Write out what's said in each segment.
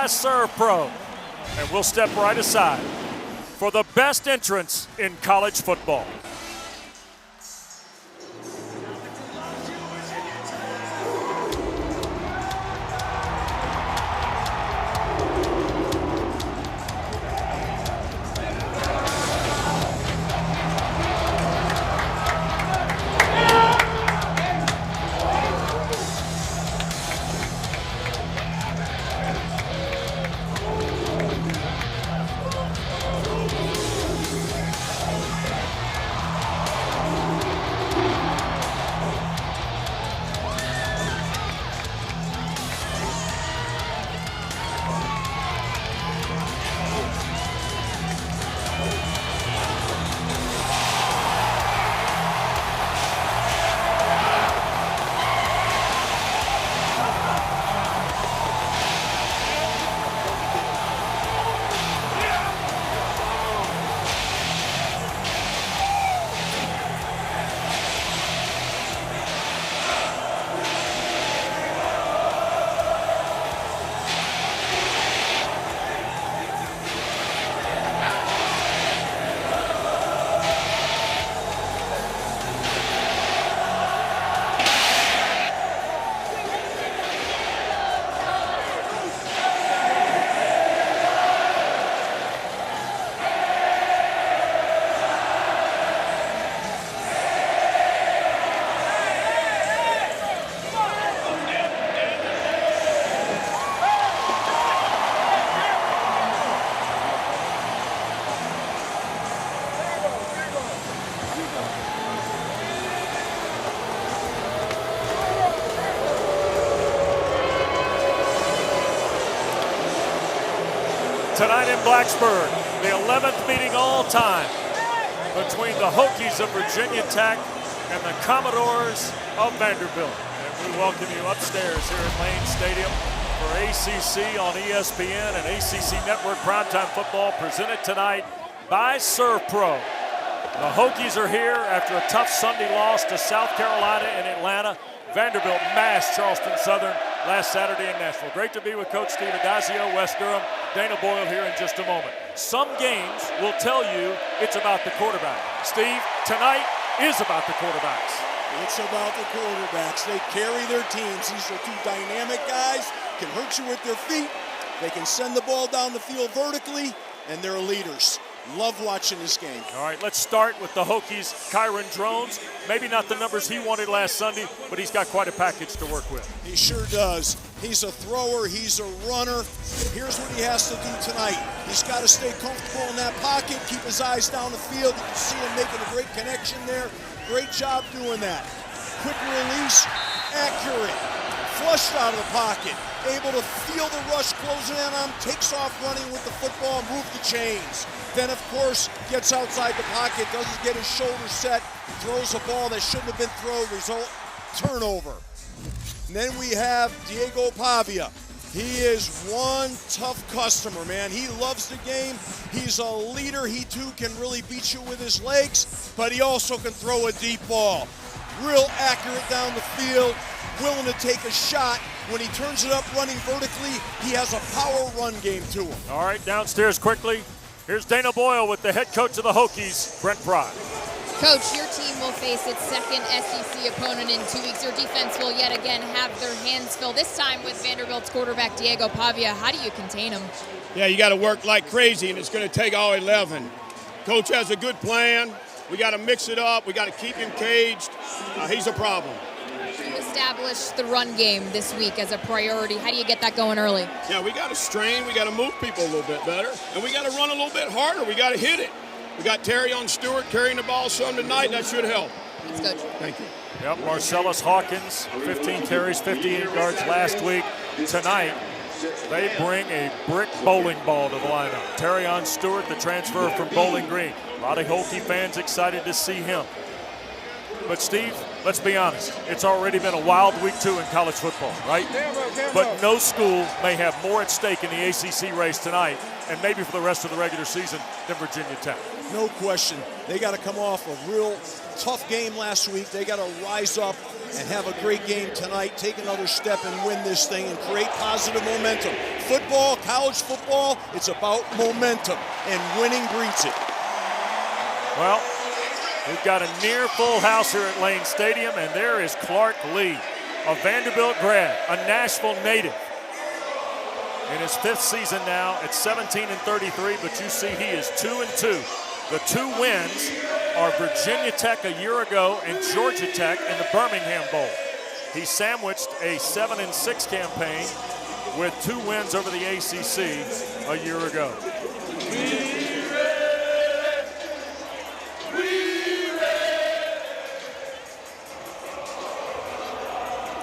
Serve Pro. And we'll step right aside for the best entrance in college football. Tonight in Blacksburg, the 11th meeting all time between the Hokies of Virginia Tech and the Commodores of Vanderbilt. And we welcome you upstairs here at Lane Stadium for ACC on ESPN and ACC Network Primetime Football, presented tonight by Serve Pro. The Hokies are here after a tough Sunday loss to South Carolina in Atlanta. Vanderbilt mashed Charleston Southern last Saturday in Nashville. Great to be with Coach Steve Adazio, Wes Durham, Dana Boyle here in just a moment. Some games will tell you it's about the quarterback. Steve, tonight is about the quarterbacks. It's about the quarterbacks. They carry their teams. These are two dynamic guys, can hurt you with their feet. They can send the ball down the field vertically, and they're leaders. Love watching this game. All right, let's start with the Hokies' Kyron Drones. Maybe not the numbers he wanted last Sunday, but he's got quite a package to work with. He sure does. He's a thrower. He's a runner. Here's what he has to do tonight. He's got to stay comfortable in that pocket, keep his eyes down the field. You can see him making a great connection there. Great job doing that. Quick release, accurate. Flushed out of the pocket. Able to feel the rush closing in on him, takes off running with the football, move the chains. Then, of course, gets outside the pocket, doesn't get his shoulder set, throws a ball that shouldn't have been thrown, result, turnover. And then we have Diego Pavia. He is one tough customer, man. He loves the game. He's a leader. He, too, can really beat you with his legs, but he also can throw a deep ball. Real accurate down the field, willing to take a shot. When he turns it up running vertically, he has a power run game to him. All right, downstairs quickly. Here's Dana Boyle with the head coach of the Hokies, Brent Pry. Coach, your team will face its second SEC opponent in 2 weeks. Your defense will yet again have their hands full, this time with Vanderbilt's quarterback Diego Pavia. How do you contain him? Yeah, you got to work like crazy, and it's going to take all 11. Coach has a good plan. We got to mix it up. We got to keep him caged. He's a problem. You established the run game this week as a priority. How do you get that going early? Yeah, we got to strain. We got to move people a little bit better, and we got to run a little bit harder. We got to hit it. We got Terry on Stewart carrying the ball some tonight. That should help. Thanks, Coach. Thank you. Yep, Marcellus Hawkins, 15 carries, 58 yards last week. Tonight, they bring a brick bowling ball to the lineup. Terry on Stewart, the transfer from Bowling Green. A lot of Hokie fans excited to see him. But Steve, let's be honest, it's already been a wild week 2 in college football, right? But no school may have more at stake in the ACC race tonight, and maybe for the rest of the regular season, than Virginia Tech. No question. They got to come off a real tough game last week. They got to rise up and have a great game tonight, take another step and win this thing and create positive momentum. Football, college football, it's about momentum, and winning breeds it. Well, we've got a near full house here at Lane Stadium, and there is Clark Lee, a Vanderbilt grad, a Nashville native. In his 5th season now at 17-33, but you see he is 2-2. The 2 wins are Virginia Tech a year ago and Georgia Tech in the Birmingham Bowl. He sandwiched a 7-6 campaign with 2 wins over the ACC a year ago.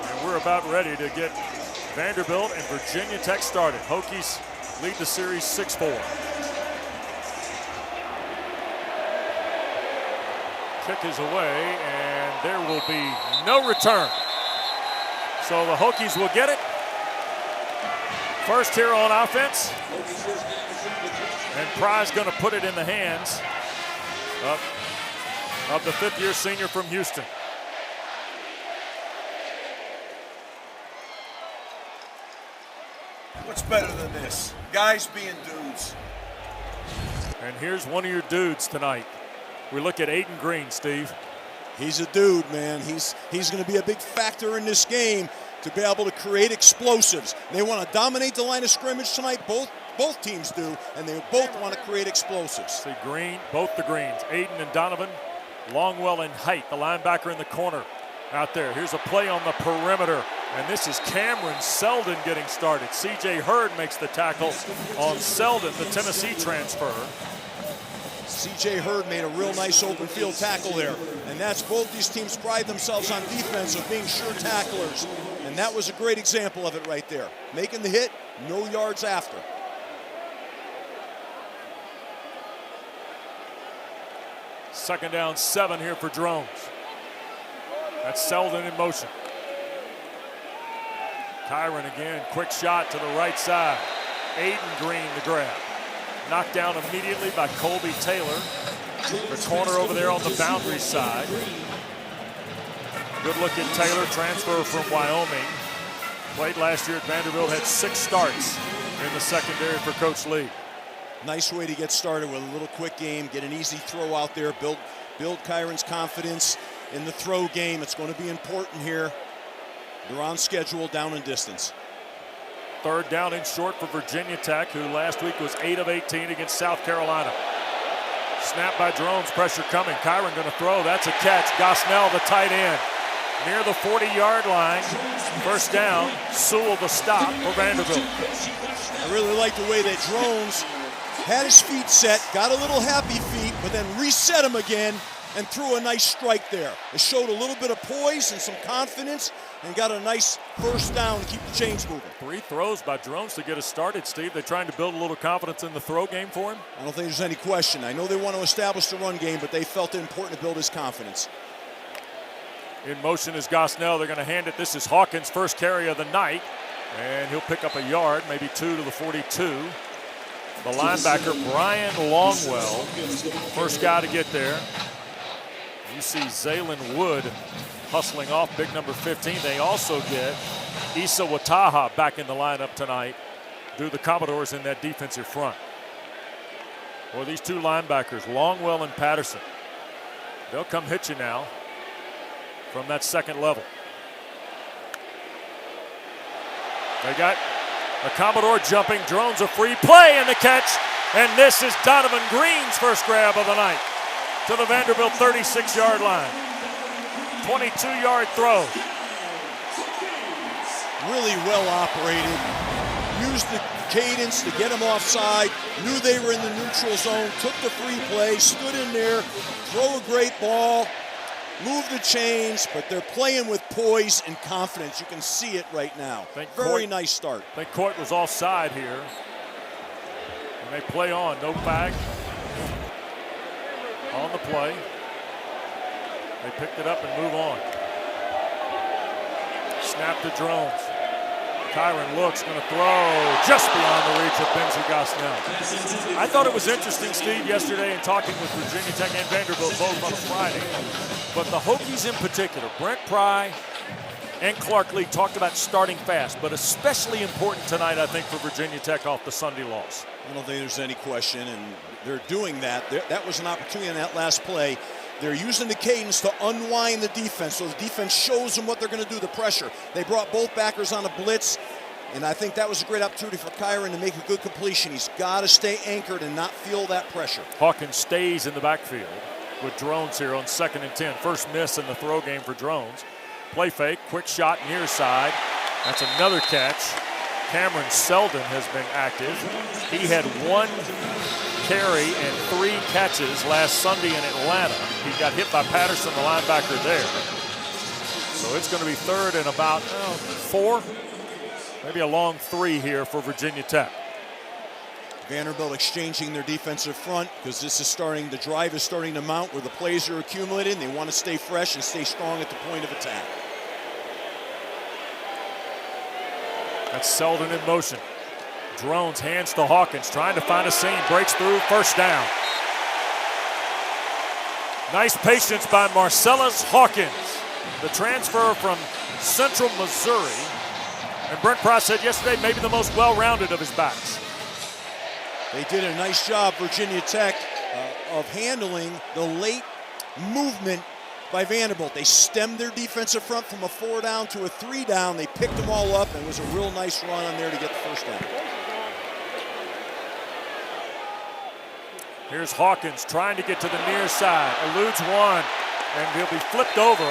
And we're about ready to get Vanderbilt and Virginia Tech started. Hokies lead the series 6-4. Kick is away, and there will be no return. So the Hokies will get it. First here on offense. And Pry's going to put it in the hands of the 5th-year senior from Houston. What's better than this? Guys being dudes. And here's one of your dudes tonight. We look at Aiden Green, Steve. He's a dude, man. He's going to be a big factor in this game to be able to create explosives. They want to dominate the line of scrimmage tonight. Both teams do, and they both want to create explosives. See Green, both the Greens, Aiden and Donovan. Longwell and Height, the linebacker in the corner out there. Here's a play on the perimeter, and this is Cameron Selden getting started. C.J. Hurd makes the tackle on Selden, the Tennessee transfer. C.J. Hurd made a real nice open field tackle there, and that's both these teams pride themselves on defense of being sure tacklers, and that was a great example of it right there. Making the hit, no yards after. Second down, 7 here for Drones. That's Selden in motion. Kyron again, quick shot to the right side. Aiden Green the grab. Knocked down immediately by Colby Taylor. The corner over there on the boundary side. Good look at Taylor, transfer from Wyoming. Played last year at Vanderbilt, had 6 starts in the secondary for Coach Lee. Nice way to get started with a little quick game, get an easy throw out there, build Kyron's confidence in the throw game. It's going to be important here. They're on schedule, down in distance. Third down and short for Virginia Tech, who last week was 8 of 18 against South Carolina. Snap by Drones, pressure coming. Kyron going to throw, that's a catch. Gosnell, the tight end, near the 40-yard line. First down, Sewell the stop for Vanderbilt. I really like the way that Drones had his feet set, got a little happy feet, but then reset them again and threw a nice strike there. It showed a little bit of poise and some confidence and got a nice first down to keep the chains moving. 3 throws by Drones to get us started, Steve. They're trying to build a little confidence in the throw game for him. I don't think there's any question. I know they want to establish the run game, but they felt it important to build his confidence. In motion is Gosnell. They're going to hand it. This is Hawkins' first carry of the night, and he'll pick up a yard, maybe 2 to the 42. The linebacker, Brian Longwell, first guy to get there. You see Zaylen Wood hustling off, big number 15. They also get Issa Wataha back in the lineup tonight. Do the Commodores in that defensive front. Well, these 2 linebackers, Longwell and Patterson, they'll come hit you now from that second level. They got the Commodore jumping. Drones a free play and the catch. And this is Donovan Green's first grab of the night to the Vanderbilt 36-yard line. 22-yard throw. Really well operated. Used the cadence to get him offside. Knew they were in the neutral zone. Took the free play. Stood in there. Throw a great ball. Move the chains, but they're playing with poise and confidence. You can see it right now. Very nice start. I think Court was offside here. And they play on. No flag on the play. They picked it up and move on. Snap to Drones. Kyron looks, going to throw just beyond the reach of Benzie Gosnell. I thought it was interesting, Steve, yesterday in talking with Virginia Tech and Vanderbilt both on a Friday. But the Hokies in particular, Brent Pry and Clark Lee talked about starting fast, but especially important tonight, I think, for Virginia Tech off the Sunday loss. I don't think there's any question, and they're doing that. That was an opportunity in that last play. They're using the cadence to unwind the defense, so the defense shows them what they're going to do, the pressure. They brought both backers on a blitz, and I think that was a great opportunity for Kyron to make a good completion. He's got to stay anchored and not feel that pressure. Hawkins stays in the backfield with Drones here on 2nd and 10. First miss in the throw game for Drones. Play fake, quick shot near side. That's another catch. Cameron Selden has been active. He had 1 carry and 3 catches last Sunday in Atlanta. He got hit by Patterson, the linebacker there. So it's going to be 3rd and about 4, maybe a long 3 here for Virginia Tech. Vanderbilt exchanging their defensive front because the drive is starting to mount where the plays are accumulating. They want to stay fresh and stay strong at the point of attack. That's Selden in motion. Drones hands to Hawkins, trying to find a seam, breaks through, first down. Nice patience by Marcellus Hawkins, the transfer from Central Missouri. And Brent Price said yesterday, maybe the most well-rounded of his backs. They did a nice job, Virginia Tech, of handling the late movement by Vanderbilt. They stemmed their defensive front from a 4 down to a 3 down. They picked them all up, and it was a real nice run on there to get the first down. Here's Hawkins trying to get to the near side, eludes one, and he'll be flipped over.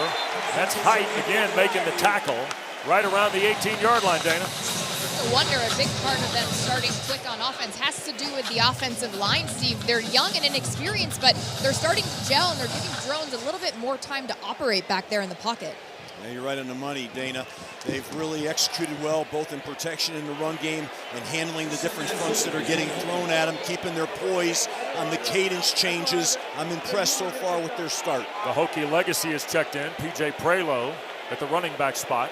That's Height again making the tackle right around the 18-yard line, Dana. I wonder, a big part of them starting quick on offense has to do with the offensive line, Steve. They're young and inexperienced, but they're starting to gel, and they're giving Drones a little bit more time to operate back there in the pocket. Yeah, you're right on the money, Dana. They've really executed well, both in protection in the run game and handling the different fronts that are getting thrown at them, keeping their poise on the cadence changes. I'm impressed so far with their start. The Hokie legacy is checked in. P.J. Prelo at the running back spot.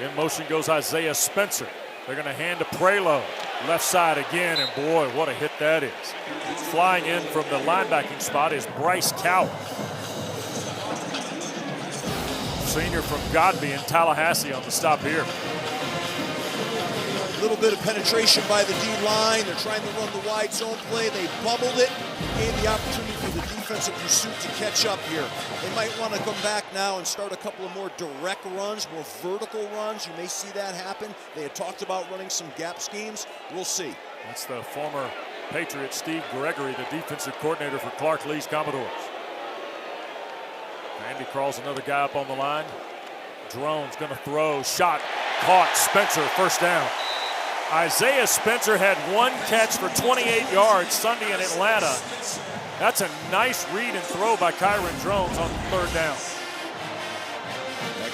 In motion goes Isaiah Spencer. They're going to hand to Prelo. Left side again, and boy, what a hit that is. Flying in from the linebacking spot is Bryce Cowell. Senior from Godby in Tallahassee on the stop here. A little bit of penetration by the D-line. They're trying to run the wide zone play. They bubbled it, gave the opportunity for the defensive pursuit to catch up here. They might want to come back now and start a couple of more direct runs, more vertical runs. You may see that happen. They had talked about running some gap schemes. We'll see. That's the former Patriot Steve Gregory, the defensive coordinator for Clark Lee's Commodores. Andy crawls another guy up on the line. Drone's going to throw, shot, caught, Spencer, first down. Isaiah Spencer had 1 catch for 28 yards Sunday in Atlanta. That's a nice read and throw by Kyron Drones on 3rd down.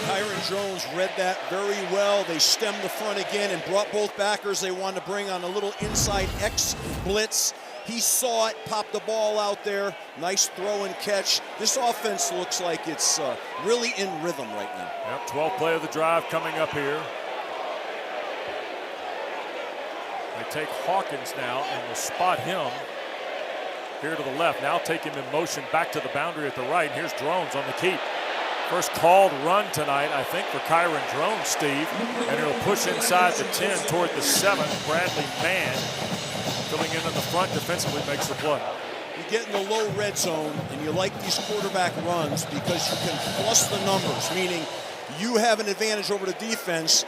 Kyron Drones read that very well. They stemmed the front again and brought both backers. They wanted to bring on a little inside X blitz. He saw it, popped the ball out there. Nice throw and catch. This offense looks like it's really in rhythm right now. Yep, 12th play of the drive coming up here. They take Hawkins now and will spot him here to the left. Now take him in motion back to the boundary at the right. And here's Drones on the keep. First called run tonight, I think, for Kyron Drones, Steve. And it'll push inside the 10 toward the 7. Bradley Mann filling in the front defensively makes the play. You get in the low red zone, and you like these quarterback runs because you can plus the numbers, meaning you have an advantage over the defense.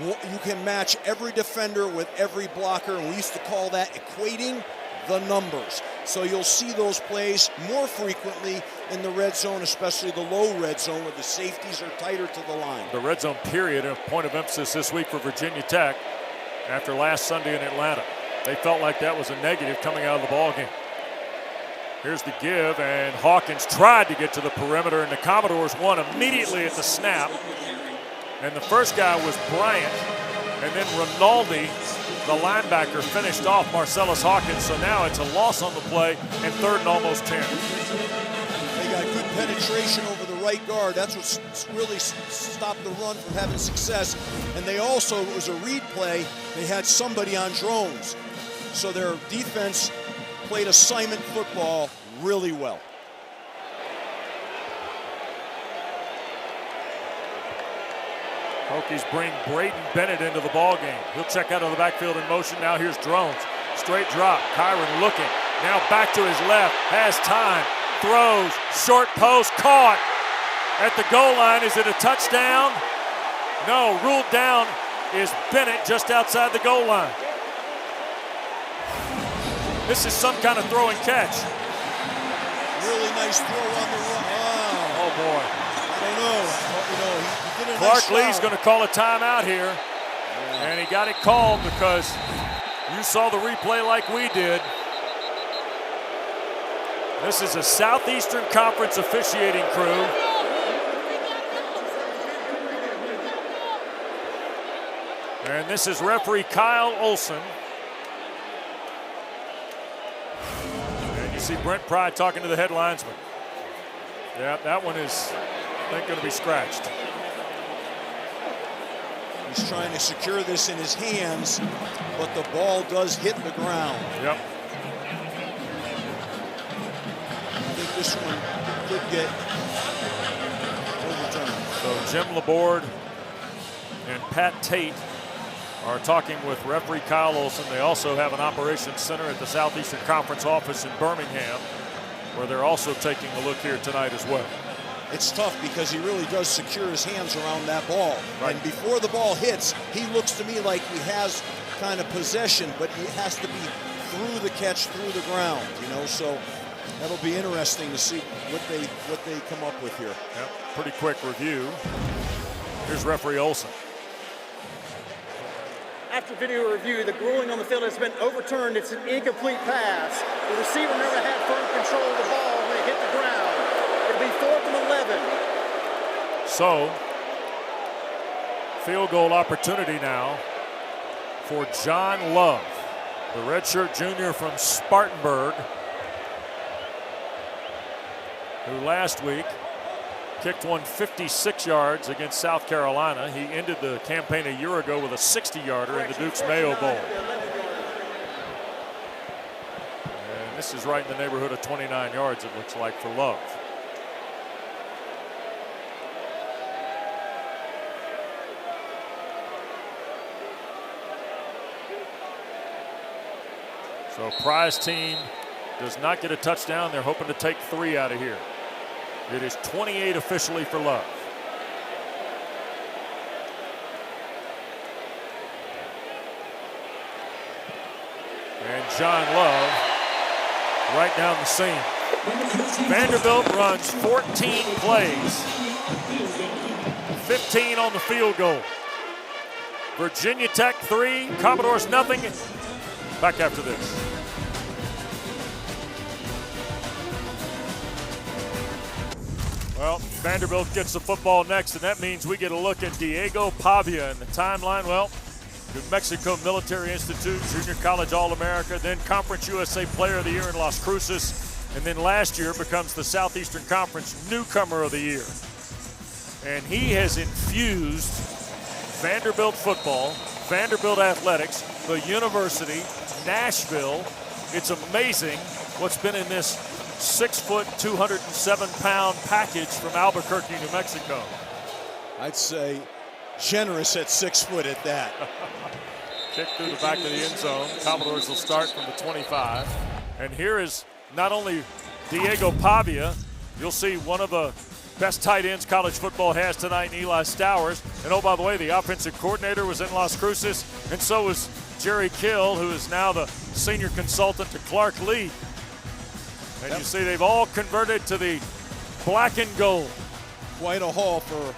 You can match every defender with every blocker, and we used to call that equating the numbers. So you'll see those plays more frequently in the red zone, especially the low red zone where the safeties are tighter to the line. The red zone period, a point of emphasis this week for Virginia Tech after last Sunday in Atlanta. They felt like that was a negative coming out of the ball game. Here's the give, and Hawkins tried to get to the perimeter, and the Commodores won immediately at the snap. And the first guy was Bryant, and then Rinaldi, the linebacker, finished off Marcellus Hawkins. So now it's a loss on the play and 3rd and almost 10. They got good penetration over the right guard. That's what really stopped the run from having success. And they also, it was a read play, they had somebody on Drones. So their defense played assignment football really well. Hokies bring Braden Bennett into the ball game. He'll check out of the backfield in motion. Now here's Drones. Straight drop. Kyron looking. Now back to his left. Has time. Throws. Short post. Caught. At the goal line. Is it a touchdown? No. Ruled down is Bennett just outside the goal line. This is some kind of throw and catch. Really nice throw on the run. Oh boy. I don't know. He did a Clark nice Lee's job. going to call a timeout here. And he got it called because you saw the replay like we did. This is a Southeastern Conference officiating crew. And this is referee Kyle Olson. And you see Brent Pride talking to the head linesman. Yeah, that one is, I think, going to be scratched. He's trying to secure this in his hands, but the ball does hit the ground. Yep. I think this one could get overturned. So Jim Laborde and Pat Tate are talking with referee Kyle Olson. They also have an operations center at the Southeastern Conference office in Birmingham, where they're also taking a look here tonight as well. It's tough because he really does secure his hands around that ball. Right. And before the ball hits, he looks to me like he has kind of possession, but it has to be through the catch, through the ground, so that'll be interesting to see what they come up with here. Yep. Pretty quick review. Here's referee Olson. After video review, the ruling on the field has been overturned. It's an incomplete pass. The receiver never had firm control of the ball when it hit the ground. It'll be 4th and 11. So, field goal opportunity now for John Love, the redshirt junior from Spartanburg, who last week kicked one 56 yards against South Carolina. He ended the campaign a year ago with a 60-yarder in the Duke's Mayo Bowl. And this is right in the neighborhood of 29 yards, it looks like, for Love. So Prize team does not get a touchdown. They're hoping to take 3 out of here. It is 28 officially for Love. And John Love right down the seam. Vanderbilt runs 14 plays, 15 on the field goal. Virginia Tech 3, Commodores nothing. Back after this. Well, Vanderbilt gets the football next, and that means we get a look at Diego Pavia in the timeline. Well, New Mexico Military Institute, Junior College All-America, then Conference USA Player of the Year in Las Cruces, and then last year becomes the Southeastern Conference Newcomer of the Year. And he has infused Vanderbilt football, Vanderbilt athletics, the university, Nashville. It's amazing what's been in this 6-foot, 207-pound package from Albuquerque, New Mexico. I'd say generous at 6 foot at that. Kick through the back of the end zone. Commodores will start from the 25. And here is not only Diego Pavia, you'll see one of the best tight ends college football has tonight in Eli Stowers. And oh, by the way, the offensive coordinator was in Las Cruces, and so was Jerry Kill, who is now the senior consultant to Clark Lee. And you see they've all converted to the black and gold. Quite a haul for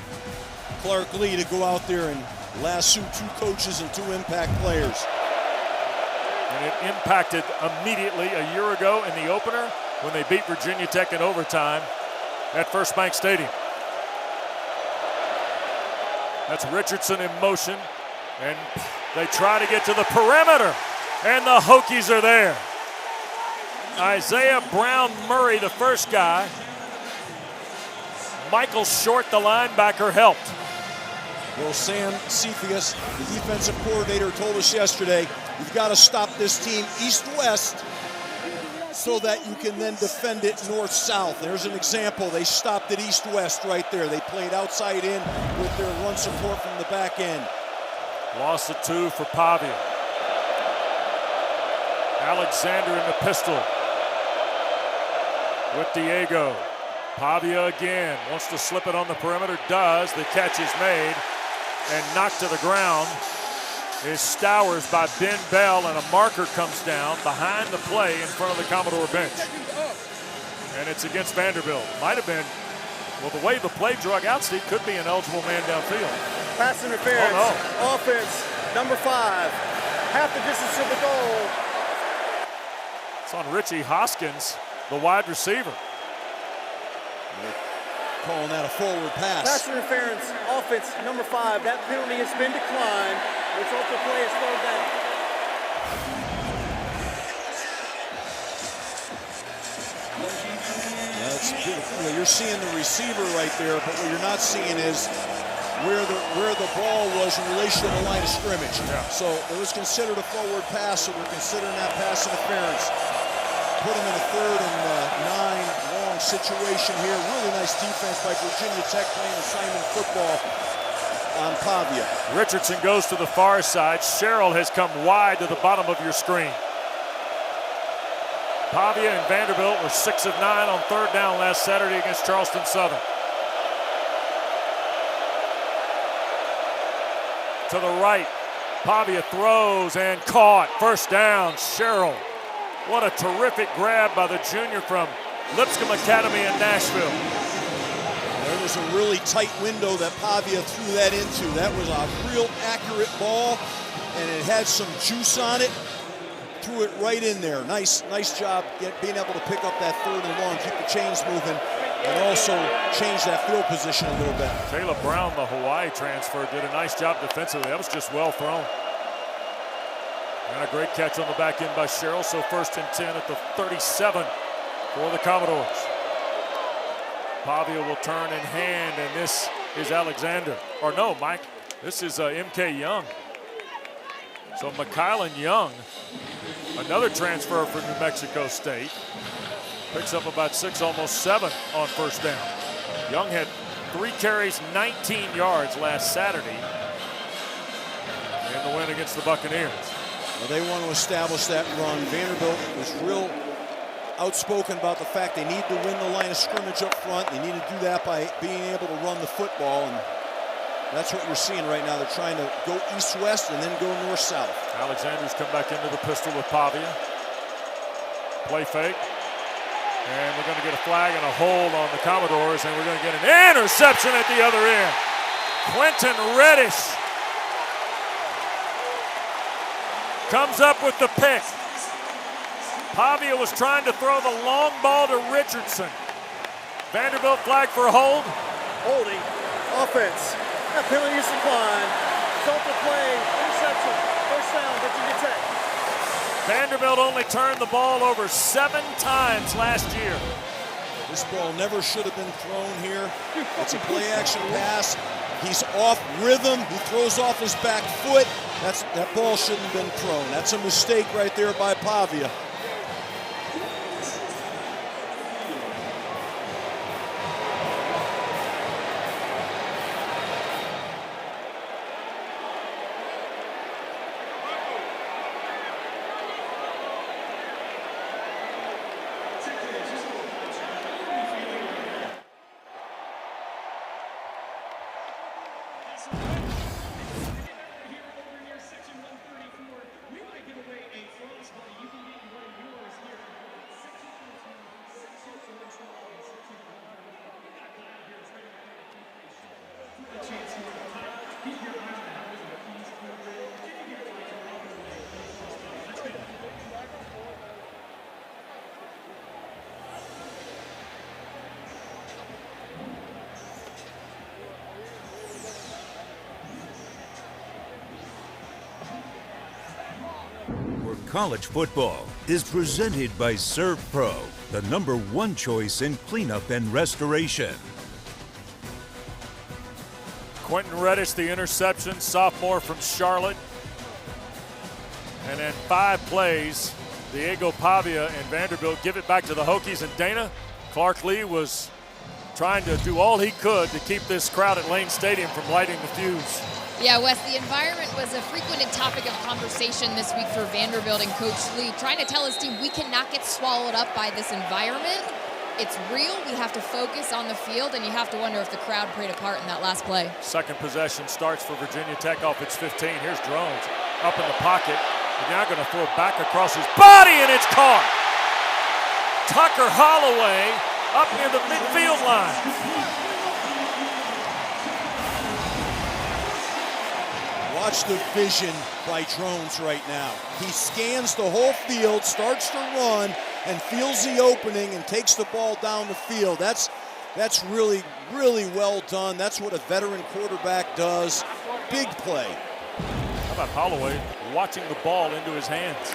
Clark Lee to go out there and lasso 2 coaches and 2 impact players. And it impacted immediately a year ago in the opener when they beat Virginia Tech in overtime at First Bank Stadium. That's Richardson in motion, and they try to get to the perimeter, and the Hokies are there. Isaiah Brown Murray, the first guy. Michael Short, the linebacker, helped. Well, Sam Cephas, the defensive coordinator, told us yesterday, you've got to stop this team east-west. so that you can then defend it north-south. There's an example. They stopped it east-west right there. They played outside in with their run support from the back end. Loss of 2 for Pavia. Alexander in the pistol with Diego. Pavia again wants to slip it on the perimeter, does. The catch is made and knocked to the ground is Stowers by Ben Bell, and a marker comes down behind the play in front of the Commodore bench. And it's against Vanderbilt. Might have been, well, the way the play drug out, Steve, could be an eligible man downfield. Pass interference, offense, number 5, half the distance to the goal. It's on Richie Hoskins, the wide receiver. Calling that a forward pass. Pass interference, offense, number 5. That penalty has been declined. Result of play is slowed down. That's beautiful. You're seeing the receiver right there, but what you're not seeing is where the ball was in relation to the line of scrimmage. Yeah. So it was considered a forward pass, so we're considering that pass interference. Put him in a 3rd and 9 long situation here. Really nice defense by Virginia Tech playing assignment football on Pavia. Richardson goes to the far side. Sherrill has come wide to the bottom of your screen. Pavia and Vanderbilt were 6 of 9 on 3rd down last Saturday against Charleston Southern. To the right, Pavia throws and caught. 1st down, Sherrill. What a terrific grab by the junior from Lipscomb Academy in Nashville. There was a really tight window that Pavia threw that into. That was a real accurate ball, and it had some juice on it. Threw it right in there. Nice job being able to pick up that 3rd and 1, keep the chains moving, and also change that field position a little bit. Taylor Brown, the Hawaii transfer, did a nice job defensively. That was just well thrown. And a great catch on the back end by Sherrill. So 1st and 10 at the 37 for the Commodores. Pavia will turn in hand, and this is Alexander. Or no, Mike, this is M.K. Young. So McKylan Young, another transfer from New Mexico State, picks up about 6, almost 7 on 1st down. Young had 3 carries, 19 yards last Saturday in the win against the Buccaneers. Well, they want to establish that run. Vanderbilt was real outspoken about the fact they need to win the line of scrimmage up front. They need to do that by being able to run the football, and that's what you're seeing right now. They're trying to go east-west and then go north-south. Alexander's come back into the pistol with Pavia. Play fake. And we're going to get a flag and a hold on the Commodores, and we're going to get an interception at the other end. Quentin Reddish comes up with the pick. Pavia was trying to throw the long ball to Richardson. Vanderbilt flag for a hold. Holding, offense. That penalty is declined. Result of play, interception, 1st down, Virginia Tech. Vanderbilt only turned the ball over 7 times last year. This ball never should have been thrown here. It's a play-action pass. He's off rhythm. He throws off his back foot. That ball shouldn't have been thrown. That's a mistake right there by Pavia. College football is presented by Serve Pro, the #1 choice in cleanup and restoration. Quentin Reddish, the interception, sophomore from Charlotte. And then 5 plays Diego Pavia and Vanderbilt give it back to the Hokies, and Dana, Clark Lee was trying to do all he could to keep this crowd at Lane Stadium from lighting the fuse. Yeah, Wes, the environment was a frequented topic of conversation this week for Vanderbilt and Coach Lee, trying to tell his team we cannot get swallowed up by this environment. It's real. We have to focus on the field, and you have to wonder if the crowd played a part in that last play. Second possession starts for Virginia Tech off its 15. Here's Drones up in the pocket. He's now going to throw it back across his body, and it's caught. Tucker Holloway up near the midfield line. Watch the vision by Drones right now. He scans the whole field, starts to run, and feels the opening and takes the ball down the field. That's really, really well done. That's what a veteran quarterback does. Big play. How about Holloway watching the ball into his hands?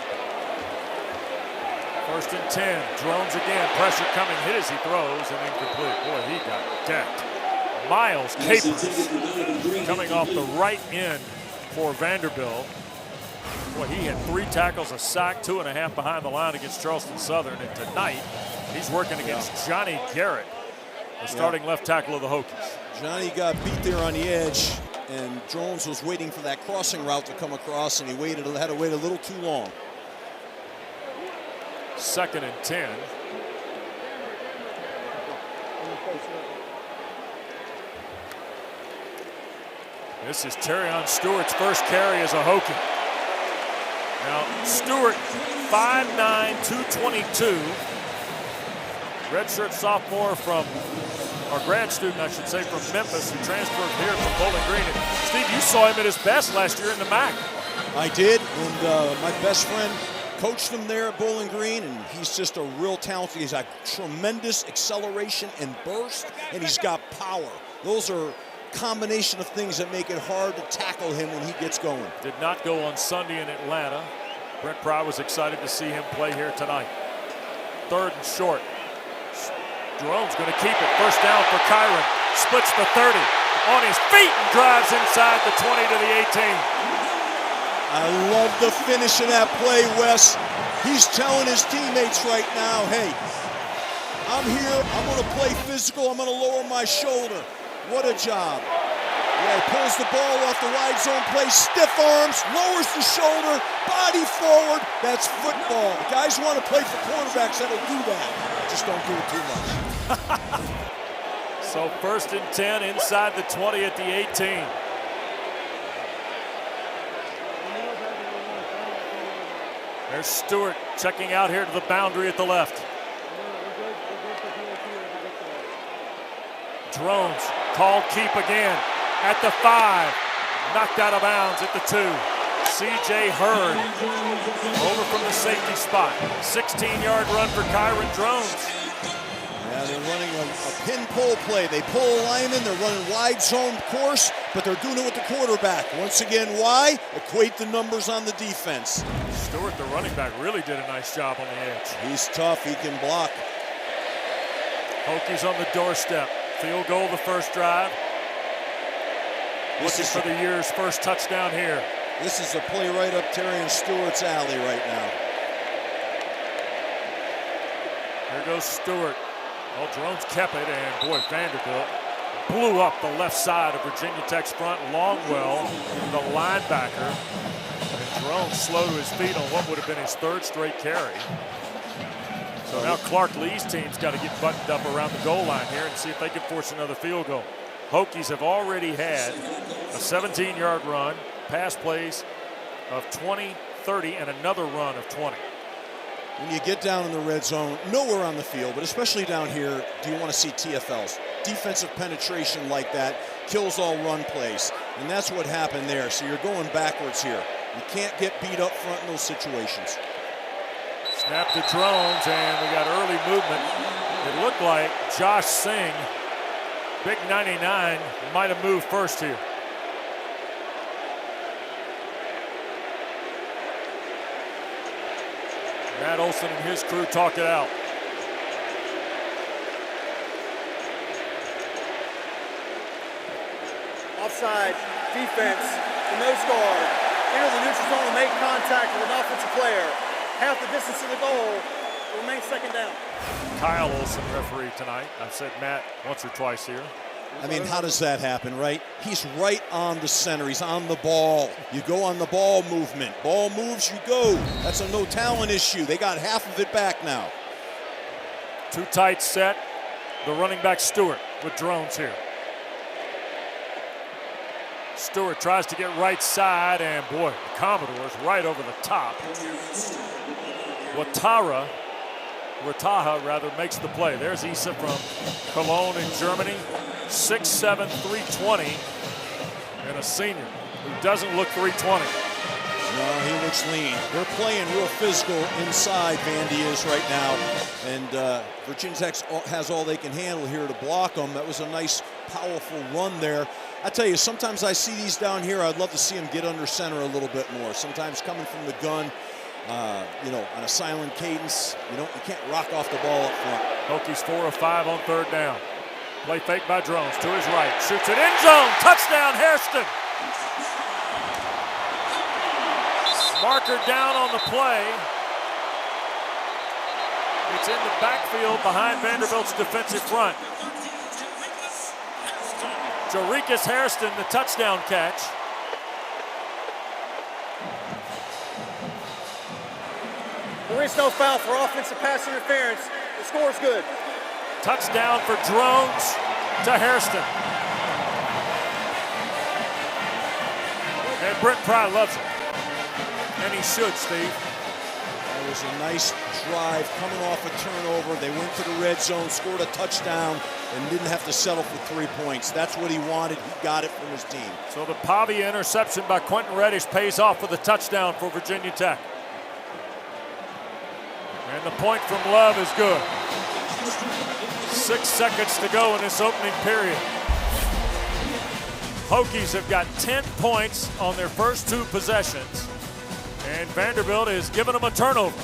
First and 10. Drones again. Pressure coming. Hit as he throws and incomplete. Boy, he got decked. Miles Capers coming off the right end for Vanderbilt. Boy, he had 3 tackles, a sack, 2.5 behind the line against Charleston Southern. And tonight, he's working against Johnny Garrett, the starting left tackle of the Hokies. Johnny got beat there on the edge, and Drones was waiting for that crossing route to come across, and he had to wait a little too long. Second and 10. This is Terrion Stewart's first carry as a Hokie. Now, Stewart, 5'9", 222. Redshirt sophomore from, or grad student, I should say, from Memphis, who transferred here from Bowling Green. And Steve, you saw him at his best last year in the MAC. I did, and my best friend coached him there at Bowling Green, and he's just a real talent. He's got tremendous acceleration and burst, and he's got power. Those are combination of things that make it hard to tackle him when he gets going. Did not go on Sunday in Atlanta. Brent Pry was excited to see him play here tonight. Third and short. Jerome's going to keep it. First down for Kyron. Splits the 30 on his feet and drives inside the 20 to the 18. I love the finish of that play, Wes. He's telling his teammates right now, hey, I'm here, I'm going to play physical, I'm going to lower my shoulder. What a job. Yeah, he pulls the ball off the wide zone play, stiff arms, lowers the shoulder, body forward. That's football. Guys want to play for quarterbacks that'll do that. Just don't do it too much. So first and 10 inside the 20 at the 18. There's Stewart checking out here to the boundary at the left. Drones called keep again at the 5. Knocked out of bounds at the 2. C.J. Hurd over from the safety spot. 16-yard run for Kyron Drones. Yeah, they're running a pin pull play. They pull a lineman, they're running wide zone course, but they're doing it with the quarterback. Once again, why? Equate the numbers on the defense. Stewart, the running back, really did a nice job on the edge. He's tough, he can block. Hokies on the doorstep. Field goal the first drive. Looking for the year's first touchdown here. This is a play right up Terrion Stewart's alley right now. Here goes Stewart. Well, Drones kept it, and boy, Vanderbilt blew up the left side of Virginia Tech's front. Longwell, the linebacker. And Drones slow to his feet on what would have been his 3rd straight carry. So now Clark Lee's team's got to get buttoned up around the goal line here and see if they can force another field goal. Hokies have already had a 17-yard run, pass plays of 20, 30, and another run of 20. When you get down in the red zone, nowhere on the field, but especially down here, do you want to see TFLs. Defensive penetration like that kills all run plays, and that's what happened there. So you're going backwards here. You can't get beat up front in those situations. Snap to Drones, and we got early movement. It looked like Josh Singh, big 99, might have moved first here. Matt Olson and his crew talk it out. Offside defense, the nose guard, enter the neutral zone and make contact with an offensive player. half the distance to the goal. It remains second down. Kyle Olson, referee tonight. I've said Matt once or twice here. I mean, how does that happen, right? He's right on the center. He's on the ball. You go on the ball movement. Ball moves, you go. That's a no talent issue. They got half of it back now. Too tight set. The running back Stewart with drones here. Stewart tries to get right side, and boy, the Commodores right over the top. Rataha makes the play. There's Issa from Cologne in Germany. 6'7", 320, and a senior who doesn't look 320. No, he looks lean. They're playing real physical inside, Vandy is right now. And Virginia Tech has all they can handle here to block them. That was a nice, powerful run there. I tell you, sometimes I see these down here, I'd love to see them get under center a little bit more. Sometimes coming from the gun, on a silent cadence, you can't rock off the ball up front. Hokies 4 of 5 on third down. Play fake by Drones to his right. Shoots it end zone. Touchdown, Hairston. Marker down on the play. It's in the backfield behind Vanderbilt's defensive front. Jarikus Hairston, the touchdown catch. There is no foul for offensive pass interference. The score's good. Touchdown for Drones to Hairston. And Brent Pry loves it. And he should, Steve. That was a nice drive coming off a turnover. They went to the red zone, scored a touchdown, and didn't have to settle for 3 points. That's what he wanted. He got it from his team. So the Pavia interception by Quentin Reddish pays off with a touchdown for Virginia Tech. And the point from Love is good. 6 seconds to go in this opening period. Hokies have got 10 points on their first 2 possessions. And Vanderbilt is giving them a turnover.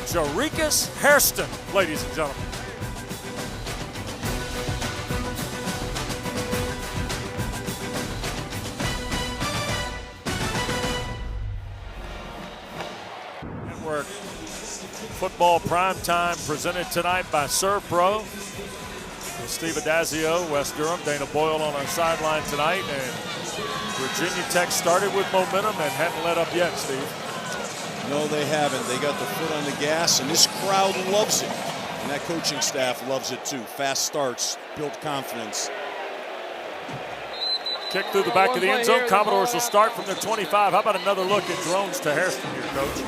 Jarikus Hairston, ladies and gentlemen. Network Football Primetime presented tonight by Serve Pro. With Steve Adazio, West Durham, Dana Boyle on our sideline tonight. And Virginia Tech started with momentum and hadn't let up yet, Steve. No, they haven't. They got the foot on the gas, and this crowd loves it. And that coaching staff loves it too. Fast starts, build confidence. Kick through the back of the end zone. Commodores will start from their 25. How about another look at Drones to Hairston here, Coach?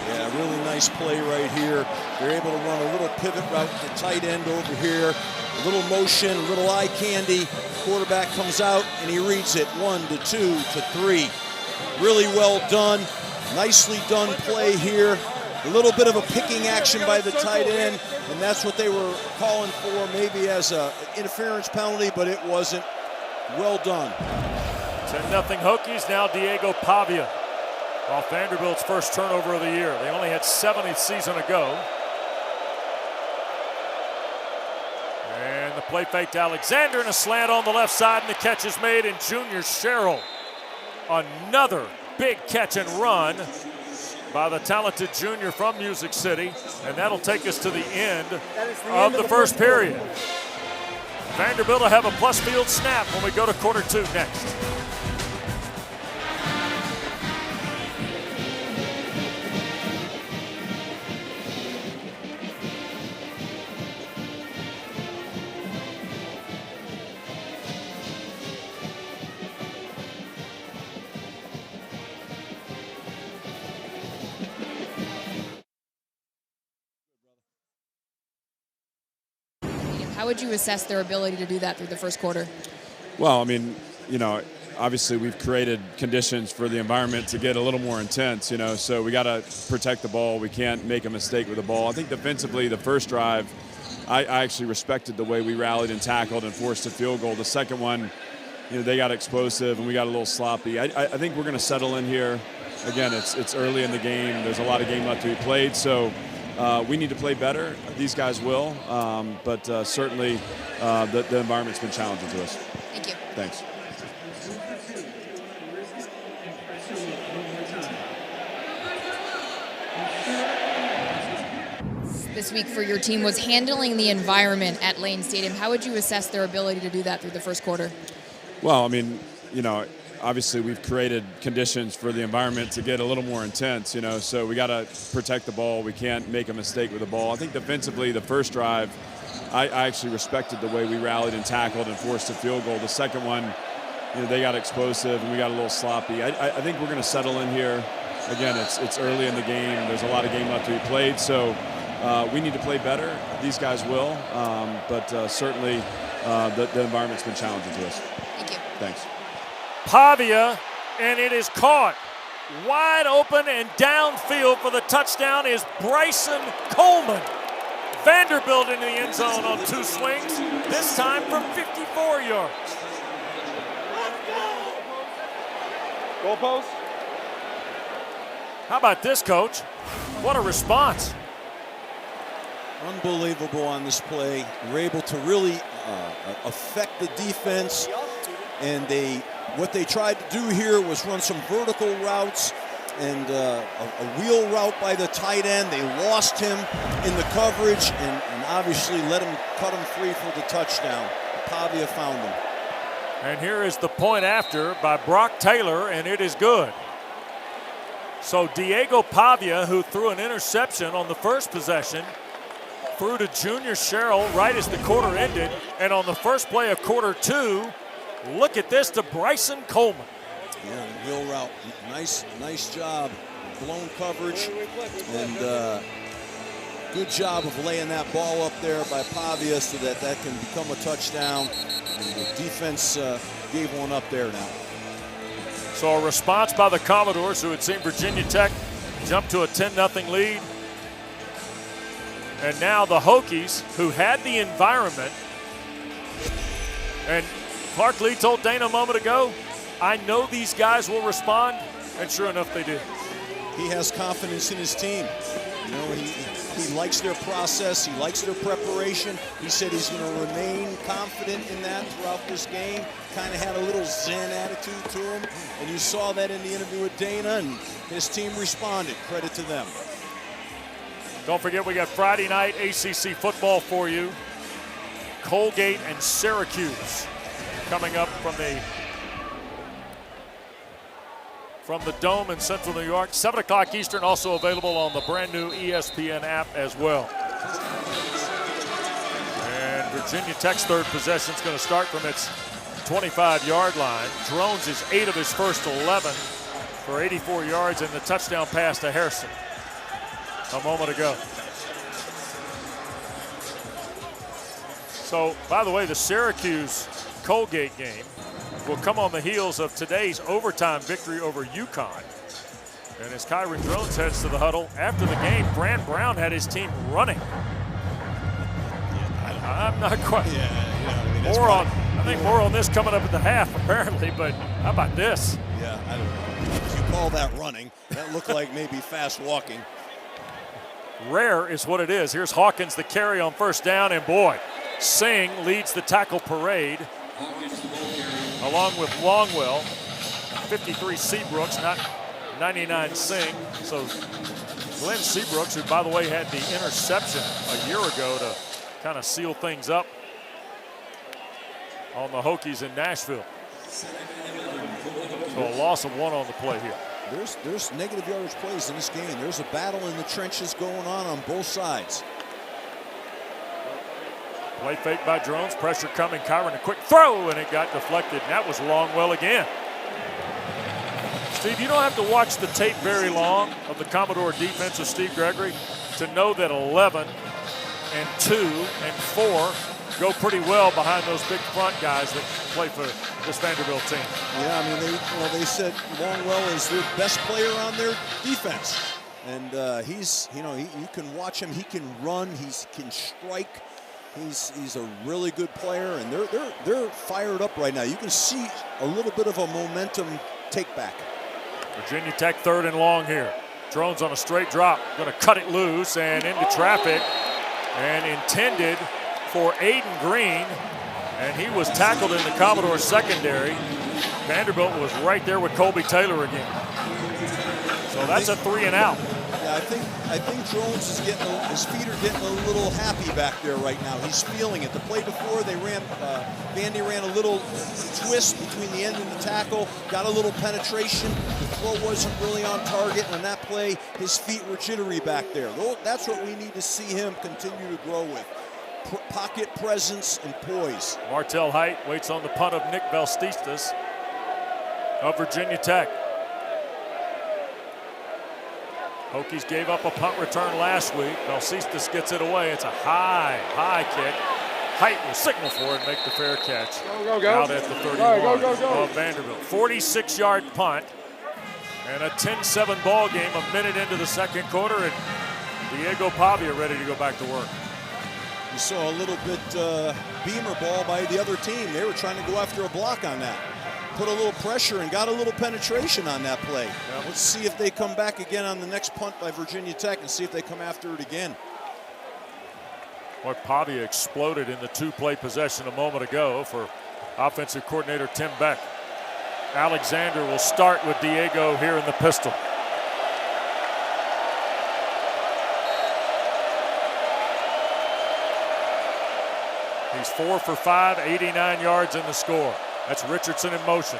Yeah, really nice play right here. They're able to run a little pivot route to the tight end over here. A little motion, a little eye candy. Quarterback comes out and he reads it. 1 to 2 to 3. Really well done. Nicely done play here. A little bit of a picking action by the tight end, and that's what they were calling for, maybe as an interference penalty, but it wasn't. Well done. 10-0 Hokies, now Diego Pavia off Vanderbilt's first turnover of the year. They only had 7 a season ago. And the play fake to Alexander and a slant on the left side, and the catch is made, and Junior Sherrill. Another big catch and run by the talented junior from Music City, and that'll take us to the end of the first period. Vanderbilt will have a plus field snap when we go to quarter 2 next. How would you assess their ability to do that through the first quarter? Well, I mean, obviously we've created conditions for the environment to get a little more intense, so we got to protect the ball. We can't make a mistake with the ball. I think defensively, the first drive, I actually respected the way we rallied and tackled and forced a field goal. The second one, they got explosive and we got a little sloppy. I think we're going to settle in here. Again, it's early in the game. There's a lot of game left to be played, so we need to play better. These guys will, but certainly the environment's been challenging to us. Thank you. Thanks. this week for your team was handling the environment at Lane Stadium. How would you assess their ability to do that through the first quarter? Well, I mean, obviously we've created conditions for the environment to get a little more intense, so we got to protect the ball. We can't make a mistake with the ball. I think defensively, the first drive, I actually respected the way we rallied and tackled and forced a field goal. The second one, they got explosive and we got a little sloppy. I think we're going to settle in here. Again, it's early in the game. There's a lot of game left to be played, so we need to play better. These guys will, but certainly the environment's been challenging to us. Thank you. Thanks. Pavia, and it is caught. Wide open and downfield for the touchdown is Bryson Coleman. Vanderbilt into the end zone on 2 swings, this time from 54 yards. Goalpost. How about this, Coach? What a response. Unbelievable on this play. We're able to really affect the defense, and what they tried to do here was run some vertical routes and a wheel route by the tight end. They lost him in the coverage and obviously let him cut him free for the touchdown. Pavia found him. And here is the point after by Brock Taylor, and it is good. So Diego Pavia, who threw an interception on the first possession, threw to Junior Sherrill right as the quarter ended, and on the first play of quarter 2, look at this to Bryson Coleman. Yeah, wheel route. Nice job. Blown coverage. And good job of laying that ball up there by Pavia so that can become a touchdown. And the defense gave one up there now. So a response by the Commodores, who had seen Virginia Tech jump to a 10-0 lead. And now the Hokies, who had the environment. And Clark Lee told Dana a moment ago, I know these guys will respond, and sure enough, they did. He has confidence in his team. He likes their process. He likes their preparation. He said he's going to remain confident in that throughout this game. Kind of had a little zen attitude to him, and you saw that in the interview with Dana, and his team responded. Credit to them. Don't forget, we got Friday night ACC football for you. Colgate and Syracuse coming up from the Dome in Central New York. 7 o'clock Eastern, also available on the brand new ESPN app as well. And Virginia Tech's third possession is going to start from its 25-yard line. Drones is 8 of his first 11 for 84 yards and the touchdown pass to Harrison a moment ago. So, by the way, the Syracuse-Colgate game will come on the heels of today's overtime victory over UConn. And as Kyron Drones heads to the huddle, after the game, Fran Brown had his team running. I'm not quite. I think more on this coming up at the half, apparently, but how about this? Yeah, I don't know. If you call that running, that looked like maybe fast walking. Rare is what it is. Here's Hawkins, the carry on first down, and boy, Singh leads the tackle parade along with Longwell. 53 Seabrooks, not 99 Singh. So Glenn Seabrooks, who by the way had the interception a year ago to kind of seal things up on the Hokies in Nashville. So a loss of 1 on the play here. There's negative yardage plays in this game. There's a battle in the trenches going on both sides. Play fake by Drones, pressure coming, Kyron a quick throw, and it got deflected, and that was Longwell again. Steve, you don't have to watch the tape very long of the Commodore defense of Steve Gregory to know that 11 and 2 and 4 go pretty well behind those big front guys that play for this Vanderbilt team. Yeah, I mean, they said Longwell is their best player on their defense. And he's, you can watch him, he can run, he can strike. He's a really good player, and they're fired up right now. You can see a little bit of a momentum take back. Virginia Tech 3rd and long here. Drones on a straight drop, going to cut it loose and into traffic, and intended for Aiden Green, and he was tackled in the Commodore secondary. Vanderbilt was right there with Colby Taylor again. So that's a 3 and out. Yeah, Yeah, I think Jones is getting his feet are getting a little happy back there right now. He's feeling it. The play before they ran, Vandy ran a little twist between the end and the tackle, got a little penetration. The throw wasn't really on target, and on that play, his feet were jittery back there. That's what we need to see him continue to grow with. Pocket presence and poise. Martell Height waits on the punt of Nick Valstistas of Virginia Tech. Hokies gave up a punt return last week. Valstistas gets it away. It's a high kick. Height will signal for it and make the fair catch. Go. Out at the 31 of Vanderbilt. 46-yard punt and a 10-7 ball game a minute into the second quarter, and Diego Pavia ready to go back to work. You saw a little bit beamer ball by the other team. They were trying to go after a block on that. Put a little pressure and got a little penetration on that play. Yep. Let's see if they come back again on the next punt by Virginia Tech and see if they come after it again. Boy, Pavia exploded in the two-play possession a moment ago for offensive coordinator Tim Beck. Alexander will start with Diego here in the pistol. He's 4 for 5, 89 yards in the score. That's Richardson in motion.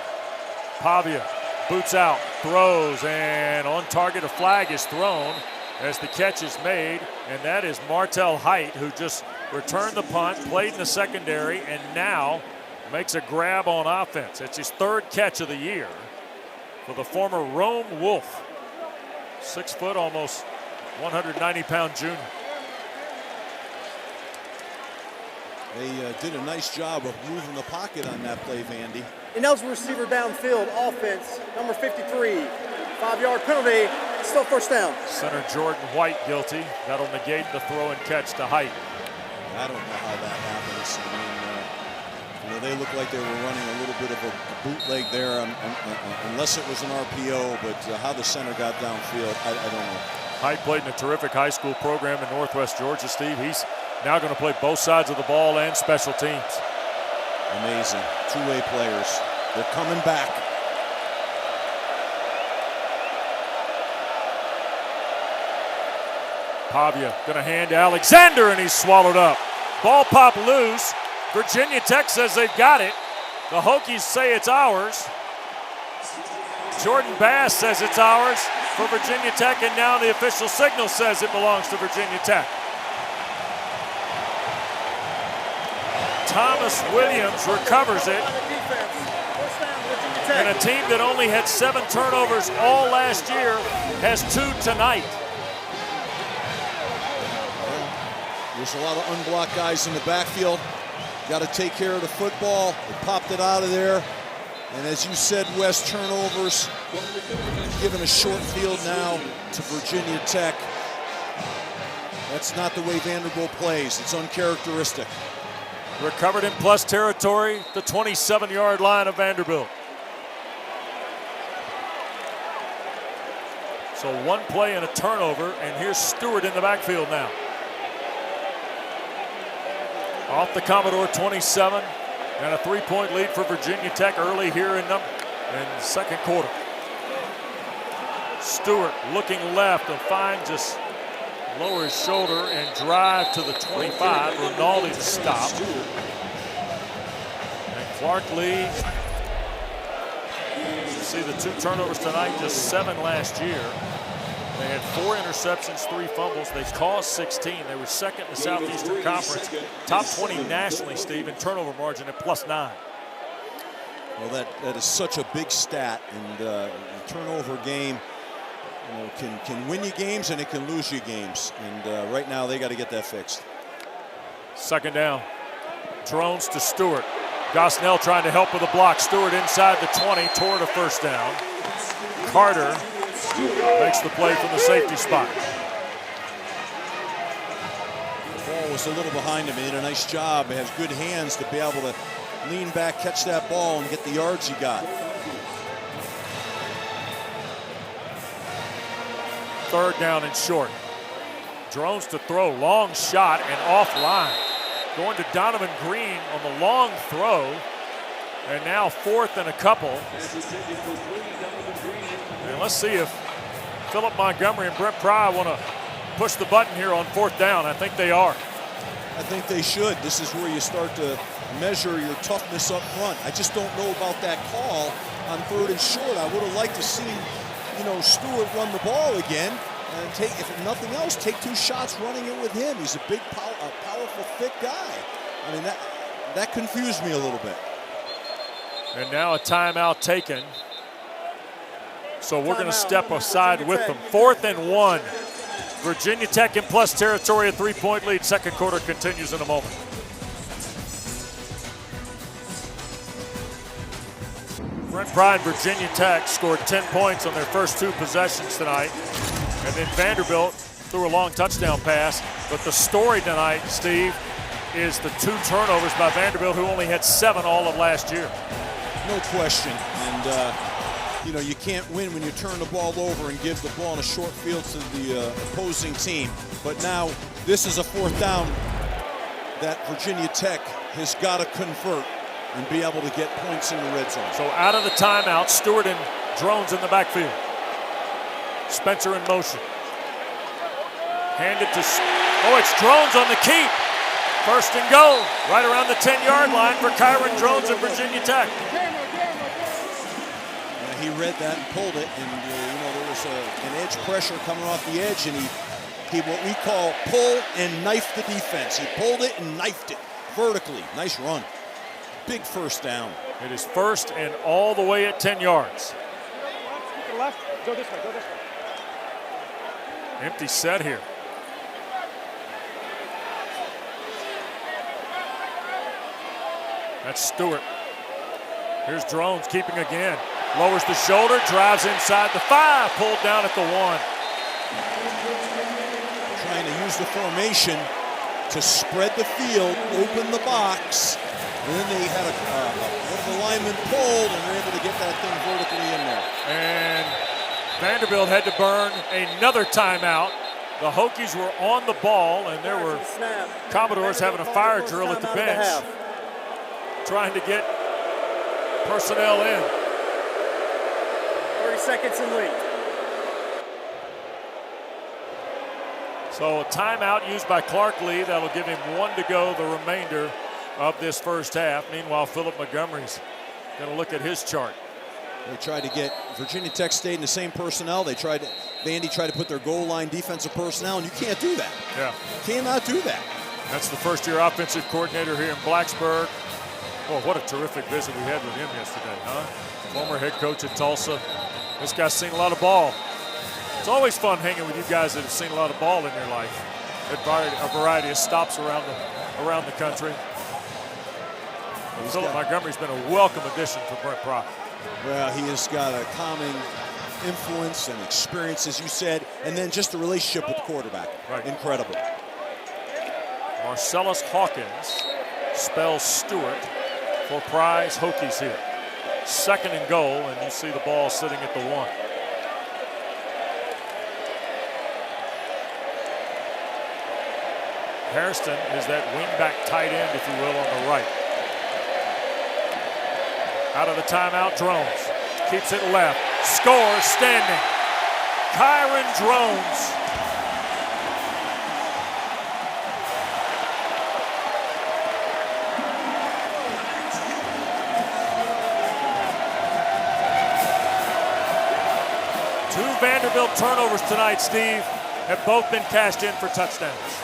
Pavia boots out, throws, and on target a flag is thrown as the catch is made, and that is Martell Height, who just returned the punt, played in the secondary, and now makes a grab on offense. It's his third catch of the year for the former Rome Wolf. 6 foot, almost 190-pound junior. They did a nice job of moving the pocket on that play, Vandy. Ineligible receiver downfield, offense, number 53. 5-yard penalty, still first down. Center Jordan White guilty. That'll negate the throw and catch to Height. I don't know how that happens. I mean, they look like they were running a little bit of a bootleg there, unless it was an RPO, but how the center got downfield, I don't know. Height played in a terrific high school program in Northwest Georgia, Steve. He's now going to play both sides of the ball and special teams. Amazing. Two-way players. They're coming back. Pavia going to hand to Alexander, and he's swallowed up. Ball pop loose. Virginia Tech says they've got it. The Hokies say it's ours. Jordan Bass says it's ours for Virginia Tech, and now the official signal says it belongs to Virginia Tech. Thomas Williams recovers it. And a team that only had 7 turnovers all last year has 2 tonight. There's a lot of unblocked guys in the backfield. Got to take care of the football. They popped it out of there. And as you said, Wes, turnovers. Given a short field now to Virginia Tech. That's not the way Vanderbilt plays. It's uncharacteristic. Recovered in plus territory, the 27-yard line of Vanderbilt. So 1 play and a turnover, and here's Stewart in the backfield now. Off the Commodore 27, and a 3-point lead for Virginia Tech early here in the second quarter. Stewart looking left and finds just lower his shoulder and drive to the 25. Rinaldi to stop. And Clark Lee, you see the 2 turnovers tonight, just 7 last year. They had 4 interceptions, 3 fumbles. They caused 16. They were second in the Southeastern Conference. Top 20 nationally, Steve, in turnover margin at +9. Well, that is such a big stat, and the turnover game can win you games and it can lose you games. And right now they got to get that fixed. Second down. Drones to Stewart. Gosnell trying to help with a block. Stewart inside the 20 toward a first down. Carter makes the play from the safety spot. The ball was a little behind him. He did a nice job. He has good hands to be able to lean back, catch that ball, and get the yards he got. Third down and short. Drones to throw. Long shot and offline. Going to Donovan Green on the long throw. And now 4th and a couple. And let's see if Philip Montgomery and Brent Pry want to push the button here on 4th down. I think they are. I think they should. This is where you start to measure your toughness up front. I just don't know about that call on 3rd and short. I would have liked to see, Stewart run the ball again and take, if nothing else, take 2 shots running it with him. He's a big, powerful, thick guy. I mean, that confused me a little bit. And now a timeout taken. So we're going to step aside with them. 4th and 1. Virginia Tech in plus territory, a 3-point lead. Second quarter continues in a moment. Brent Pry and Virginia Tech scored 10 points on their first 2 possessions tonight. And then Vanderbilt threw a long touchdown pass. But the story tonight, Steve, is the 2 turnovers by Vanderbilt, who only had 7 all of last year. No question. And, you can't win when you turn the ball over and give the ball in a short field to the opposing team. But now this is a 4th down that Virginia Tech has got to convert and be able to get points in the red zone. So out of the timeout, Stewart and Drones in the backfield. Spencer in motion. Hand it to, it's Drones on the keep. 1st and goal, right around the 10-yard line for Kyron Drones of Virginia Tech. He read that and pulled it, and there was an edge pressure coming off the edge, and he what we call pull and knife the defense. He pulled it and knifed it vertically. Nice run. Big 1st down. It is 1st and all the way at 10 yards. Left, go this way, go this way. Empty set here. That's Stewart. Here's Drones keeping again. Lowers the shoulder, drives inside the 5, pulled down at the 1. Trying to use the formation to spread the field, open the box, and then they had one of the linemen pulled and were able to get that thing vertically in there. And Vanderbilt had to burn another timeout. The Hokies were on the ball, and there were Commodores having a fire drill at the bench, trying to get personnel in. 30 seconds and lead. So a timeout used by Clark Lee. That'll give him 1 to go the remainder of this first half. Meanwhile, Philip Montgomery's going to look at his chart. They tried to get Virginia Tech stayed in the same personnel. Vandy tried to put their goal line defensive personnel, and you can't do that. Yeah. Cannot do that. That's the first-year offensive coordinator here in Blacksburg. Oh, what a terrific visit we had with him yesterday, huh? Former head coach at Tulsa. This guy's seen a lot of ball. It's always fun hanging with you guys that have seen a lot of ball in your life at a variety of stops around the country. Philip Montgomery's been a welcome addition for Brent Pry. Well, he has got a calming influence and experience, as you said, and then just the relationship with the quarterback. Right. Incredible. Marcellus Hawkins spells Stewart for Pry's Hokies here. 2nd and goal, and you see the ball sitting at the 1. Hairston is that wingback tight end, if you will, on the right. Out of the timeout, Drones keeps it left. Scores standing. Kyron Drones. Vanderbilt turnovers tonight, Steve, have both been cashed in for touchdowns.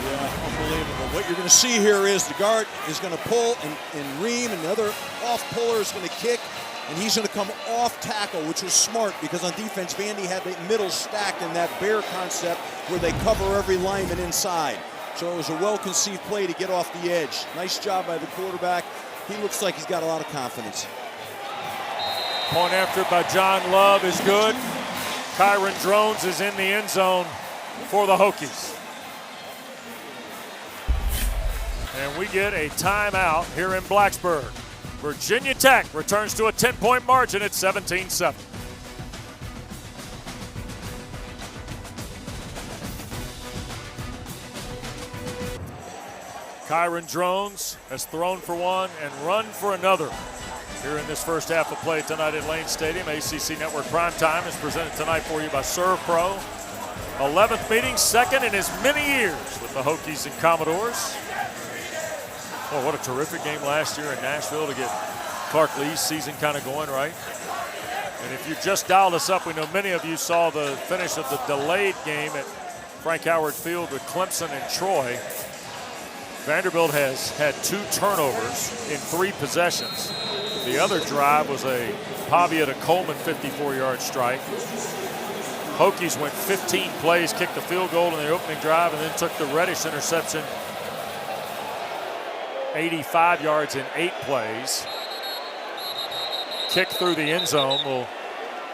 Yeah, unbelievable. What you're going to see here is the guard is going to pull and ream, and the other off puller is going to kick, and he's going to come off tackle, which was smart because on defense, Vandy had the middle stacked in that bear concept where they cover every lineman inside. So it was a well-conceived play to get off the edge. Nice job by the quarterback. He looks like he's got a lot of confidence. Point after by John Love is good. Kyron Drones is in the end zone for the Hokies. And we get a timeout here in Blacksburg. Virginia Tech returns to a 10-point margin at 17-7. Kyron Drones has thrown for one and run for another here in this first half of play tonight at Lane Stadium. ACC Network Primetime is presented tonight for you by Serve Pro. 11th meeting, second in as many years with the Hokies and Commodores. Oh, what a terrific game last year in Nashville to get Clark Lee's season kind of going, right? And if you just dialed us up, we know many of you saw the finish of the delayed game at Frank Howard Field with Clemson and Troy. Vanderbilt has had 2 turnovers in 3 possessions. The other drive was a Pavia to Coleman 54-yard strike. Hokies went 15 plays, kicked the field goal in the opening drive, and then took the Reddish interception 85 yards in 8 plays. Kick through the end zone will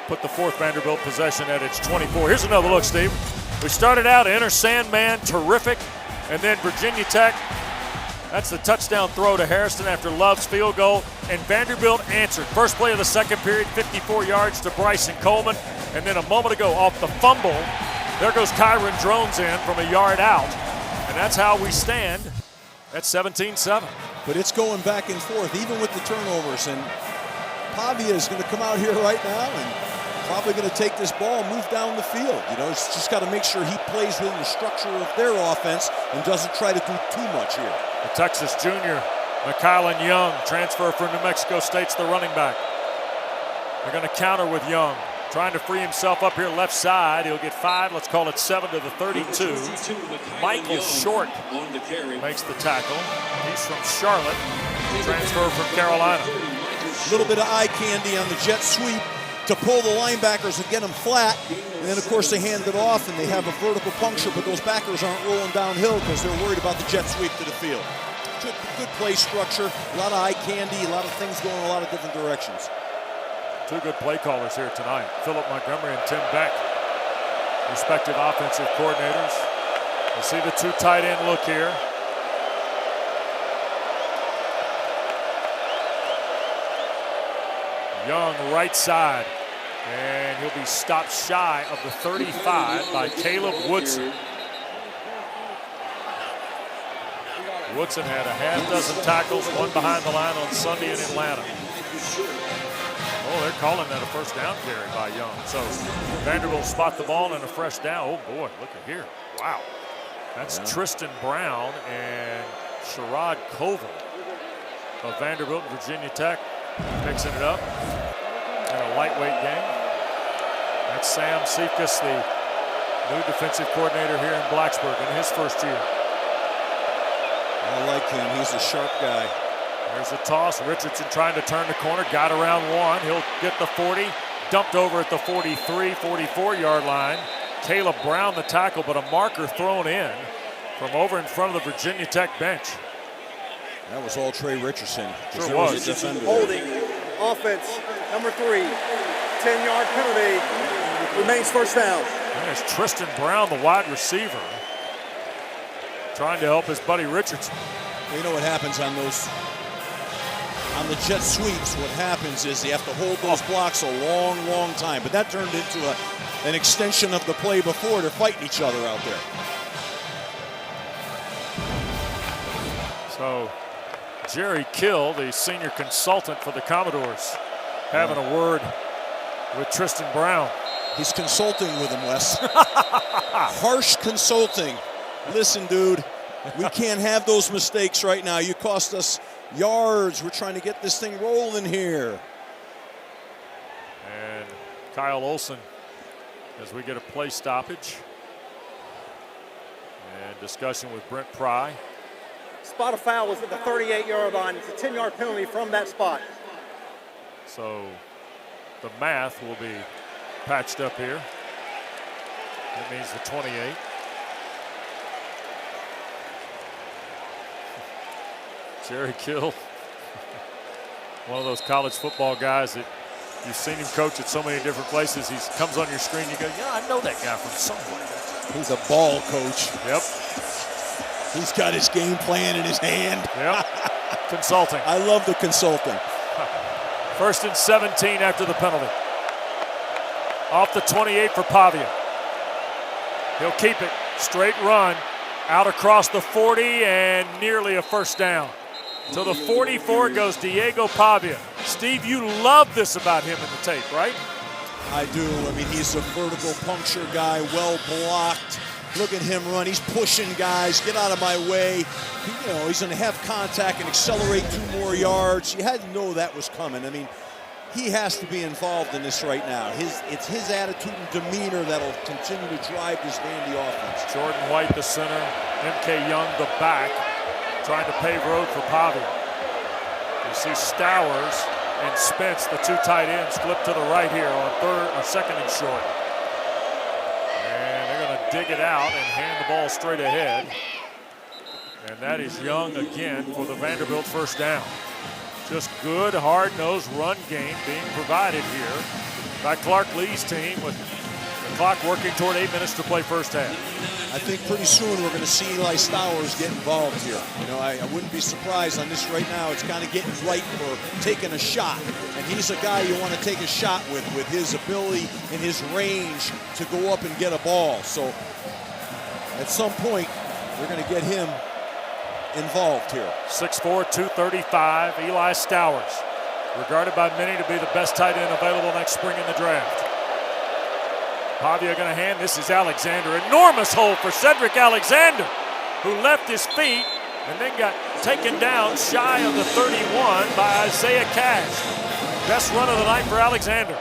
put the 4th Vanderbilt possession at its 24. Here's another look, Steve. We started out Enter Sandman, terrific, and then Virginia Tech. That's the touchdown throw to Harrison after Love's field goal, and Vanderbilt answered. First play of the second period, 54 yards to Bryson Coleman, and then a moment ago off the fumble, there goes Kyron Drones in from a yard out, and that's how we stand at 17-7. But it's going back and forth, even with the turnovers, and Pavia is going to come out here right now and probably going to take this ball and move down the field. You know, it's just got to make sure he plays within the structure of their offense and doesn't try to do too much here. The Texas junior, Mykylan Young, transfer from New Mexico State's the running back. They're going to counter with Young, trying to free himself up here left side. He'll get 5, let's call it 7 to the 32. Michael Short makes the tackle. He's from Charlotte, transfer from Carolina. A little bit of eye candy on the jet sweep to pull the linebackers and get them flat. And then, of course, they hand it off and they have a vertical puncture, but those backers aren't rolling downhill because they're worried about the jet sweep to the field. Good play structure, a lot of eye candy, a lot of things going in a lot of different directions. 2 good play callers here tonight, Philip Montgomery and Tim Beck, respective offensive coordinators. We'll see the 2 tight end look here. Young right side, and he'll be stopped shy of the 35 by Caleb Woodson. Woodson had a half dozen tackles, 1 behind the line on Sunday in Atlanta. Oh, they're calling that a first down carry by Young. So Vanderbilt spot the ball and a fresh down. Oh boy, look at here. Wow. That's Tristan Brown and Sherrod Colvin of Vanderbilt and Virginia Tech mixing it up in a lightweight game. That's Sam Sifkas, the new defensive coordinator here in Blacksburg in his first year. I like him. He's a sharp guy. There's a toss. Richardson trying to turn the corner. Got around 1. He'll get the 40. Dumped over at the 43, 44-yard line. Caleb Brown the tackle, but a marker thrown in from over in front of the Virginia Tech bench. That was all Trey Richardson. Sure was. Holding, offense, number 3, 10-yard penalty, remains first down. And there's Tristan Brown, the wide receiver, trying to help his buddy Richardson. Well, you know what happens on those, on the jet sweeps, what happens is you have to hold those blocks a long, long time. But that turned into an extension of the play before. They're fighting each other out there. So Jerry Kill, the senior consultant for the Commodores, having a word with Tristan Brown. He's consulting with him, Wes. Harsh consulting. Listen, dude, we can't have those mistakes right now. You cost us yards. We're trying to get this thing rolling here. And Kyle Olson, as we get a play stoppage. And discussion with Brent Pry. Spot of foul was at the 38-yard line. It's a 10-yard penalty from that spot. So the math will be patched up here. That means the 28. Jerry Kill, one of those college football guys that you've seen him coach at so many different places. He comes on your screen, you go, yeah, I know that guy from somewhere. He's a ball coach. Yep. He's got his game plan in his hand. Yep. Consulting. I love the consulting. 1st and 17 after the penalty. Off the 28 for Pavia. He'll keep it. Straight run. Out across the 40 and nearly a first down. To the 44 goes Diego Pavia. Steve, you love this about him in the tape, right? I do. I mean, he's a vertical puncture guy, well blocked. Look at him run. He's pushing guys. Get out of my way. He's going to have contact and accelerate 2 more yards. You had to know that was coming. I mean, he has to be involved in this right now. It's his attitude and demeanor that'll continue to drive this Vandy offense. Jordan White, the center. M.K. Young, the back, trying to pave road for Pavia. You see Stowers and Spence, the 2 tight ends, flip to the right here on second and short. And they're going to dig it out and hand the ball straight ahead. And that is Young again for the Vanderbilt first down. Just good, hard-nosed run game being provided here by Clark Lee's team with the clock working toward 8 minutes to play first half. I think pretty soon we're going to see Eli Stowers get involved here. I wouldn't be surprised on this right now. It's kind of getting right for taking a shot. And he's a guy you want to take a shot with his ability and his range to go up and get a ball. So at some point, we're going to get him involved here. 6'4", 235, Eli Stowers, regarded by many to be the best tight end available next spring in the draft. Pavia going to hand. This is Alexander. Enormous hole for Cedric Alexander, who left his feet and then got taken down shy of the 31 by Isaiah Cash. Best run of the night for Alexander.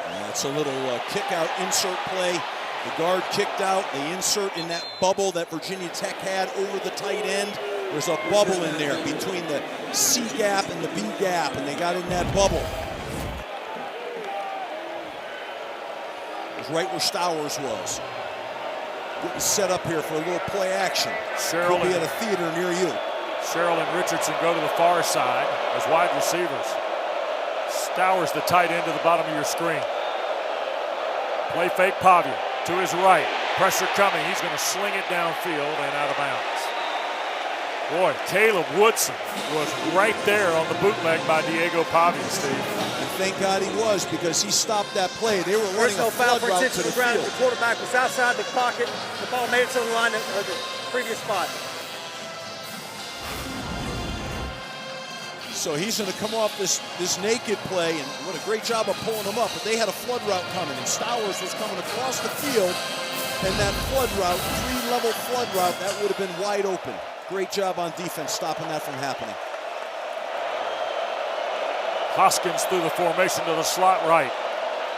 And that's a little kick-out insert play. The guard kicked out. The insert in that bubble that Virginia Tech had over the tight end. There's a bubble in there between the C gap and the B gap, and they got in that bubble. Right where Stowers was. Getting set up here for a little play action. He'll be at a theater near you. Sherrill and Richardson go to the far side as wide receivers. Stowers, the tight end, to the bottom of your screen. Play fake Pavia to his right. Pressure coming. He's going to sling it downfield and out of bounds. Boy, Caleb Woodson was right there on the bootleg by Diego Pavia, Steve. And thank God he was, because he stopped that play. They were running a foul flood for route to intentional the ground. field. The quarterback was outside the pocket. The ball made it to the line of the previous spot. So he's going to come off this naked play, and what a great job of pulling him up. But they had a flood route coming, and Stowers was coming across the field, and that flood route, 3-level flood route, that would have been wide open. Great job on defense stopping that from happening. Hoskins through the formation to the slot right.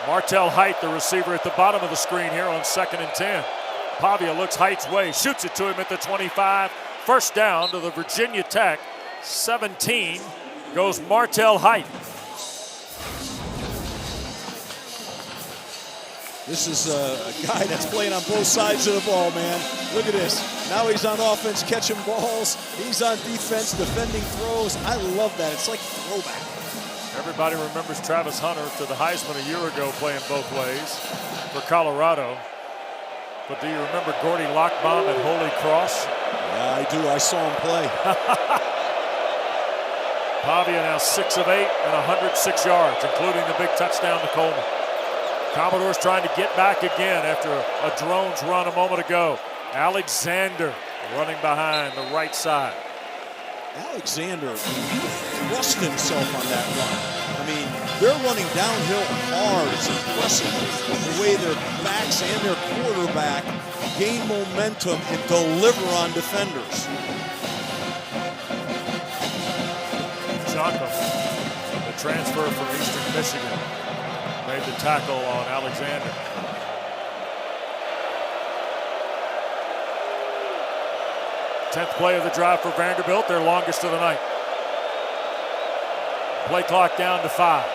Martell Height, the receiver, at the bottom of the screen here on 2nd and 10. Pavia looks Height's way, shoots it to him at the 25. First down to the Virginia Tech 17 goes Martell Height. This is a guy that's playing on both sides of the ball, man. Look at this. Now he's on offense catching balls. He's on defense defending throws. I love that. It's like throwback. Everybody remembers Travis Hunter to the Heisman a year ago playing both ways for Colorado. But do you remember Gordy Lockbaum at Holy Cross? Yeah, I do. I saw him play. Pavia now 6 of 8 and 106 yards, including the big touchdown to Coleman. Commodores trying to get back again after a drones run a moment ago. Alexander running behind the right side. Alexander thrust himself on that run. I mean, they're running downhill hard. It's impressive the way their backs and their quarterback gain momentum and deliver on defenders. Chaka, the transfer from Eastern Michigan, made the tackle on Alexander. Tenth play of the drive for Vanderbilt, their longest of the night. Play clock down to 5.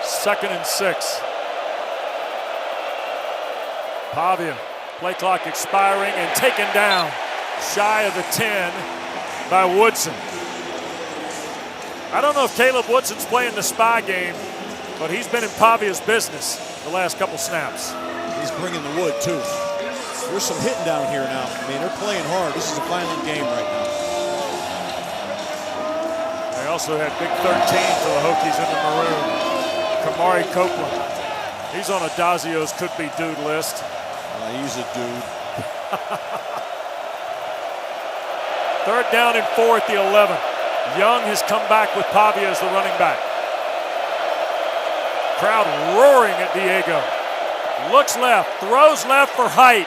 2nd and 6. Pavia, play clock expiring and taken down shy of the 10 by Woodson. I don't know if Caleb Woodson's playing the spy game, but he's been in Pavia's business the last couple snaps. He's bringing the wood, too. There's some hitting down here now. I mean, they're playing hard. This is a violent game right now. They also had Big 13 for the Hokies in the maroon. Kamari Copeland. He's on Adazio's could-be dude list. He's a dude. Third down and 4 at the 11. Young has come back with Pavia as the running back. Crowd roaring at Diego. Looks left, throws left for height.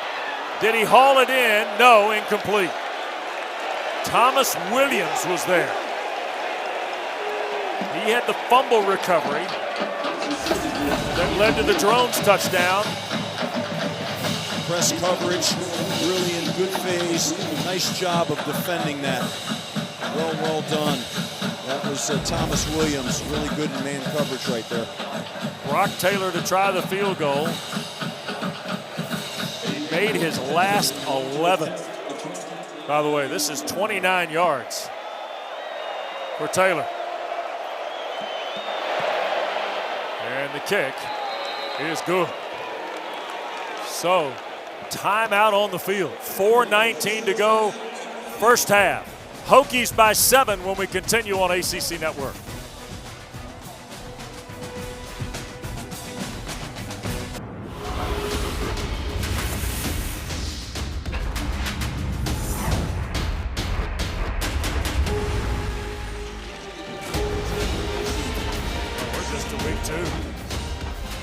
Did he haul it in? No, incomplete. Thomas Williams was there. He had the fumble recovery that led to the Drones touchdown. Press coverage, really in good phase. Nice job of defending that. Well done. That was Thomas Williams, really good in man coverage right there. Brock Taylor to try the field goal. He made his last 11. By the way, this is 29 yards for Taylor. And the kick is good. So, timeout on the field. 4:19 to go, first half. Hokies by 7 when we continue on ACC Network. We're just to week 2.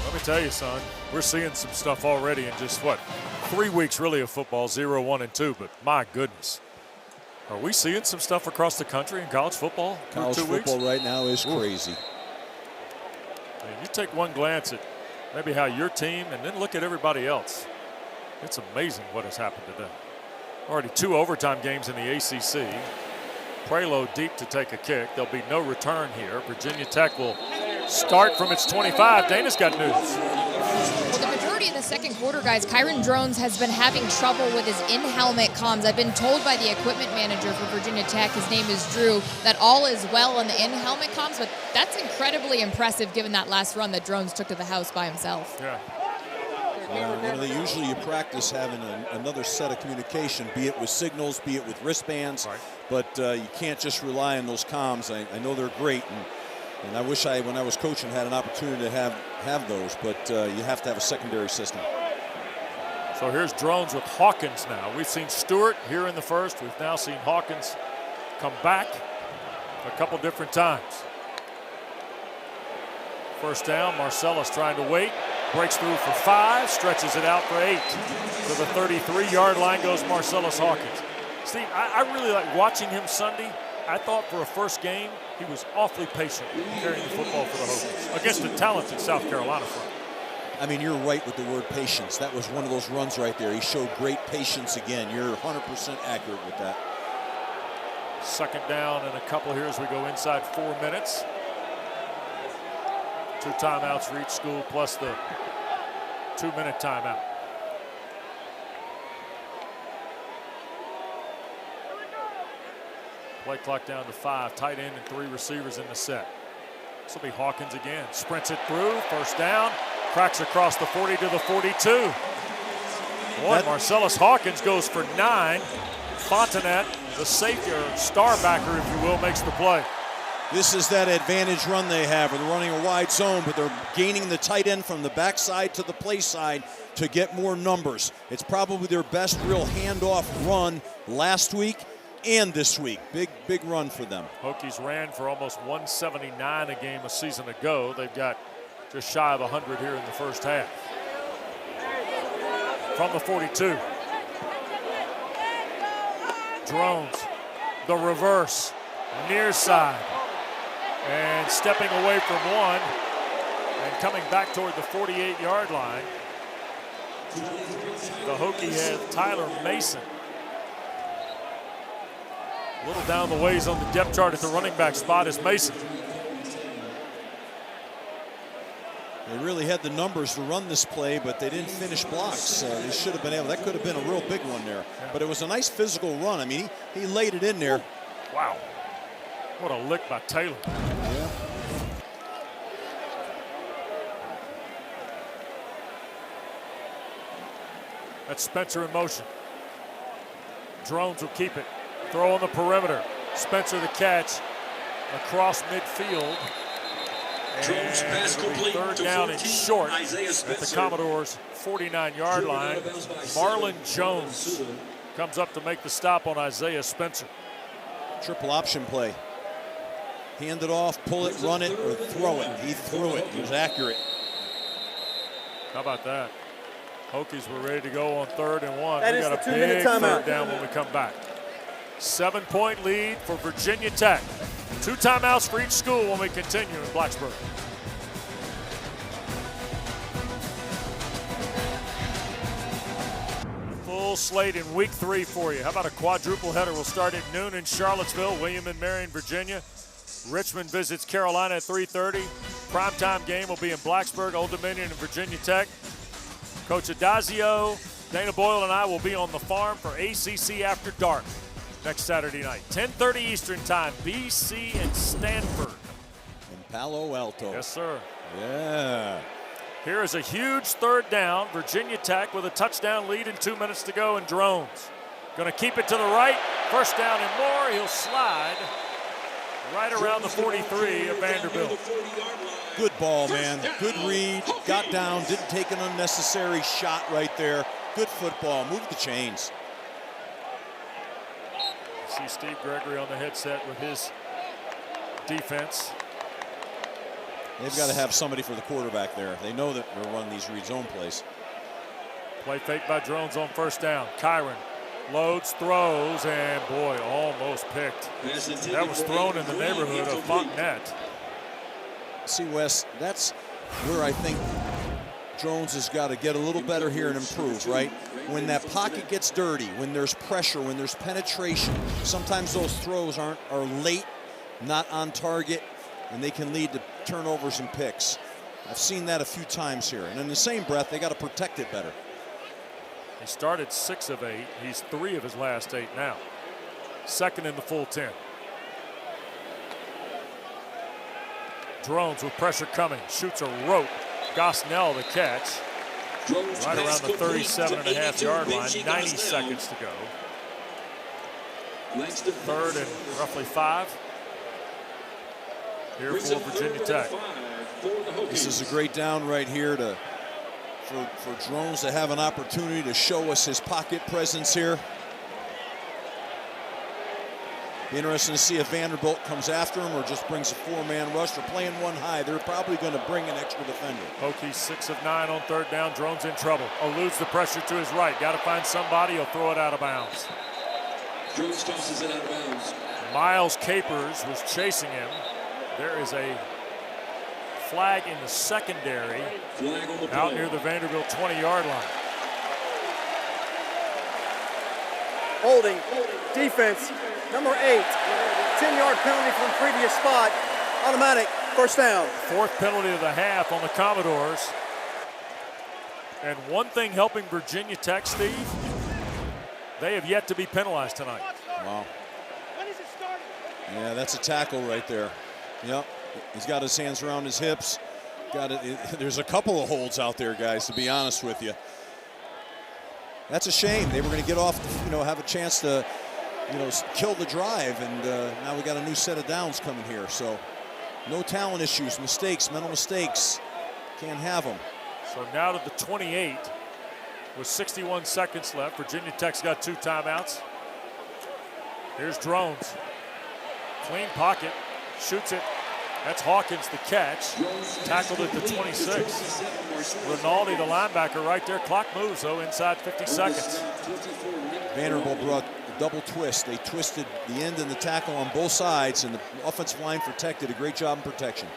Let me tell you, son, we're seeing some stuff already in just, 3 weeks really of football, 0, 1, and 2, but my goodness. Are we seeing some stuff across the country in college football? College football right now is crazy. I mean, you take one glance at maybe how your team and then look at everybody else. It's amazing what has happened today. Already 2 overtime games in the ACC. Prelo deep to take a kick. There'll be no return here. Virginia Tech will start from its 25. Dana's got news. Well, the majority of the second quarter, guys, Kyron Drones has been having trouble with his in-helmet comms. I've been told by the equipment manager for Virginia Tech, his name is Drew, that all is well on the in-helmet comms, but that's incredibly impressive given that last run that Drones took to the house by himself. Yeah. Usually you practice having another set of communication, be it with signals, be it with wristbands, right. But you can't just rely on those comms. I know they're great, and I wish when I was coaching, had an opportunity to have those, but you have to have a secondary system. So here's Drones with Hawkins now. We've seen Stewart here in the first. We've now seen Hawkins come back a couple different times. First down, Marcellus trying to wait. Breaks through for 5, stretches it out for 8. To the 33-yard line goes Marcellus Hawkins. Steve, I really like watching him Sunday. I thought for a first game, he was awfully patient carrying the football for the Hokies against a talented South Carolina front. I mean, you're right with the word patience. That was one of those runs right there. He showed great patience again. You're 100% accurate with that. Second down and a couple here as we go inside 4 minutes. 2 timeouts for each school plus the 2-minute timeout. Play clock down to 5. Tight end and 3 receivers in the set. This will be Hawkins again. Sprints it through. First down. Cracks across the 40 to the 42. Marcellus Hawkins goes for 9. Fontanet, the safety or star backer, if you will, makes the play. This is that advantage run they have where they're running a wide zone, but they're gaining the tight end from the backside to the play side to get more numbers. It's probably their best real handoff run last week and this week. Big run for them. Hokies ran for almost 179 a game a season ago. They've got just shy of 100 here in the first half. From the 42. Drones, the reverse, near side. And stepping away from 1 and coming back toward the 48-yard line. The Hokie has Tyler Mason. A little down the ways on the depth chart at the running back spot is Mason. They really had the numbers to run this play, but they didn't finish blocks. They should have been able. That could have been a real big one there. Yeah. But it was a nice physical run. I mean, he laid it in there. Wow. What a lick by Taylor. Yeah. That's Spencer in motion. Drones will keep it. Throw on the perimeter. Spencer the catch across midfield. And it'll be third down and short at the Commodores' 49-yard line. Marlon Jones comes up to make the stop on Isaiah Spencer. Triple option play. Hand it off, pull it, run it, or throw it. He threw it. He was accurate. How about that? Hokies were ready to go on 3rd and 1. That We is got the a 2-minute big timeout. 3rd down when we come back. 7-point lead for Virginia Tech. 2 timeouts for each school when we continue in Blacksburg. Full slate in week 3 for you. How about a quadruple header? We'll start at noon in Charlottesville, William and Marion, Virginia. Richmond visits Carolina at 3:30. Primetime game will be in Blacksburg, Old Dominion, and Virginia Tech. Coach Adazio, Dana Boyle, and I will be on the farm for ACC After Dark next Saturday night. 10:30 Eastern Time, BC and Stanford. In Palo Alto. Yes, sir. Yeah. Here is a huge 3rd down. Virginia Tech with a touchdown lead and 2 minutes to go, and Drones going to keep it to the right. 1st down and more. He'll slide right around the 43 of Vanderbilt. Good ball, man. Good read. Got down. Didn't take an unnecessary shot right there. Good football. Moved the chains. See Steve Gregory on the headset with his defense. They've got to have somebody for the quarterback there. They know that we're running these read zone plays. Play fake by Drones on 1st down. Kyron loads, throws, and boy, almost picked. That was thrown in the neighborhood of Fontenette. See, Wes, that's where I think Drones has got to get a little better here and improve, right? When that pocket gets dirty, when there's pressure, when there's penetration, sometimes those throws are late, not on target, and they can lead to turnovers and picks. I've seen that a few times here. And in the same breath, they got to protect it better. He started 6 of 8. He's 3 of his last 8 now. 2nd in the full 10. Drones with pressure coming. Shoots a rope. Gosnell the catch. Right around the 37.5-yard line. 90 seconds to go. 3rd and roughly 5. Here for Virginia Tech. This is a great down right here for Drones to have an opportunity to show us his pocket presence here. Be interesting to see if Vanderbilt comes after him or just brings a 4-man rush. They're playing one high. They're probably going to bring an extra defender. Hokies 6 of 9 on 3rd down. Drones in trouble. Eludes the pressure to his right. Got to find somebody. He'll throw it out of bounds. Drones tosses it out of bounds. Miles Capers was chasing him. There is a flag in the secondary out near the Vanderbilt 20-yard line. Holding, defense, number 8. 10-yard penalty from previous spot. Automatic, 1st down. 4th penalty of the half on the Commodores. And one thing helping Virginia Tech, Steve, they have yet to be penalized tonight. Wow. Yeah, that's a tackle right there. Yep, he's got his hands around his hips. There's a couple of holds out there, guys, to be honest with you. That's a shame. They were going to get off, have a chance to, kill the drive, and now we got a new set of downs coming here. So no talent issues, mistakes, mental mistakes. Can't have them. So now to the 28 with 61 seconds left. Virginia Tech's got 2 timeouts. Here's Drones. Clean pocket. Shoots it. That's Hawkins the catch. Tackled at the 26. Rinaldi the linebacker right there. Clock moves though inside 50 seconds. Vanderbilt brought a double twist. They twisted the end and the tackle on both sides, and the offensive line protected. A great job in protection.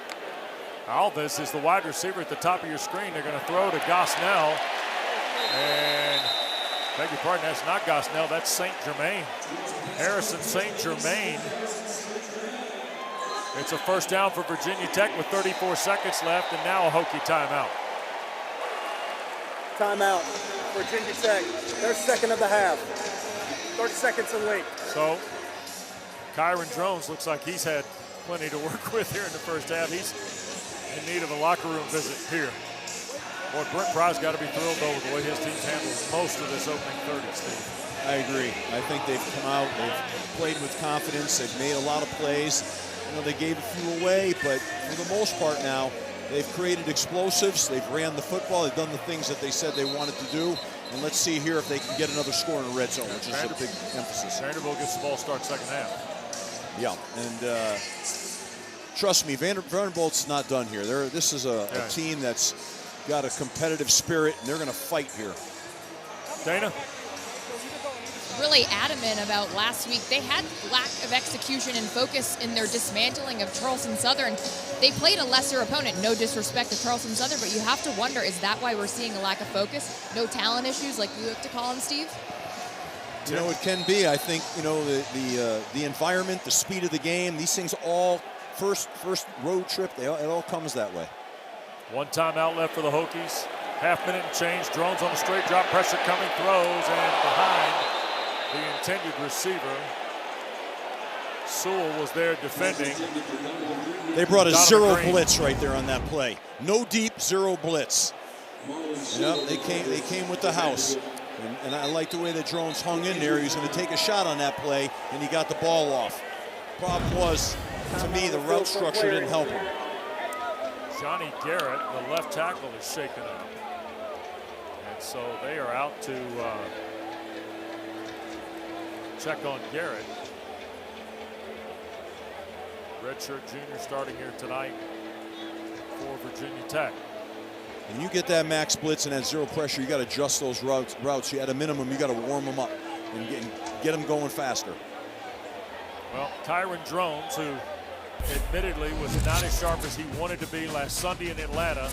Alves is the wide receiver at the top of your screen. They're going to throw to Gosnell. And beg your pardon, that's not Gosnell, that's St. Germain. Harrison St. Germain. It's a 1st down for Virginia Tech with 34 seconds left, and now a Hokie timeout. Timeout, Virginia Tech. Their 2nd of the half. 30 seconds in length. So, Kyron Drones looks like he's had plenty to work with here in the 1st half. He's in need of a locker room visit here. Boy, Brent Pry's got to be thrilled, though, with the way his team's handled most of this opening 30, Steve. I agree. I think they've come out, they've played with confidence, they've made a lot of plays. They gave a few away, but for the most part now, they've created explosives, they've ran the football, they've done the things that they said they wanted to do, and let's see here if they can get another score in the red zone, which is a big emphasis. Vanderbilt gets the ball start 2nd half. Yeah, and trust me, Vanderbilt's not done here. This is a team that's got a competitive spirit, and they're going to fight here. Dana? Really adamant about last week. They had lack of execution and focus in their dismantling of Charleston Southern. They played a lesser opponent. No disrespect to Charleston Southern, but you have to wonder, is that why we're seeing a lack of focus? No talent issues, like you have to call them, Steve? You know, it can be. I think, you know, the environment, the speed of the game, these things all, first road trip, it all comes that way. One timeout left for the Hokies. Half minute and change. Drones on the straight drop, pressure coming, throws, and behind the intended receiver. Sewell was there defending. They brought a Donovan zero Green. blitz right there on that play. No deep, zero blitz. Yep, they came with the house. And I like the way that Drones hung in there. He was going to take a shot on that play, and he got the ball off. Problem was, to me, the route structure didn't help him. Johnny Garrett, the left tackle, is shaken up. And so they are out to check on Garrett. Redshirt junior starting here tonight for Virginia Tech. When you get that max blitz and that zero pressure, you got to adjust those routes. At a minimum, you got to warm them up and get them going faster. Well, Tyron Drones, who admittedly was not as sharp as he wanted to be last Sunday in Atlanta,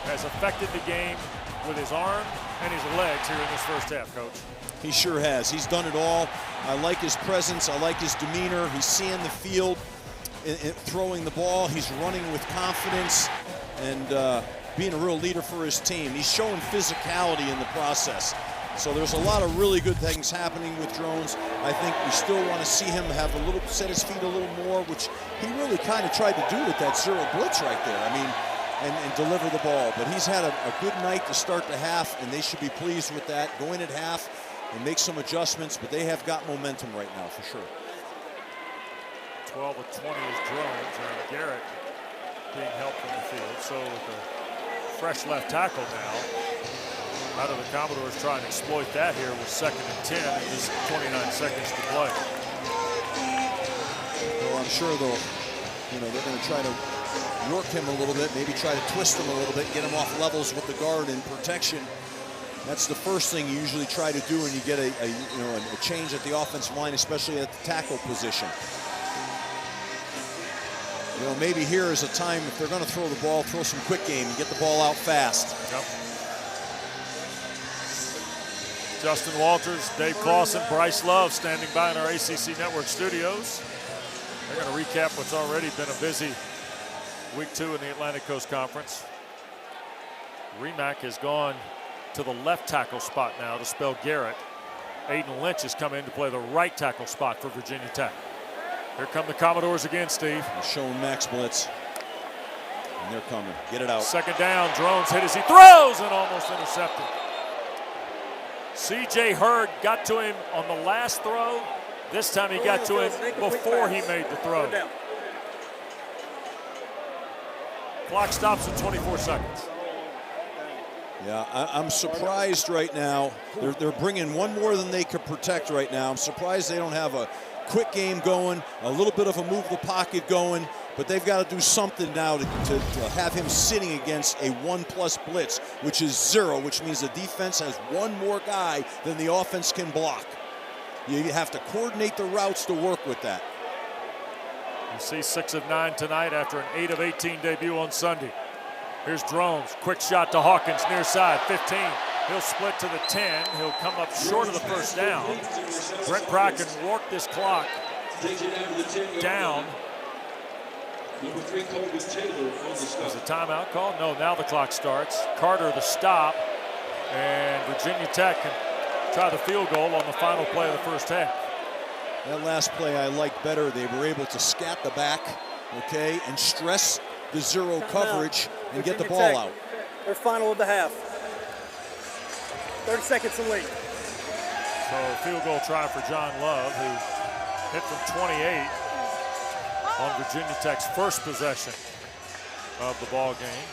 has affected the game with his arm and his legs here in this first half, Coach. He sure has. He's done it all. I like his presence. I like his demeanor. He's seeing the field, throwing the ball. He's running with confidence and being a real leader for his team. He's showing physicality in the process. So there's a lot of really good things happening with Drones. I think we still want to see him have set his feet a little more, which he really kind of tried to do with that zero blitz right there. I mean, and deliver the ball. But he's had a good night to start the half, and they should be pleased with that. Go in at half and make some adjustments, but they have got momentum right now for sure. 12 of 20 is Drones, and Garrett being helped from the field. So with a fresh left tackle now, how do the Commodores try and exploit that here with 2nd and 10 and just 29 seconds to play? Well, I'm sure they're going to try to work him a little bit, maybe try to twist him a little bit, get him off levels with the guard in protection. That's the first thing you usually try to do when you get a change at the offensive line, especially at the tackle position. You know, maybe here is a time, if they're going to throw the ball, throw some quick game and get the ball out fast. Yep. Justin Walters, Dave Clausen, Bryce Love standing by in our ACC Network studios. They're going to recap what's already been a busy week 2 in the Atlantic Coast Conference. Remack has gone to the left tackle spot now to spell Garrett. Aiden Lynch has come in to play the right tackle spot for Virginia Tech. Here come the Commodores again, Steve. They're showing max blitz. And they're coming. Get it out. 2nd down. Drones hit as he throws and almost intercepted. C.J. Hurd got to him on the last throw. This time he got to him before he made the throw. Clock stops at 24 seconds. Yeah, I'm surprised right now. They're bringing one more than they could protect right now. I'm surprised they don't have a quick game going, a little bit of a move the pocket going, but they've got to do something now to have him sitting against a 1+ blitz, which is 0, which means the defense has one more guy than the offense can block. You have to coordinate the routes to work with that. You see 6 of 9 tonight after an 8 of 18 debut on Sunday. Here's Drones, quick shot to Hawkins, near side, 15. He'll split to the 10. He'll come up short of the first down. Brent Crock can work this clock down. Was a timeout call? No, now the clock starts. Carter the stop, and Virginia Tech can try the field goal on the final play of the first half. That last play I liked better. They were able to scat the back, okay, and stress the zero coverage and get the ball out. Their final of the half. 30 seconds to lead. So field goal try for John Love, who hit from 28 on Virginia Tech's first possession of the ball game.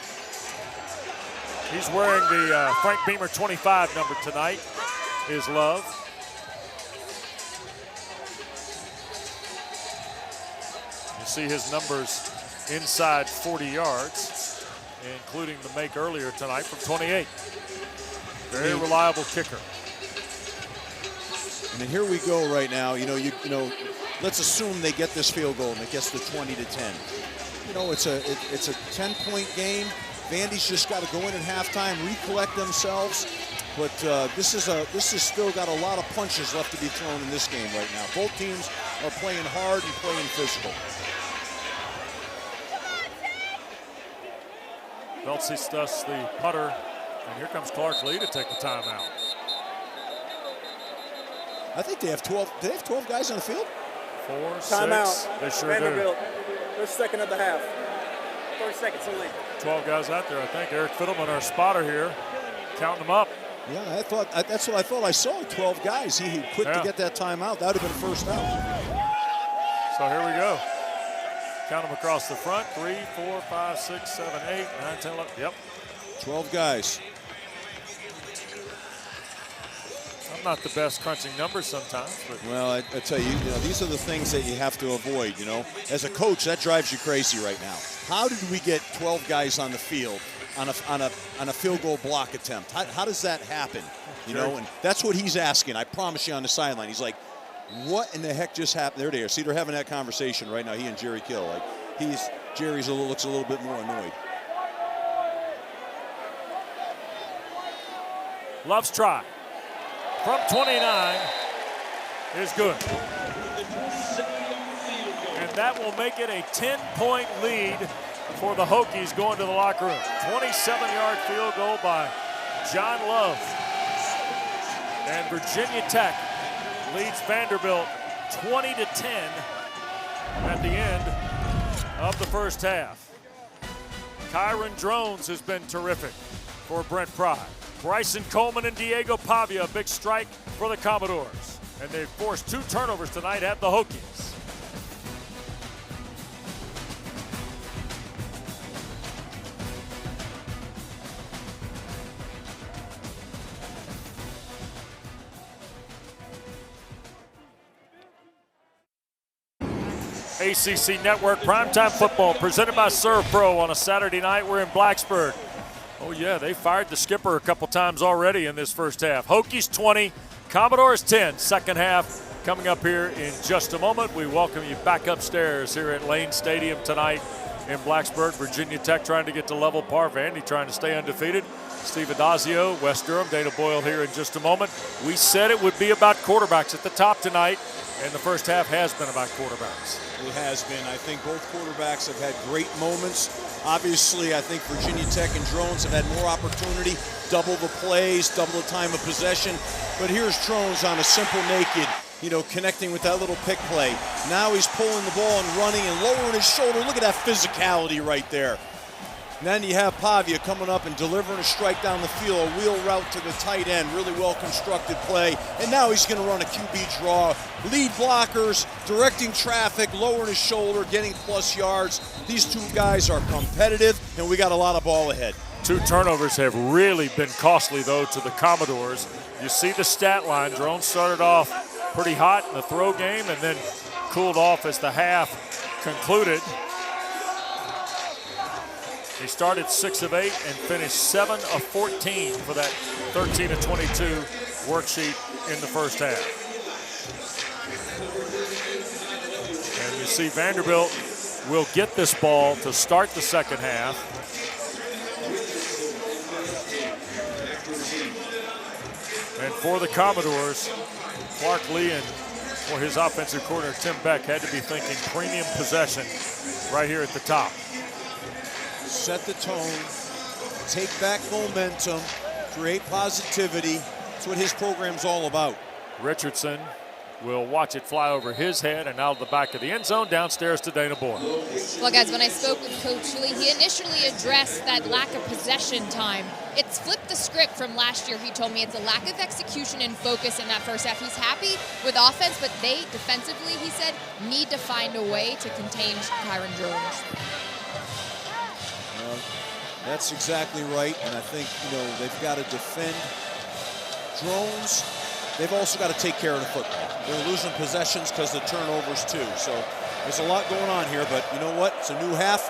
He's wearing the Frank Beamer 25 number tonight, is Love. see his numbers inside 40 yards, including the make earlier tonight from 28. Very reliable kicker. And here we go right now. Let's assume they get this field goal and it gets to 20-10. It's a 10-point game. Vandy's just got to go in at halftime, recollect themselves. But this has still got a lot of punches left to be thrown in this game right now. Both teams are playing hard and playing physical. Belts the putter, and here comes Clark Lee to take the timeout. I think they have 12. Do they have 12 guys on the field? 4, 6. Timeout. They sure Vanderbilt. First second of the half. 30 seconds to lead. 12 guys out there, I think. Eric Fiddleman, our spotter here, counting them up. Yeah, that's what I thought I saw. 12 guys. He quit to get that timeout. That would have been first down. So here we go. Count them across the front. 3, 4, 5, 6, 7, 8, 9, 10, 11. Yep. 12 guys. I'm not the best crunching numbers sometimes, but well, I tell you, these are the things that you have to avoid. As a coach, that drives you crazy right now. How did we get 12 guys on the field on a field goal block attempt? How does that happen? And that's what he's asking. I promise you on the sideline. He's like, what in the heck just happened? There they are. See, they're having that conversation right now, he and Jerry Kill. Jerry's looks a little bit more annoyed. Love's try from 29 is good. And that will make it a 10-point lead for the Hokies going to the locker room. 27-yard field goal by John Love. And Virginia Tech leads Vanderbilt 20-10 at the end of the first half. Kyron Drones has been terrific for Brent Pry. Bryson Coleman and Diego Pavia, a big strike for the Commodores. And they've forced 2 turnovers tonight at the Hokies. ACC Network Primetime Football presented by Serve Pro on a Saturday night. We're in Blacksburg. Oh, yeah, they fired the skipper a couple times already in this first half. Hokies 20, Commodores 10. Second half coming up here in just a moment. We welcome you back upstairs here at Lane Stadium tonight in Blacksburg. Virginia Tech trying to get to level par. Vandy trying to stay undefeated. Steve Adazio, West Durham, Dana Boyle here in just a moment. We said it would be about quarterbacks at the top tonight, and the first half has been about quarterbacks. It has been. I think both quarterbacks have had great moments. Obviously, I think Virginia Tech and Drones have had more opportunity, double the plays, double the time of possession. But here's Drones on a simple naked, connecting with that little pick play. Now he's pulling the ball and running and lowering his shoulder. Look at that physicality right there. And then you have Pavia coming up and delivering a strike down the field, a wheel route to the tight end, really well-constructed play. And now he's going to run a QB draw, lead blockers, directing traffic, lowering his shoulder, getting plus yards. These 2 guys are competitive, and we got a lot of ball ahead. 2 turnovers have really been costly, though, to the Commodores. You see the stat line. Drones started off pretty hot in the throw game and then cooled off as the half concluded. He started 6 of 8 and finished 7 of 14 for that 13 of 22 worksheet in the first half. And you see Vanderbilt will get this ball to start the second half. And for the Commodores, Clark Lee and for his offensive coordinator Tim Beck had to be thinking premium possession right here at the top. Set the tone, take back momentum, create positivity. That's what his program's all about. Richardson will watch it fly over his head and out of the back of the end zone, downstairs to Dana Boyle. Well, guys, when I spoke with Coach Lee, he initially addressed that lack of possession time. It's flipped the script from last year. He told me it's a lack of execution and focus in that first half. He's happy with offense, but they defensively, he said, need to find a way to contain Kyron Drones. That's exactly right, and I think, they've got to defend Drones. They've also got to take care of the football. They're losing possessions because of the turnovers, too. So There's a lot going on here, but you know what? It's a new half.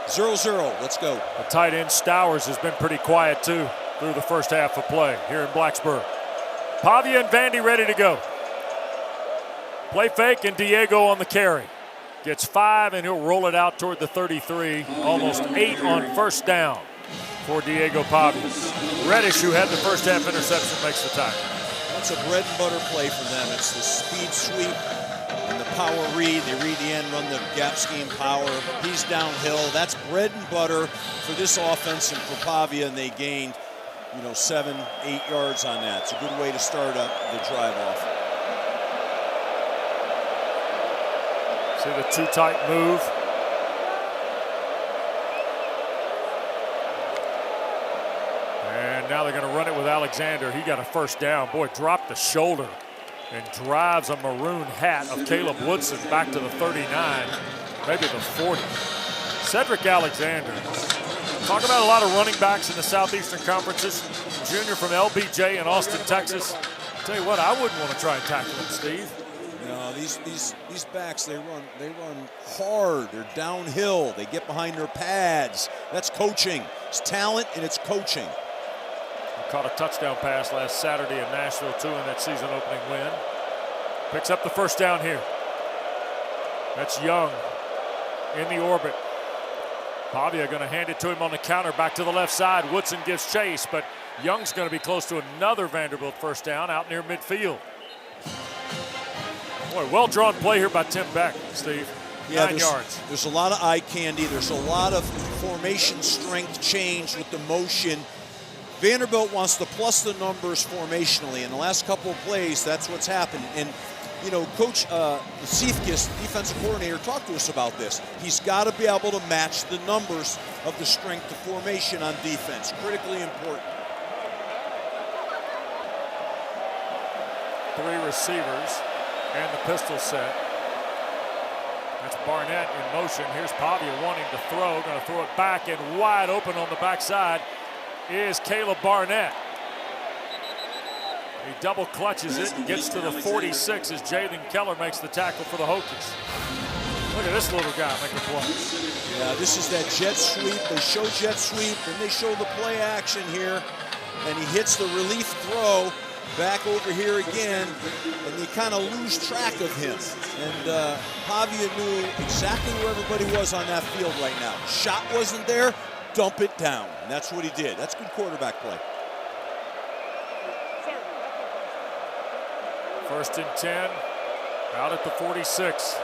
0-0. Let's go. The tight end Stowers has been pretty quiet too through the first half of play here in Blacksburg. Pavia and Vandy ready to go. Play fake and Diego on the carry. Gets 5 and he'll roll it out toward the 33. Almost 8 on first down for Diego Pavia. Reddish, who had the first half interception, makes the tackle. That's a bread and butter play for them. It's the speed sweep and the power read. They read the end, run the gap scheme power. He's downhill. That's bread and butter for this offense and for Pavia, and they gained, 7, 8 yards on that. It's a good way to start up the drive off. See the too tight move. And now they're going to run it with Alexander. He got a first down. Boy, dropped the shoulder and drives a maroon hat of Caleb Woodson back to the 39, maybe the 40. Cedric Alexander. Talk about a lot of running backs in the Southeastern Conferences. Junior from LBJ in Austin, Texas. Tell you what, I wouldn't want to try and tackle him, Steve. No, these backs, they run hard. They're downhill. They get behind their pads. That's coaching. It's talent and it's coaching. He caught a touchdown pass last Saturday in Nashville too in that season opening win. Picks up the first down here. That's Young in the orbit. Pavia going to hand it to him on the counter back to the left side. Woodson gives chase, but Young's going to be close to another Vanderbilt first down out near midfield. Boy, well-drawn play here by Tim Beck, Steve. Yeah, 9 yards. There's a lot of eye candy. There's a lot of formation strength change with the motion. Vanderbilt wants to plus the numbers formationally. In the last couple of plays, that's what's happened. And, Coach Seifkis, defensive coordinator, talked to us about this. He's got to be able to match the numbers of the strength of formation on defense. Critically important. 3 receivers and the pistol set. That's Barnett in motion. Here's Pavia wanting to throw. Going to throw it back, and wide open on the backside is Caleb Barnett. He double clutches it and gets to the 46 as Jalen Keller makes the tackle for the Hokies. Look at this little guy make a play. Yeah, this is that jet sweep. They show jet sweep, then they show the play action here, and he hits the relief throw back over here again, and you kind of lose track of him. And Pavia knew exactly where everybody was on that field right now. Shot wasn't there, dump it down. And that's what he did. That's good quarterback play. 1st and 10, out at the 46.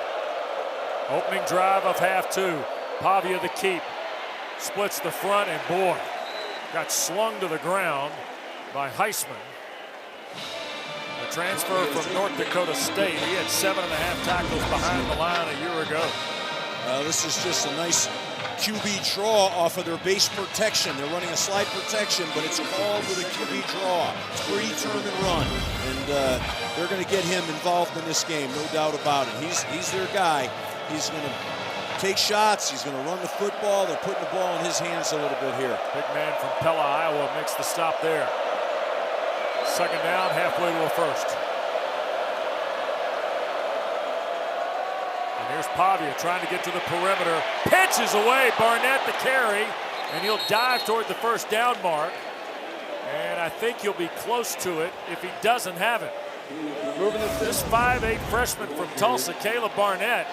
Opening drive of half 2. Pavia the keep. Splits the front, and boy, got slung to the ground by Heisman. The transfer from North Dakota State. He had 7.5 tackles behind the line a year ago. This is just a nice QB draw off of their base protection. They're running a slide protection, but it's called with a QB draw. It's pretty turn and run, and they're going to get him involved in this game, no doubt about it. He's their guy. He's going to take shots. He's going to run the football. They're putting the ball in his hands a little bit here. Big man from Pella, Iowa makes the stop there. 2nd down, halfway to a first. And here's Pavia trying to get to the perimeter. Pitches away, Barnett the carry, and he'll dive toward the first down mark. And I think he'll be close to it if he doesn't have it. This 5'8" freshman from Tulsa, Caleb Barnett,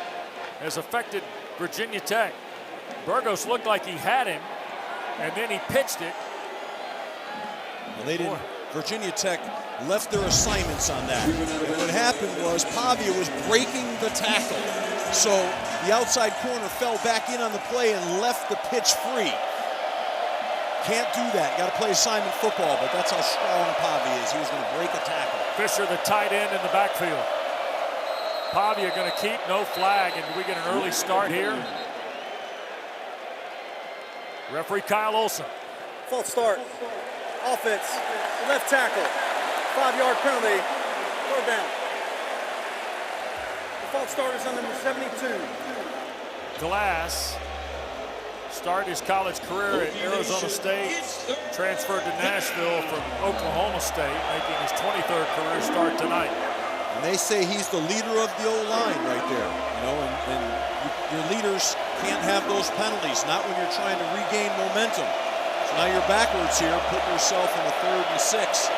has affected Virginia Tech. Burgos looked like he had him, and then he pitched it. Well, they didn't. Virginia Tech left their assignments on that. And what happened was Pavia was breaking the tackle. So the outside corner fell back in on the play and left the pitch free. Can't do that. Got to play assignment football, but that's how strong Pavia is. He was going to break a tackle. Fisher, the tight end in the backfield. Pavia going to keep, no flag, and do we get an early start here? Referee Kyle Olson. False start. Offense, left tackle, 5-yard penalty, 3rd down. The false start is on number 72. Glass started his college career at Arizona State, transferred to Nashville from Oklahoma State, making his 23rd career start tonight. And they say he's the leader of the O-line right there. You know, and your leaders can't have those penalties, not when you're trying to regain momentum. So now you're backwards here, putting yourself in the 3rd and 6.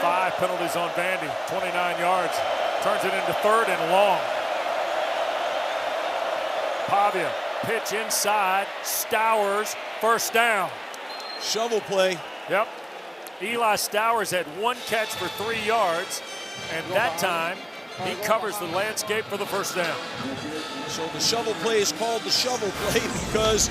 5 penalties on Vandy, 29 yards. Turns it into 3rd and long. Pavia, pitch inside, Stowers, first down. Shovel play. Yep. Eli Stowers had 1 catch for 3 yards, and that time he covers the landscape for the first down. So the shovel play is called the shovel play because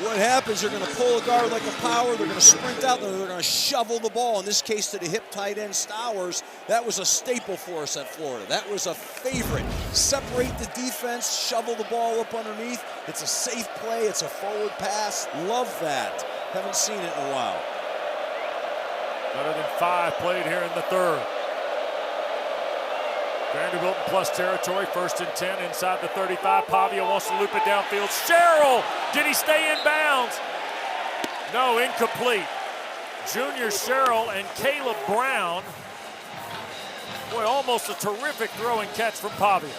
what happens, they're going to pull a guard like a power, they're going to sprint out, they're going to shovel the ball, in this case to the hip tight end Stowers. That was a staple for us at Florida. That was a favorite. Separate the defense, shovel the ball up underneath. It's a safe play, it's a forward pass. Love that. Haven't seen it in a while. Better than 5 played here in the 3rd. Vanderbilt in plus territory, 1st and 10 inside the 35. Pavia wants to loop it downfield. Sherrill, did he stay in bounds? No, incomplete. Junior Sherrill and Caleb Brown. Boy, almost a terrific throw and catch from Pavia.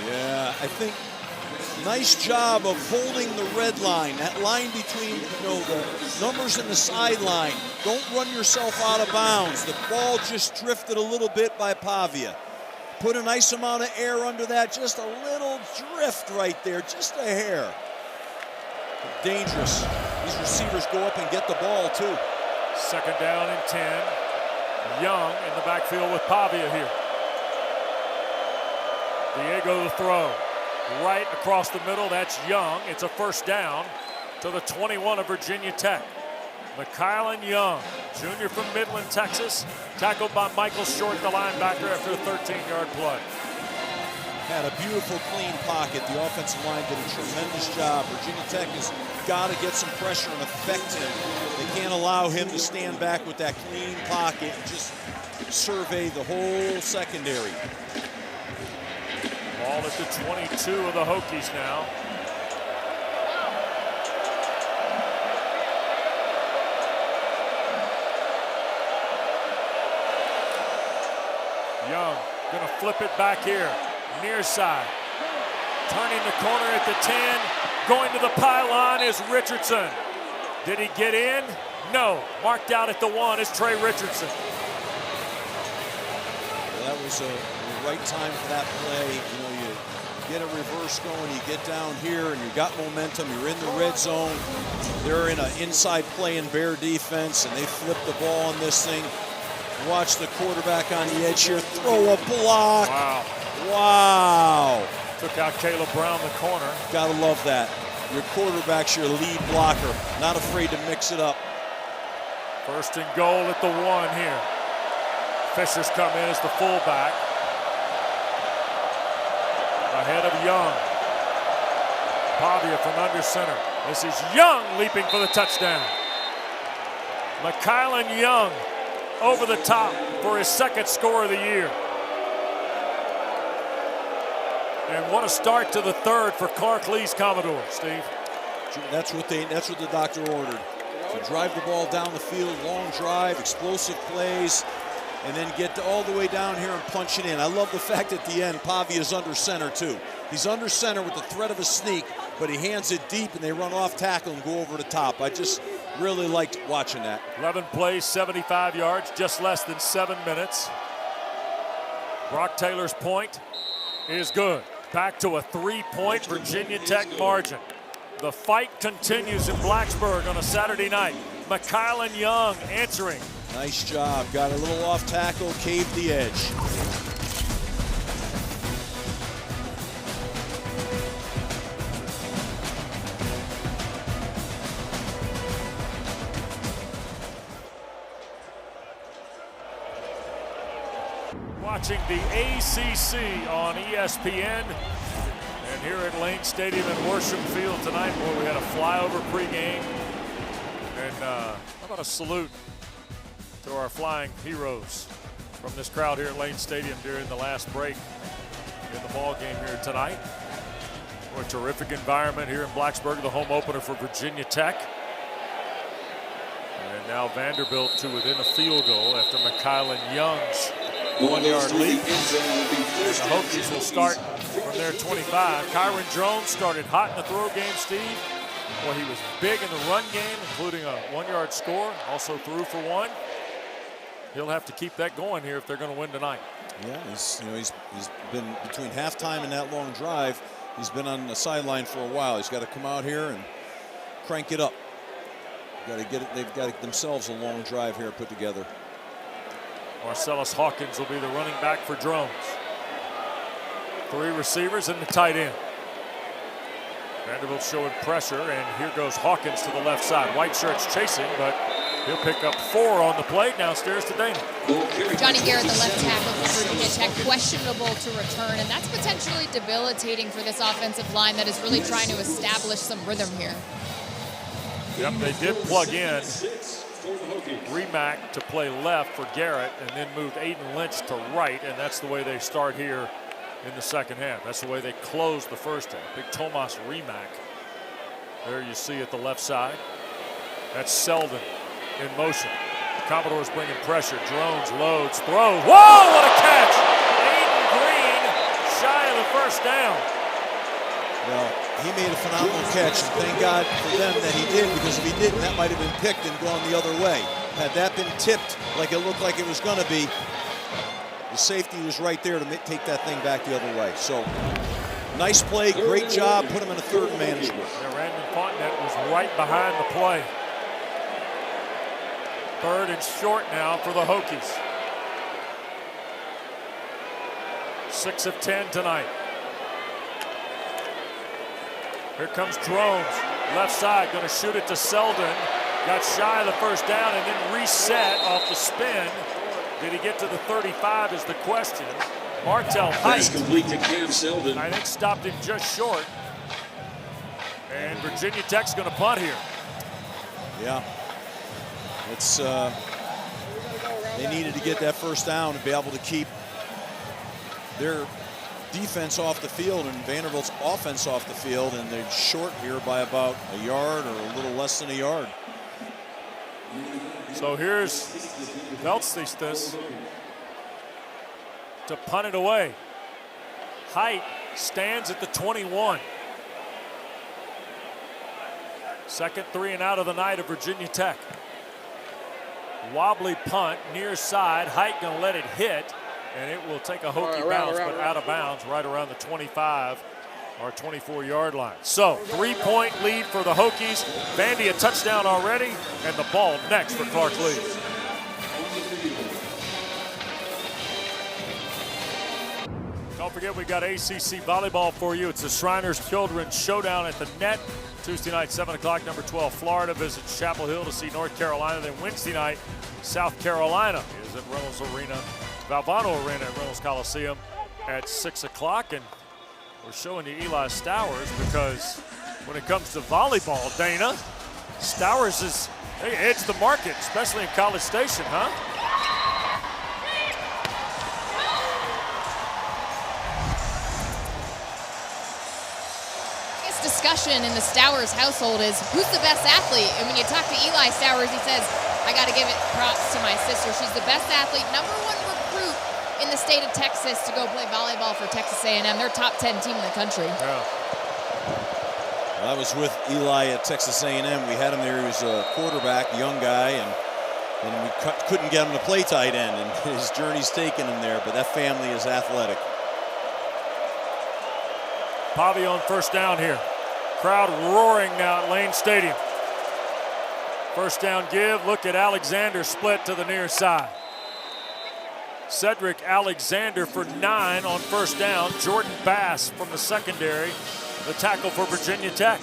Yeah, I think nice job of holding the red line, that line between the numbers and the sideline. Don't run yourself out of bounds. The ball just drifted a little bit by Pavia. Put a nice amount of air under that, just a little drift right there, just a hair. Dangerous. These receivers go up and get the ball too. 2nd down and 10. Young in the backfield with Pavia here. Diego the throw. Right across the middle, that's Young. It's a first down to the 21 of Virginia Tech. McKylan Young, junior from Midland, Texas, tackled by Michael Short, the linebacker, after a 13-yard play. Had a beautiful, clean pocket. The offensive line did a tremendous job. Virginia Tech has got to get some pressure and affect him. They can't allow him to stand back with that clean pocket and just survey the whole secondary. Ball at the 22 of the Hokies now. Young gonna flip it back here, near side. Turning the corner at the 10, going to the pylon is Richardson. Did he get in? No. Marked out at the 1 is Trey Richardson. Well, that was the right time for that play. You know, you get a reverse going, you get down here, and you got momentum. You're in the red zone. They're in an inside play in Bear defense, and they flip the ball on this thing. Watch the quarterback on the edge here. Throw a block. Wow. Wow. Took out Caleb Brown, the corner. Gotta love that. Your quarterback's your lead blocker. Not afraid to mix it up. 1st and goal at the 1 here. Fisher's come in as the fullback. Ahead of Young. Pavia from under center. This is Young leaping for the touchdown. McKylan Young over the top for his 2nd score of the year. And what a start to the 3rd for Clark Lee's Commodores, Steve. That's what the doctor ordered. To drive the ball down the field, long drive, explosive plays, and then get all the way down here and punch it in. I love the fact at the end, Pavia's under center too. He's under center with the threat of a sneak, but he hands it deep and they run off tackle and go over the top. I just really liked watching that. 11 plays, 75 yards, just less than 7 minutes. Brock Taylor's point is good. Back to a 3-point Virginia Tech margin. The fight continues in Blacksburg on a Saturday night. McKylan Young answering. Nice job. Got a little off tackle, caved the edge. Watching the ACC on ESPN. And here at Lane Stadium and Worship Field tonight, boy, we had a flyover pregame. And how about a salute to our flying heroes from this crowd here at Lane Stadium during the last break in the ball game here tonight. What a terrific environment here in Blacksburg, the home opener for Virginia Tech. And Now Vanderbilt to within a field goal after McKylan Young's 1-yard lead. The Hokies will start from their 25. Kyron Jones started hot in the throw game, Steve. Well, he was big in the run game, including a 1-yard score. Also threw for one. He'll have to keep that going here if they're going to win tonight. Yeah, he's been between halftime and that long drive. He's been on the sideline for a while. He's got to come out here and crank it up. Got to get it. They've got themselves a long drive here put together. Marcellus Hawkins will be the running back for Drones. 3 receivers and the tight end. Vanderbilt showing pressure, and here goes Hawkins to the left side. White shirts chasing, but he'll pick up 4 on the play. Downstairs to Dana. Johnny Garrett, the left tackle for Virginia Tech, questionable to return, and that's potentially debilitating for this offensive line that is really trying to establish some rhythm here. Yep, they did plug in Remack to play left for Garrett and then moved Aiden Lynch to right, and that's the way they start here in the second half. That's the way they close the first half. Big Tomas Remack. There you see at the left side. That's Selden in motion. The Commodores bringing pressure. Drones loads, throws. Whoa, what a catch! Aiden Green shy of the first down. Well, he made a phenomenal catch, and thank God for them that he did, because if he didn't, that might have been picked and gone the other way. Had that been tipped like it looked like it was going to be, the safety was right there to take that thing back the other way. So, nice play, great job, put him in a third and manageable. Yeah, Randon Fontenette was right behind the play. 3rd and short now for the Hokies. 6 of 10 tonight. Here comes Drones, left side, going to shoot it to Selden. Got shy of the first down and then reset off the spin. Did he get to the 35 is the question. Martel Height, complete to Cam Selden. I think, stopped him just short. And Virginia Tech's going to punt here. Yeah. It's they needed to get that first down and be able to keep their defense off the field and Vanderbilt's offense off the field, and they're short here by about a yard or a little less than a yard. So here's Veltsistis to punt it away. Height stands at the 21. Second 3 and out of the night of Virginia Tech. Wobbly punt near side. Height gonna let it hit, and it will take a Hokie bounce, but out of bounds right around the 25 or 24-yard line. So 3-point lead for the Hokies. Vandy a touchdown already, and the ball next for Clark Lee. Don't forget, we got ACC volleyball for you. It's the Shriners Children's Showdown at the Net. Tuesday night, 7 o'clock, number 12, Florida visits Chapel Hill to see North Carolina. Then Wednesday night, South Carolina is at Reynolds Arena, Valvano Arena at Reynolds Coliseum at 6 o'clock. And we're showing you Eli Stowers because when it comes to volleyball, Dana, Stowers is, they edge the market, especially in College Station, huh? Discussion in the Stowers household is who's the best athlete, and when you talk to Eli Stowers, he says, I got to give it props to my sister. She's the best athlete, #1 recruit in the state of Texas to go play volleyball for Texas A&M. They're top 10 team in the country. Yeah. Well, I was with Eli at Texas A&M. We had him there. He was a quarterback, young guy, and we couldn't get him to play tight end, and his journey's taken him there, but that family is athletic. Pavia on first down here. Crowd roaring now at Lane Stadium. First down give. Look at Alexander split to the near side. Cedric Alexander for 9 on first down. Jordan Bass from the secondary, the tackle for Virginia Tech.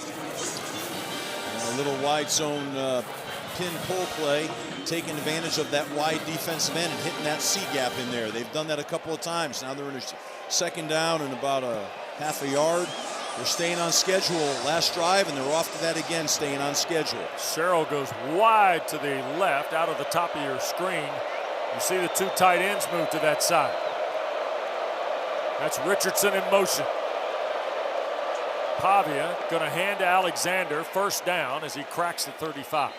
A little wide zone pin pull play, taking advantage of that wide defensive end and hitting that C gap in there. They've done that a couple of times. Now they're in a second down and about a half a yard. They're staying on schedule last drive, and they're off to that again, staying on schedule. Sherrill goes wide to the left, out of the top of your screen. You see the 2 tight ends move to that side. That's Richardson in motion. Pavia going to hand to Alexander, first down as he cracks the 35.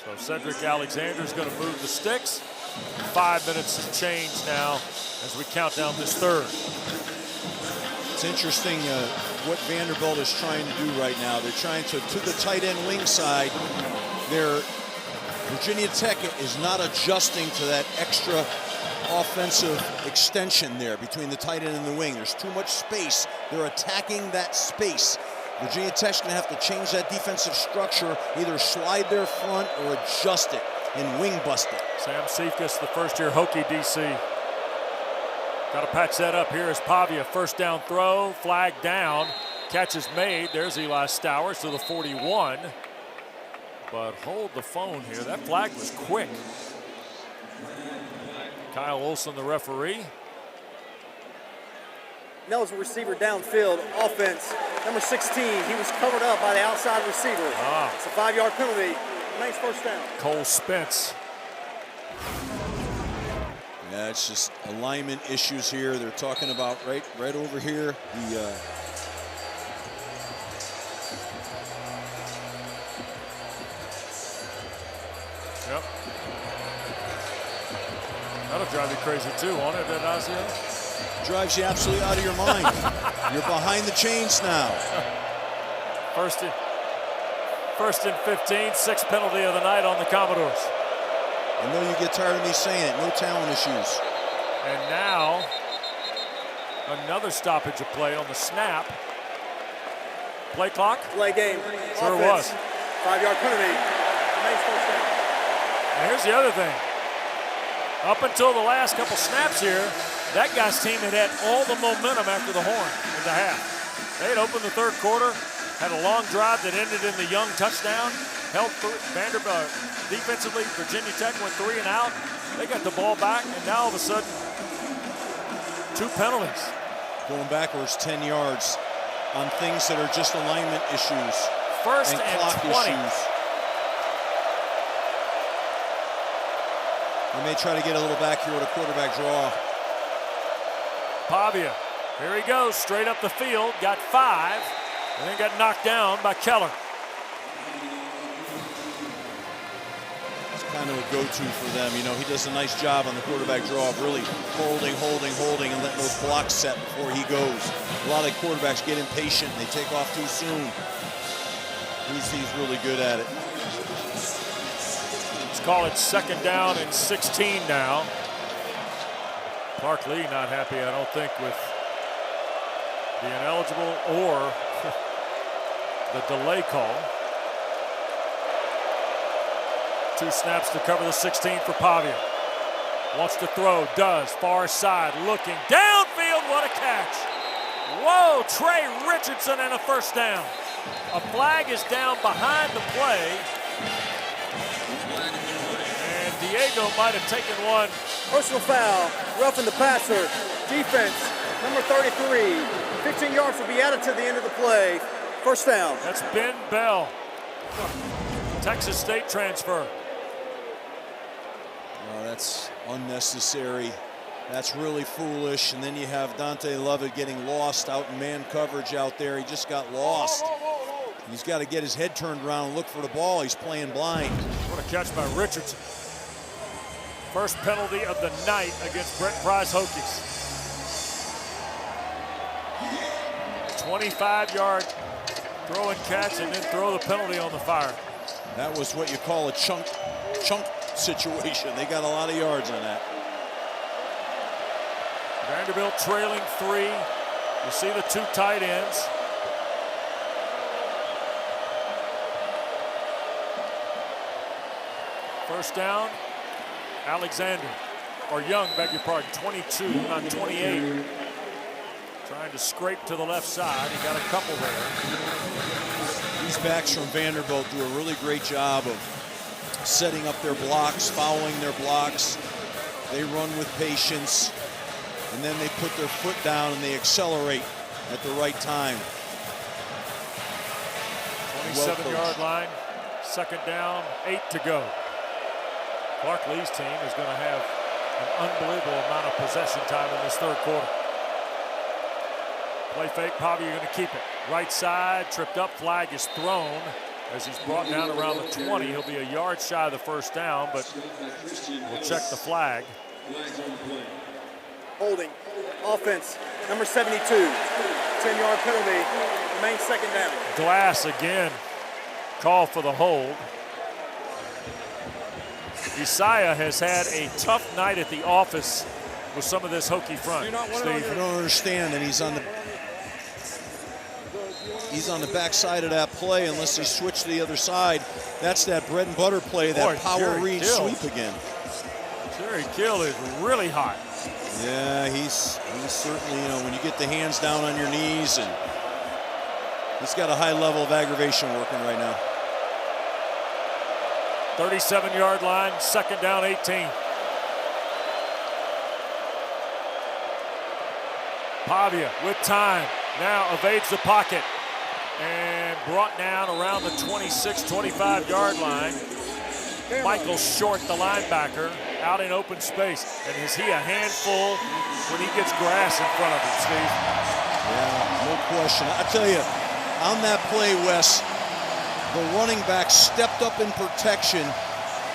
So Cedric Alexander's going to move the sticks. 5 minutes of change now as we count down this third. It's interesting what Vanderbilt is trying to do right now. They're trying to the tight end wing side. Virginia Tech is not adjusting to that extra offensive extension there between the tight end and the wing. There's too much space. They're attacking that space. Virginia Tech's going to have to change that defensive structure, either slide their front or adjust it and wing bust it. Sam Cephas, the first-year Hokie DC. Got to patch that up. Here is Pavia, first down throw, flag down. Catch is made. There's Eli Stowers to the 41. But hold the phone here. That flag was quick. Kyle Olson, the referee. Nels, receiver downfield, offense. Number 16, he was covered up by the outside receiver. It's a 5-yard penalty. Nice first down. Cole Spence. Yeah, it's just alignment issues here. They're talking about right over here. Yep. That'll drive you crazy too, won't it, Adazio? Drives you absolutely out of your mind. You're behind the chains now. First and 15, sixth penalty of the night on the Commodores. I know you get tired of me saying it. No talent issues. And now another stoppage of play on the snap. Play clock? Play game. Sure offense. was. 5-yard penalty. Nice first down. And here's the other thing. Up until the last couple snaps here, that guy's team had all the momentum after the horn in the half. They had opened the third quarter, had a long drive that ended in the Young touchdown, held Vanderbilt defensively. Virginia Tech went 3 and out. They got the ball back, and now all of a sudden, 2 penalties. Going backwards 10 yards on things that are just alignment issues. First and clock 20. Issues. They may try to get a little back here with a quarterback draw. Pavia, here he goes, straight up the field, got 5, and then got knocked down by Keller. It's kind of a go-to for them. You know, he does a nice job on the quarterback draw of really holding, and letting those blocks set before he goes. A lot of quarterbacks get impatient, and they take off too soon. He's really good at it. Let's call it second down and 16 now. Clark Lee not happy, I don't think, with the ineligible or the delay call. 2 snaps to cover the 16 for Pavia. Wants to throw, does, far side, looking, downfield, what a catch. Whoa, Trey Richardson and a first down. A flag is down behind the play. And Diego might have taken one. Personal foul, roughing the passer. Defense, number 33. 15 yards will be added to the end of the play. First down. That's Ben Bell, Texas State transfer. Oh, that's unnecessary. That's really foolish. And then you have Dante Lovett getting lost out in man coverage out there. He just got lost. He's got to get his head turned around and look for the ball. He's playing blind. What a catch by Richardson. First penalty of the night against Brent Pry's Hokies. 25-yard throw and catch, and then throw the penalty on the fire. That was what you call a chunk situation. They got a lot of yards on that. Vanderbilt trailing 3. You see the 2 tight ends. First down, Alexander, or Young, beg your pardon, 22 on 28. Trying to scrape to the left side. He got a couple there. These backs from Vanderbilt do a really great job of setting up their blocks, following their blocks. They run with patience, and then they put their foot down and they accelerate at the right time. 27-yard line, second down, 8 to go. Clark Lee's team is going to have an unbelievable amount of possession time in this third quarter. Play fake, Pavia going to keep it. Right side, tripped up, flag is thrown, as he's brought down around the 20. He'll be a yard shy of the first down, but we'll check the flag. Holding. Offense, number 72. 10-yard penalty. Remains second down. Glass again. Call for the hold. Isaiah has had a tough night at the office with some of this Hokie front. Steve. I don't understand, and he's on the backside of that play unless they switch to the other side. That's that bread and butter play, that power read sweep again. Jerry Kill is really hot. Yeah, he's certainly, you know, when you get the hands down on your knees, and he's got a high level of aggravation working right now. 37-yard line, second down, 18. Pavia with time, now evades the pocket and brought down around the 26, 25-yard line. Michael Short, the linebacker, out in open space. And is he a handful when he gets grass in front of him, Steve? Yeah, no question. I tell you, on that play, Wes, the running back stepped up in protection,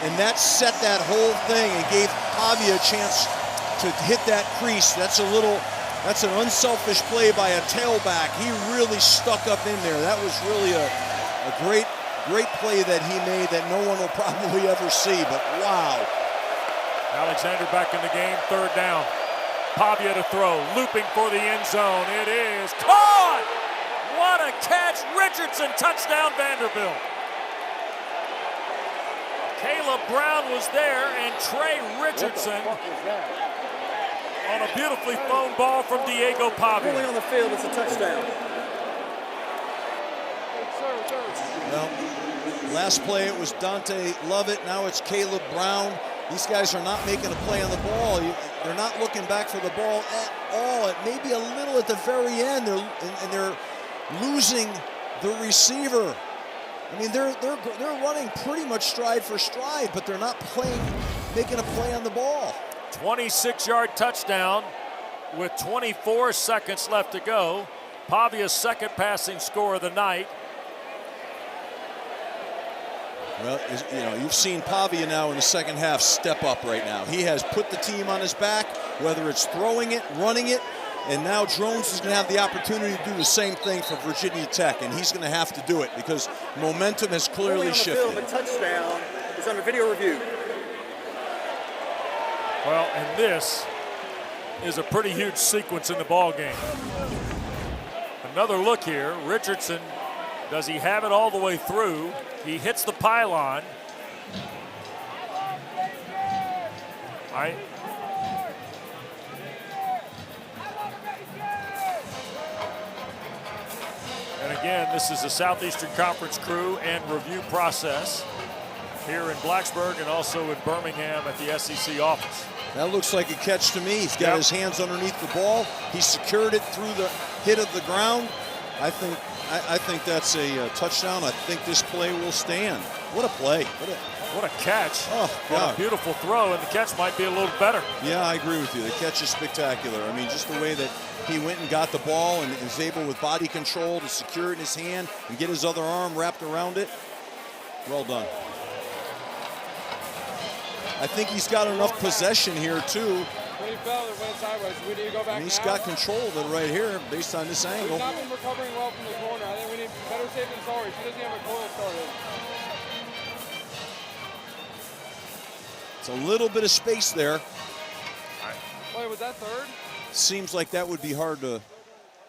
and that set that whole thing and gave Pavia a chance to hit that crease. That's an unselfish play by a tailback. He really stuck up in there. That was really a great play that he made that no one will probably ever see, but wow. Alexander back in the game, third down. Pavia to throw, looping for the end zone. It is caught! What a catch! Richardson, touchdown Vanderbilt. Caleb Brown was there, and Trey Richardson on a beautifully thrown ball from Diego Pavia. Rolling on the field, it's a touchdown. Well, last play it was Dante Lovett, now it's Caleb Brown. These guys are not making a play on the ball. They're not looking back for the ball at all. It may be a little at the very end, and they're losing the receiver. I mean, they're running pretty much stride for stride, but they're not making a play on the ball. 26-yard touchdown with 24 seconds left to go. Pavia's second passing score of the night. Well, you know, you've seen Pavia now in the second half step up right now. He has put the team on his back, whether it's throwing it, running it, and now Jones is going to have the opportunity to do the same thing for Virginia Tech, and he's going to have to do it because momentum has clearly shifted. The touchdown is under video review. Well, and this is a pretty huge sequence in the ball game. Another look here. Richardson, does he have it all the way through? He hits the pylon. All right. And again, this is the Southeastern Conference crew and review process here in Blacksburg and also in Birmingham at the SEC office. That looks like a catch to me. He's got his hands underneath the ball. He secured it through the hit of the ground. I think that's a touchdown. I think this play will stand. What a play. What a catch. Oh, God. What a beautiful throw, and the catch might be a little better. Yeah, I agree with you. The catch is spectacular. I mean, just the way that he went and got the ball and is able with body control to secure it in his hand and get his other arm wrapped around it. Well done. I think he's got enough possession here, too. When he fell, it went sideways. We need to go back And he's now. got control of it right here based on this angle. He's not been recovering well from the corner. I think we need better safe than sorry. She doesn't have a coil started. It's a little bit of space there. Wait, was that third? Seems like that would be hard to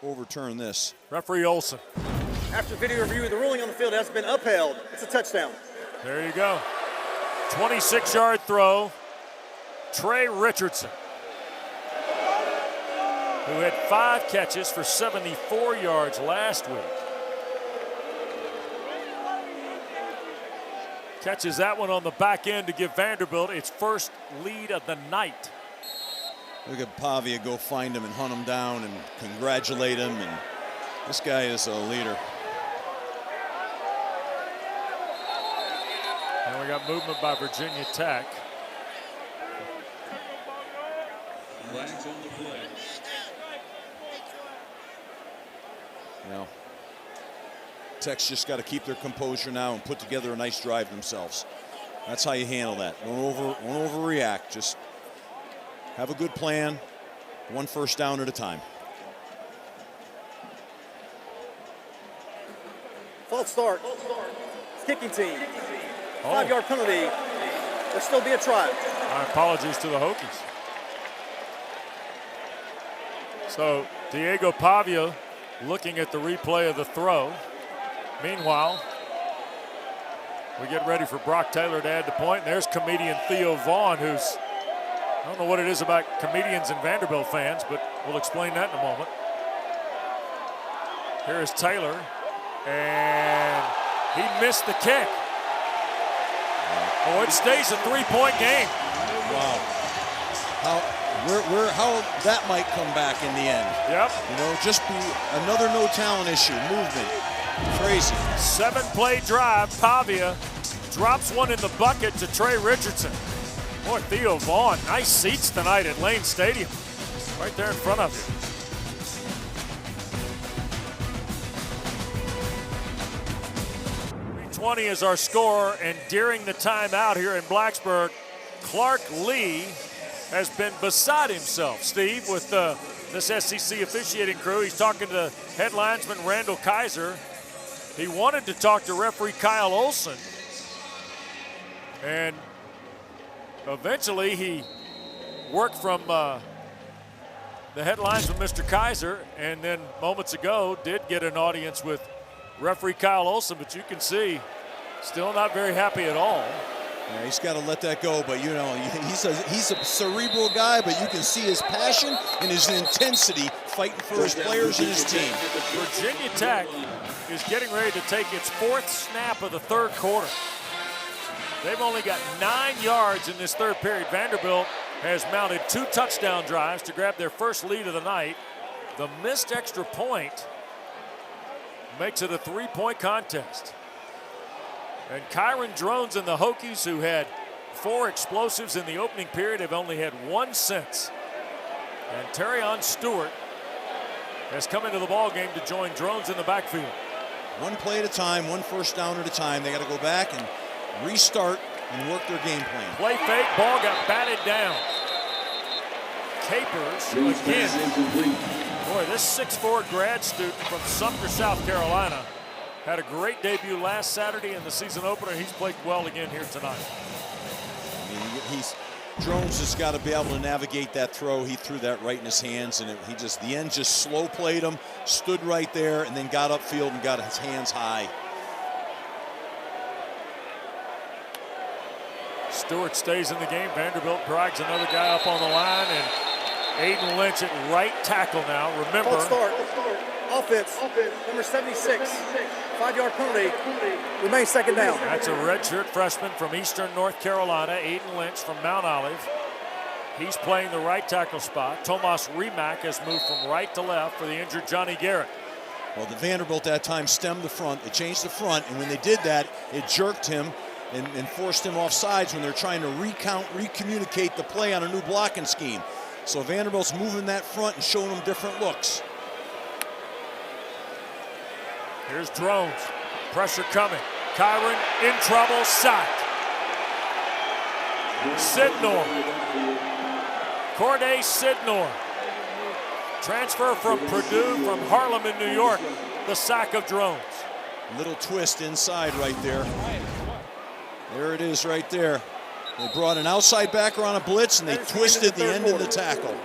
overturn this. Referee Olson. After video review, the ruling on the field has been upheld. It's a touchdown. There you go. 26-yard throw. Trey Richardson, who had 5 catches for 74 yards last week. Catches that one on the back end to give Vanderbilt its first lead of the night. Look at Pavia go find him and hunt him down and congratulate him. And this guy is a leader. And we got movement by Virginia Tech. Flags on the play. Well, Tech's just got to keep their composure now and put together a nice drive themselves. That's how you handle that. Don't overreact. Just have a good plan, one first down at a time. False start. Kicking team. 5-yard penalty. There'll still be a try. My apologies to the Hokies. So Diego Pavia looking at the replay of the throw. Meanwhile, we get ready for Brock Taylor to add the point. And there's comedian Theo Vaughn, who's, I don't know what it is about comedians and Vanderbilt fans, but we'll explain that in a moment. Here is Taylor, and he missed the kick. Oh, it stays a 3-point game. Wow. How that might come back in the end. Yep. You know, just be another no talent issue, movement. Crazy. 7-play drive. Pavia drops one in the bucket to Trey Richardson. Boy, Theo Vaughn, nice seats tonight at Lane Stadium. Right there in front of you. .20 is our score, and during the timeout here in Blacksburg, Clark Lee has been beside himself, Steve, with this SEC officiating crew. He's talking to head linesman Randall Kaiser. He wanted to talk to referee Kyle Olson, and eventually he worked from the head linesman, Mr. Kaiser, and then moments ago did get an audience with referee Kyle Olson, but you can see still not very happy at all. Yeah, he's got to let that go, but you know, he's a cerebral guy, but you can see his passion and his intensity fighting for his players and his team. Virginia Tech is getting ready to take its 4th snap of the 3rd quarter. They've only got 9 yards in this 3rd period. Vanderbilt has mounted 2 touchdown drives to grab their first lead of the night. The missed extra point makes it a 3-point contest. And Kyron Drones and the Hokies, who had 4 explosives in the opening period, have only had 1 since. And Terrion Stewart has come into the ball game to join Drones in the backfield. One play at a time, one first down at a time. They got to go back and restart and work their game plan. Play fake, ball got batted down. Capers again. Boy, this 6'4" grad student from Sumter, South Carolina, had a great debut last Saturday in the season opener. He's played well again here tonight. I mean, Drones has got to be able to navigate that throw. He threw that right in his hands, and the end just slow played him, stood right there, and then got upfield and got his hands high. Stewart stays in the game. Vanderbilt drags another guy up on the line, and Aiden Lynch at right tackle now. Remember, offense, number 76, 5-yard penalty, remains 2nd down. That's a redshirt freshman from Eastern North Carolina, Aiden Lynch from Mount Olive. He's playing the right tackle spot. Tomas Rimac has moved from right to left for the injured Johnny Garrett. Well, the Vanderbilt that time stemmed the front. They changed the front, and when they did that, it jerked him and forced him off sides when they're trying to recommunicate the play on a new blocking scheme. So Vanderbilt's moving that front and showing them different looks. Here's Drones. Pressure coming. Kyron in trouble. Sacked. Sidnor. Corday Sidnor. Transfer from Purdue from Harlem in New York. The sack of Drones. Little twist inside right there. There it is right there. They brought an outside backer on a blitz, and they twisted the end of the tackle.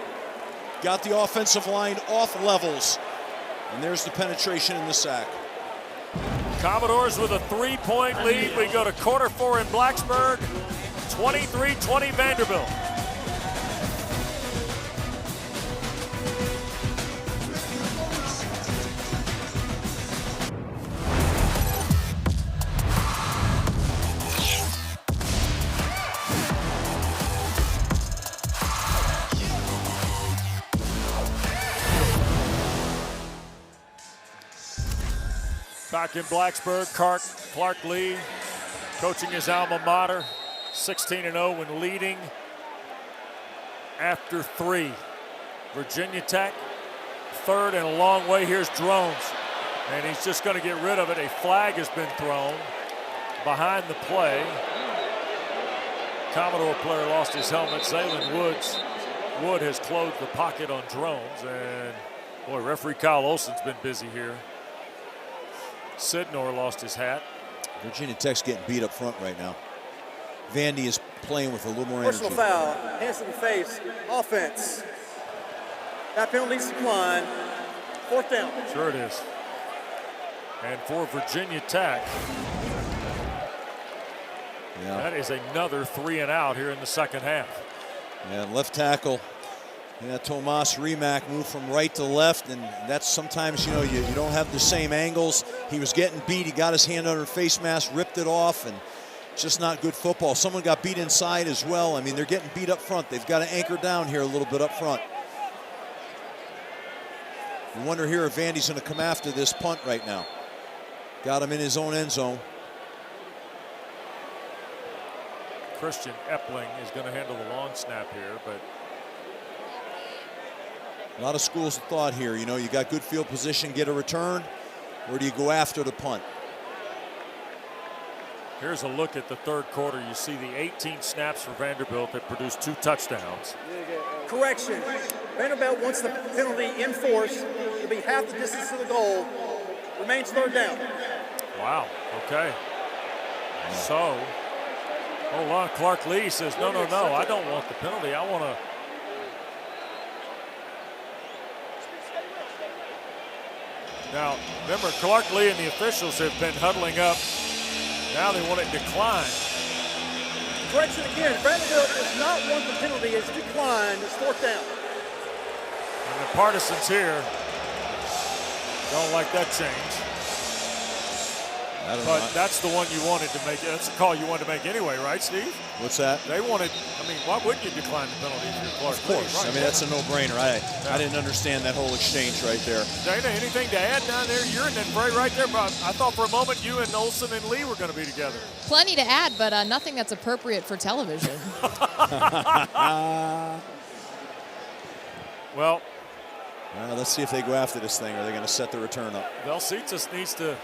Got the offensive line off levels, and there's the penetration in the sack. Commodores with a 3-point lead. We go to quarter 4 in Blacksburg. 23-20 Vanderbilt. Back in Blacksburg, Clark Lee coaching his alma mater, 16-0 when leading after 3. Virginia Tech, 3rd and a long way. Here's Drones. And he's just going to get rid of it. A flag has been thrown behind the play. Commodore player lost his helmet. Zaylen Wood has closed the pocket on Drones. And boy, referee Kyle Olson's been busy here. Sidnor lost his hat. Virginia Tech's getting beat up front right now. Vandy is playing with a little more energy. Personal foul, hands to the face, offense. That penalty's declined. 4th down. Sure it is. And for Virginia Tech, that is another 3 and out here in the second half. Yeah, left tackle. Yeah, Tomas Rimac moved from right to left, and that's sometimes, you know, you don't have the same angles. He was getting beat. He got his hand under face mask, ripped it off, and it's just not good football. Someone got beat inside as well. I mean, they're getting beat up front. They've got to anchor down here a little bit up front. You wonder here if Vandy's going to come after this punt right now. Got him in his own end zone. Christian Epling is going to handle the long snap here, but a lot of schools of thought here. You know, you got good field position, get a return, or do you go after the punt? here's a look at the third quarter. You see the 18 snaps for Vanderbilt that produced 2 touchdowns. Correction. Vanderbilt wants the penalty enforced to be half the distance to the goal. Remains 3rd down. Wow, okay. So, hold on, Clark Lee says, no, I don't want the penalty. I want to. Now, remember, Clark Lee and the officials have been huddling up. Now they want it declined. Correction again, Vanderbilt does not want the penalty. It's declined. It's 4th down. And the partisans here don't like that change. But that's the one you wanted to make. That's the call you wanted to make anyway, right, Steve? What's that? They wanted, I mean, why wouldn't you decline the penalty if you're Clark Lee? Of course. Right. I mean, that's a no-brainer. I didn't understand that whole exchange right there. Dana, anything to add down there? You're in that right there. I thought for a moment you and Olson and Lee were going to be together. Plenty to add, but nothing that's appropriate for television. Well, let's see if they go after this thing. Or are they going to set the return up? Valsitas needs to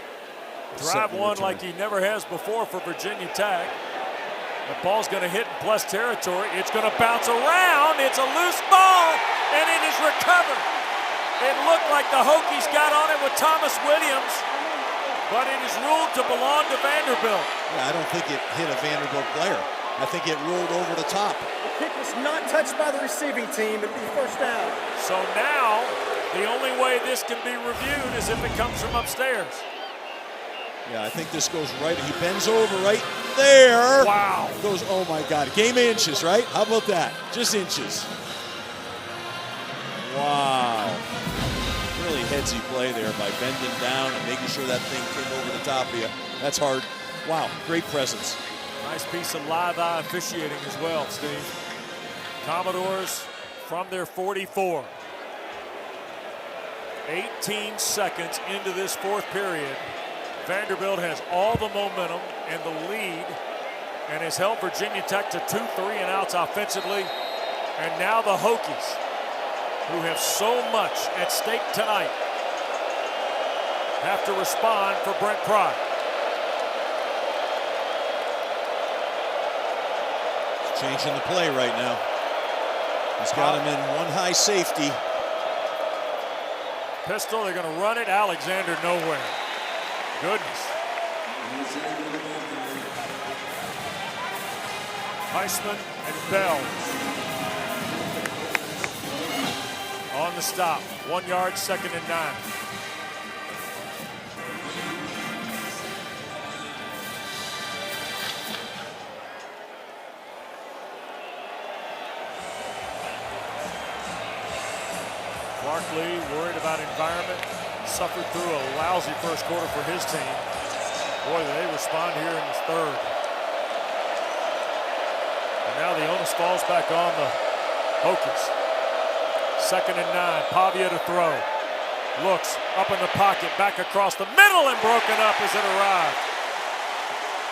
drive one like he never has before for Virginia Tech. The ball's going to hit in plus territory. It's going to bounce around. It's a loose ball, and it is recovered. It looked like the Hokies got on it with Thomas Williams, but it is ruled to belong to Vanderbilt. Yeah, I don't think it hit a Vanderbilt player. I think it rolled over the top. The kick was not touched by the receiving team. It'll be 1st down. So now, the only way this can be reviewed is if it comes from upstairs. Yeah, I think this goes right. He bends over right there. Wow. Goes, oh my God. Game of inches, right? How about that? Just inches. Wow. Really headsy play there by bending down and making sure that thing came over the top of you. That's hard. Wow, great presence. Nice piece of live eye officiating as well, Steve. Commodores from their 44. 18 seconds into this 4th period. Vanderbilt has all the momentum and the lead and has held Virginia Tech to 2 3-and-outs offensively. And now the Hokies, who have so much at stake tonight, have to respond for Brent Pry. Changing the play right now. He's got him in one high safety. Pistol, they're going to run it. Alexander nowhere. Goodness. Heisman and Bell on the stop. 1 yard, 2nd and 9. Clark Lee worried about environment. Suffered through a lousy first quarter for his team. Boy, they respond here in the 3rd. And now the onus falls back on the Hokies. 2nd and 9. Pavia to throw. Looks up in the pocket, back across the middle, and broken up as it arrived.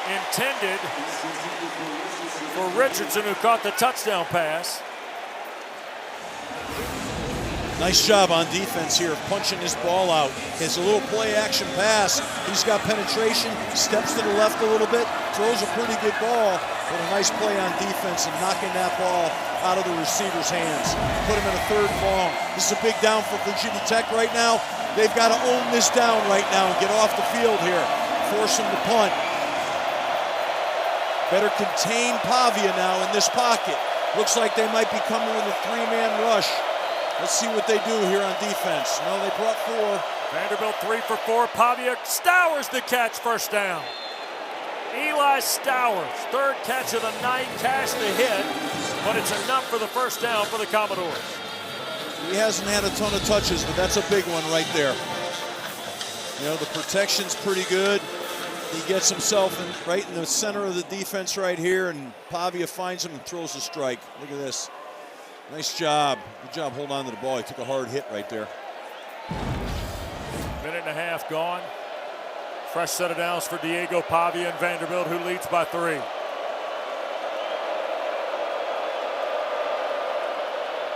Intended for Richardson, who caught the touchdown pass. Nice job on defense here, punching this ball out. It's a little play action pass. He's got penetration, steps to the left a little bit, throws a pretty good ball, but a nice play on defense and knocking that ball out of the receiver's hands. Put him in a 3rd and long. This is a big down for Virginia Tech right now. They've got to own this down right now and get off the field here. Force him to punt. Better contain Pavia now in this pocket. Looks like they might be coming with a 3-man rush. Let's see what they do here on defense. No, they brought 4. Vanderbilt 3 for 4. Pavia Stowers the catch, first down. Eli Stowers, 3rd catch of the night, cashed the hit, but it's enough for the first down for the Commodores. He hasn't had a ton of touches, but that's a big one right there. You know, the protection's pretty good. He gets himself right in the center of the defense right here, and Pavia finds him and throws a strike. Look at this. Nice job. Good job holding on to the ball. He took a hard hit right there. Minute and a half gone. Fresh set of downs for Diego Pavia and Vanderbilt, who leads by 3.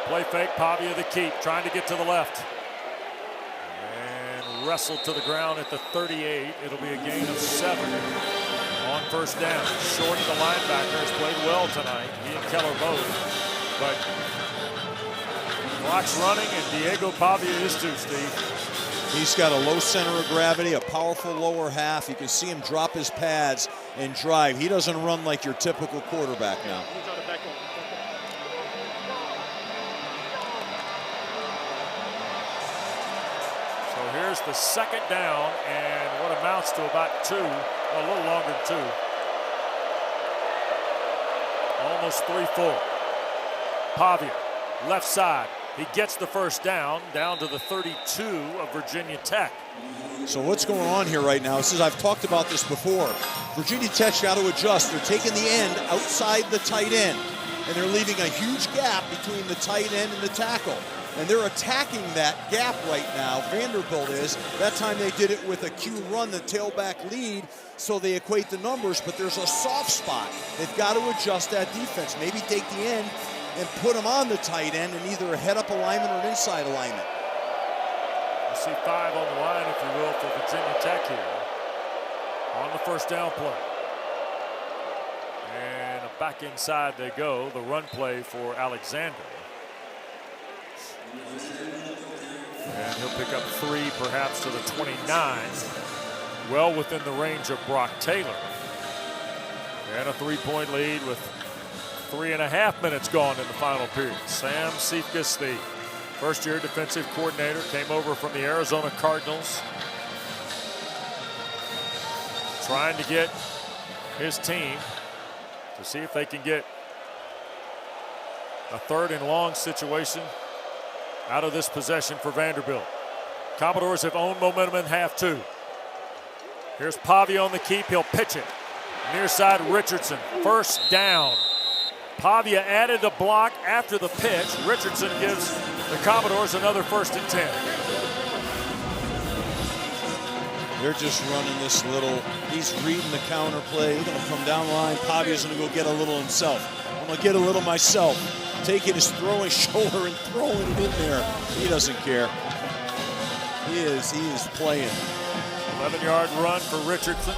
Play fake, Pavia the keep, trying to get to the left. And wrestled to the ground at the 38. It'll be a gain of 7 on first down. Short, the linebacker, has played well tonight. He and Keller both. But clock's running, and Diego Pavia is too, Steve. He's got a low center of gravity, a powerful lower half. You can see him drop his pads and drive. He doesn't run like your typical quarterback now. So here's the 2nd down, and what amounts to about 2, a little longer than 2. Almost 3 full. Pavia, left side. He gets the first down to the 32 of Virginia Tech. So what's going on here right now? I've talked about this before. Virginia Tech's got to adjust. They're taking the end outside the tight end, and they're leaving a huge gap between the tight end and the tackle. And they're attacking that gap right now, Vanderbilt is. That time they did it with a Q run, the tailback lead, so they equate the numbers, but there's a soft spot. They've got to adjust that defense. Maybe take the end and put him on the tight end in either a head-up alignment or an inside alignment. You see 5 on the line, if you will, for Virginia Tech here on the first down play. And back inside they go, the run play for Alexander. And he'll pick up 3, perhaps to the 29. Well within the range of Brock Taylor. And a 3-point lead with 3.5 minutes gone in the final period. Sam Cephas, the first-year defensive coordinator, came over from the Arizona Cardinals, trying to get his team to see if they can get a 3rd and long situation out of this possession for Vanderbilt. Commodores have owned momentum in half 2. Here's Pavia on the keep. He'll pitch it. Near side, Richardson. First down. Pavia added the block after the pitch. Richardson gives the Commodores another 1st and 10. They're just running this little, he's reading the counter play. He's going to come down the line. Pavia's going to go get a little himself. I'm going to get a little myself. Taking his throwing shoulder and throwing it in there. He doesn't care. He is playing. 11-yard run for Richardson.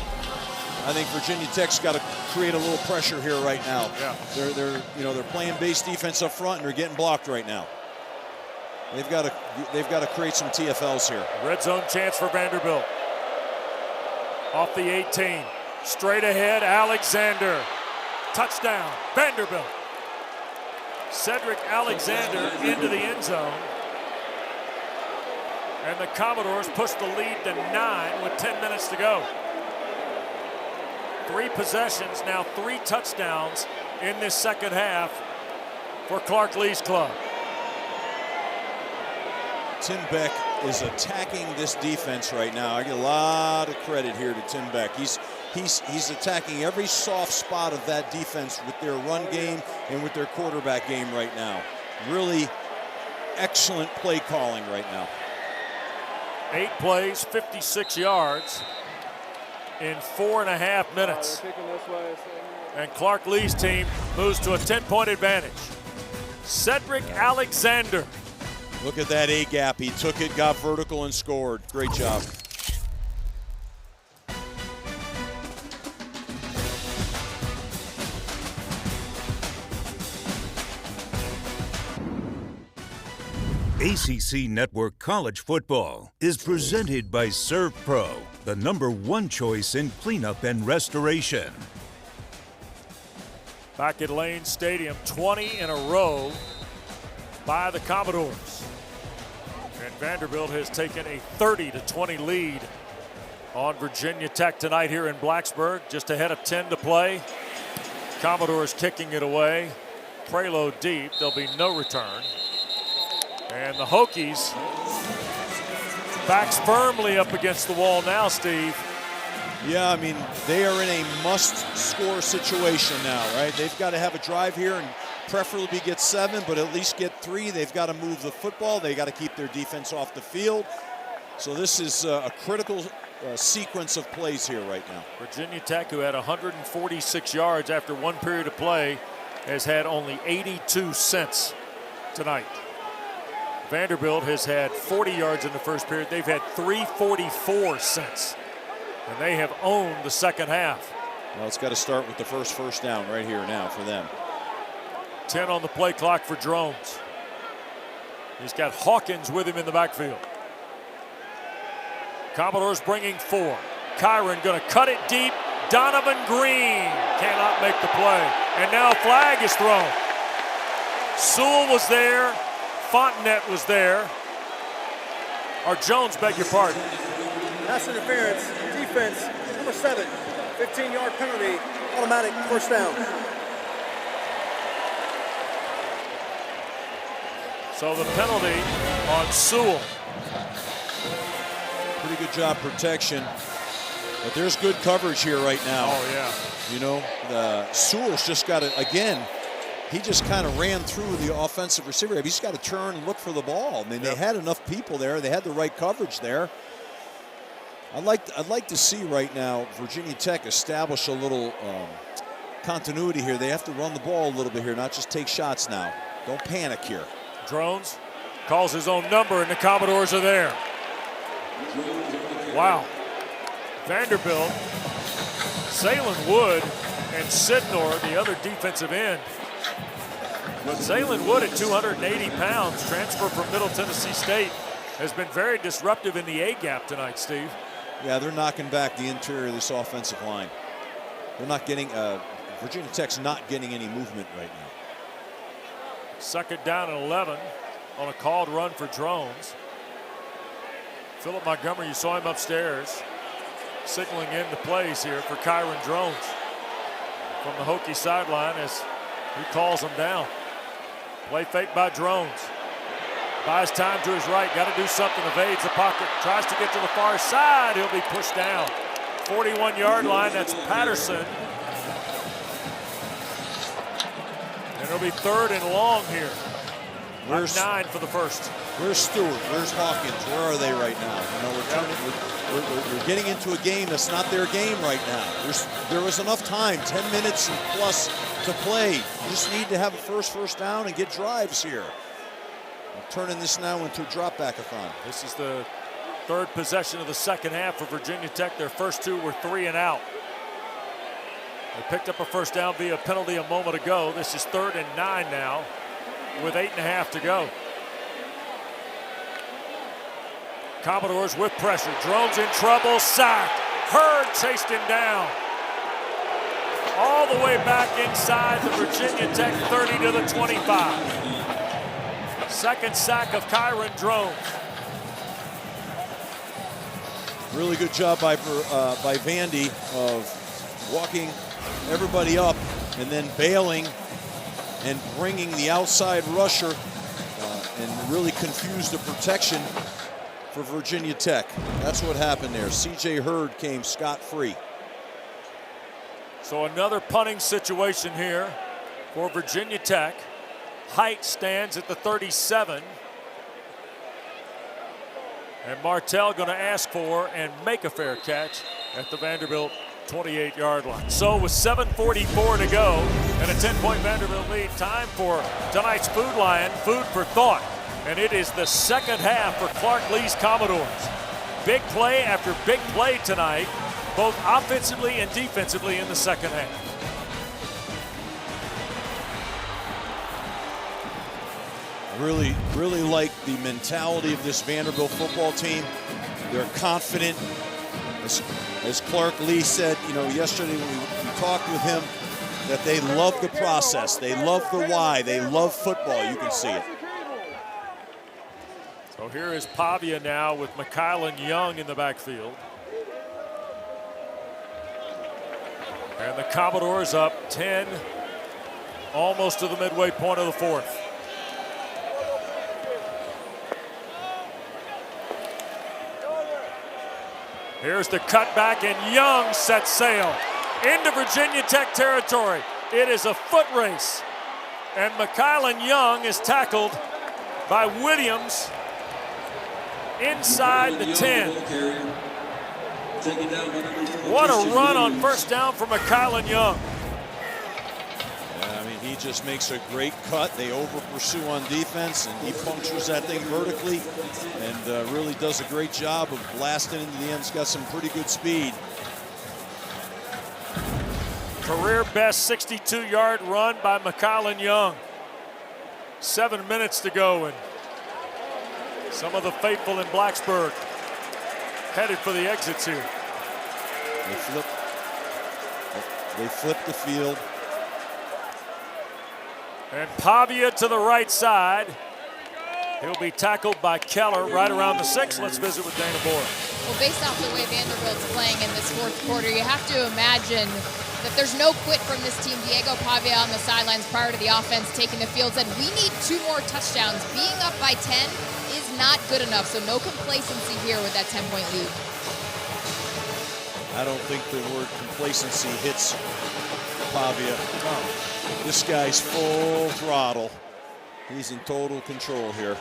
I think Virginia Tech's got to create a little pressure here right now. Yeah. They're playing base defense up front and they're getting blocked right now. They've got to create some TFLs here. Red zone chance for Vanderbilt. Off the 18, straight ahead, Alexander. Touchdown, Vanderbilt. Cedric Alexander into the end zone. And the Commodores push the lead to 9 with 10 minutes to go. 3 possessions, now 3 touchdowns in this second half for Clark Lee's club. Tim Beck is attacking this defense right now. I get a lot of credit here to Tim Beck. He's attacking every soft spot of that defense with their run game and with their quarterback game right now. Really excellent play calling right now. 8 plays, 56 yards in 4.5 minutes. And Clark Lee's team moves to a 10-point advantage. Cedric Alexander Look at that A gap. He took it, got vertical, and scored. Great job. ACC Network College Football is presented by Serve Pro, the #1 choice in cleanup and restoration. Back at Lane Stadium, 20 in a row by the Commodores. And Vanderbilt has taken a 30-20 lead on Virginia Tech tonight here in Blacksburg, just ahead of 10 to play. Commodores kicking it away. Preload deep, there'll be no return. And the Hokies backs firmly up against the wall now, Steve. Yeah, I mean, they are in a must-score situation now, right? They've got to have a drive here and preferably get 7, but at least get 3. They've got to move the football. They got to keep their defense off the field. So this is a critical sequence of plays here right now. Virginia Tech, who had 146 yards after 1 period of play, has had only 82 since tonight. Vanderbilt has had 40 yards in the first period. They've had 344 since. And they have owned the second half. Well, it's got to start with the first down right here now for them. 10 on the play clock for Drones. He's got Hawkins with him in the backfield. Commodores bringing 4. Kyron going to cut it deep. Donovan Green cannot make the play. And now a flag is thrown. Sewell was there. Fontenette was there. Or Jones, beg your pardon. Pass interference, defense, number 7, 15-yard penalty, automatic first down. So the penalty on Sewell. Pretty good job protection. But there's good coverage here right now. Oh, yeah. You know, Sewell's just got to, again, he just kind of ran through the offensive receiver. He's got to turn and look for the ball. I mean, they had enough people there. They had the right coverage there. I'd like to see right now Virginia Tech establish a little continuity here. They have to run the ball a little bit here, not just take shots now. Don't panic here. Drones calls his own number, and the Commodores are there. Wow. Vanderbilt, Zaylen Wood, and Sidnor, the other defensive end. But Zaylen Wood at 280 pounds, transfer from Middle Tennessee State, has been very disruptive in the A-gap tonight, Steve. Yeah, they're knocking back the interior of this offensive line. They're not getting, Virginia Tech's not getting any movement right now. Second down and 11 on a called run for Drones. Philip Montgomery, you saw him upstairs, signaling in the plays here for Kyron Drones from the Hokie sideline as he calls them down. Play fake by Drones. Buys time to his right, got to do something, evades the pocket, tries to get to the far side, he'll be pushed down. 41-yard line, that's Patterson. And it'll be 3rd and long here. Where's 9 for the first? Where's Stewart? Where's Hawkins? Where are they right now? You know, we're getting into a game that's not their game right now. There was enough time, 10 minutes and plus to play. You just need to have a first down and get drives here. Turning this now into a drop back-a-thon. This is the 3rd possession of the second half for Virginia Tech. Their first 2 were 3 and out. They picked up a first down via penalty a moment ago. This is 3rd and 9 now with 8.5 to go. Commodores with pressure. Drones in trouble, sacked. Hurd chased him down. All the way back inside the Virginia Tech 30 to the 25. Second sack of Kyron Drones. Really good job by Vandy of walking everybody up and then bailing and bringing the outside rusher and really confused the protection for Virginia Tech. That's what happened there. C.J. Hurd came scot-free. So another punting situation here for Virginia Tech. Height stands at the 37. And Martell going to ask for and make a fair catch at the Vanderbilt 28-yard line. So with 7:44 to go and a 10-point Vanderbilt lead, time for tonight's Food Lion, food for thought. And it is the second half for Clark Lee's Commodores. Big play after big play tonight, both offensively and defensively in the second half. Really like the mentality of this Vanderbilt football team. They're confident. As Clark Lee said, yesterday when we talked with him, that they love the process. They love the why. They love football. You can see it. So here is Pavia now with McKylan Young in the backfield. And the Commodores up 10, almost to the midway point of the fourth. Here's the cutback, and Young sets sail into Virginia Tech territory. It is a foot race, and McKylan Young is tackled by Williams inside the 10. What a run on first down for McKylan Young. Yeah, I mean, he just makes a great cut. They over-pursue on defense, and he punctures that thing vertically and really does a great job of blasting into the end. He's got some pretty good speed. Career best 62-yard run by McKylan Young. 7 minutes to go, and some of the faithful in Blacksburg headed for the exits here. They flip the field. And Pavia to the right side. He'll be tackled by Keller right around the 6. Let's visit with Dana Boyle. Well, based off the way Vanderbilt's playing in this fourth quarter, you have to imagine that there's no quit from this team. Diego Pavia on the sidelines prior to the offense taking the field said, we need 2 more touchdowns. Being up by 10 is not good enough, so no complacency here with that 10-point lead. I don't think the word complacency hits Pavia. This guy's full throttle. He's in total control here.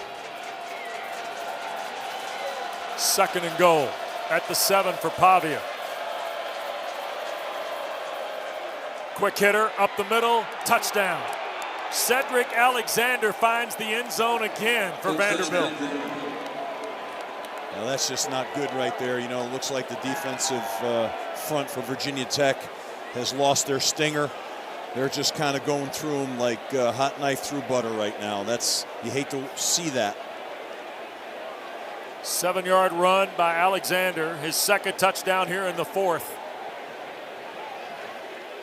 2nd and goal at the 7 for Pavia. Quick hitter up the middle, touchdown. Cedric Alexander finds the end zone again for Vanderbilt. Now that's just not good right there. It looks like the defensive front for Virginia Tech has lost their stinger. They're just kind of going through them like hot knife through butter right now. You hate to see that. 7-yard run by Alexander, his 2nd touchdown here in the 4th.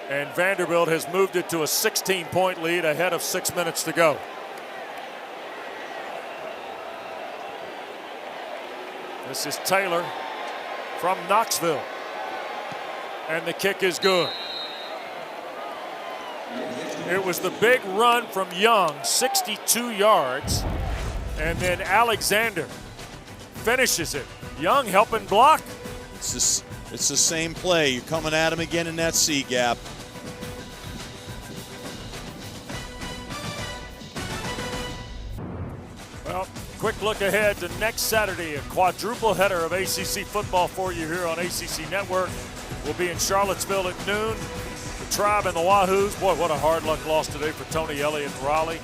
And Vanderbilt has moved it to a 16-point lead ahead of 6 minutes to go. This is Taylor from Knoxville. And the kick is good. It was the big run from Young, 62 yards. And then Alexander finishes it. Young helping block. It's the same play. You're coming at him again in that C gap. Well, quick look ahead to next Saturday, a quadruple header of ACC football for you here on ACC Network. We'll be in Charlottesville at noon. The Tribe and the Wahoos. Boy, what a hard luck loss today for Tony Elliott and Raleigh.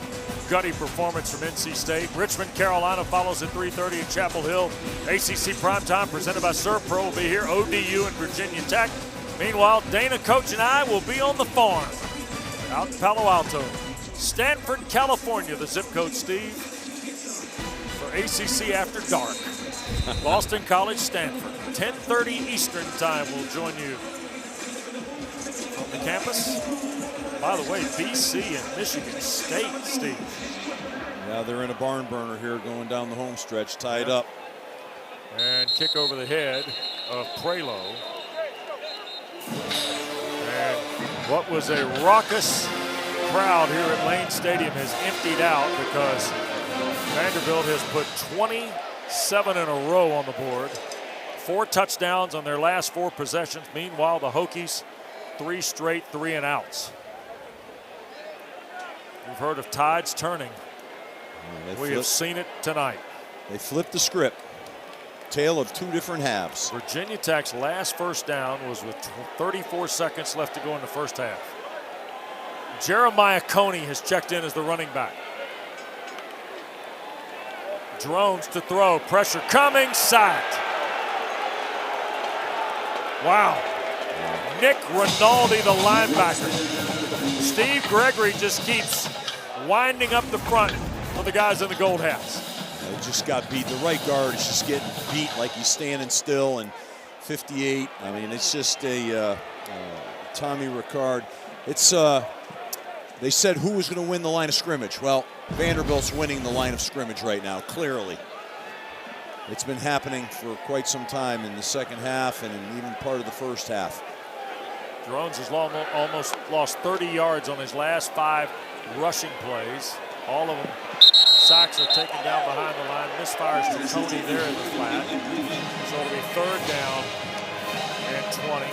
Gutty performance from NC State. Richmond, Carolina follows at 3:30 in Chapel Hill. ACC Primetime presented by ServPro will be here. ODU and Virginia Tech. Meanwhile, Dana, Coach, and I will be on the farm out in Palo Alto. Stanford, California, the zip code, Steve, for ACC After Dark. Boston College, Stanford. 10:30 Eastern time will join you from the campus. By the way, BC and Michigan State, Steve. Yeah, they're in a barn burner here going down the home stretch, tied up. And kick over the head of Prelo. And what was a raucous crowd here at Lane Stadium has emptied out because Vanderbilt has put 27 in a row on the board. 4 touchdowns on their last 4 possessions. Meanwhile, the Hokies, 3 straight 3-and-outs. We've heard of tides turning. We have seen it tonight. They flipped the script. Tale of 2 different halves. Virginia Tech's last first down was with 34 seconds left to go in the first half. Jeremiah Coney has checked in as the running back. Drones to throw. Pressure coming. Sacked. Wow. Nick Rinaldi, the linebacker. Steve Gregory just keeps winding up the front of the guys in the gold hats. He just got beat. The right guard is just getting beat like he's standing still. And 58, I mean, it's just a Tommy Ricard. It's, they said who was going to win the line of scrimmage. Well, Vanderbilt's winning the line of scrimmage right now, clearly. It's been happening for quite some time in the second half and in even part of the first half. Drones has almost lost 30 yards on his last 5 rushing plays. All of them sacks are taken down behind the line. Misfires to Tony there in the flat. So it'll be 3rd down and 20.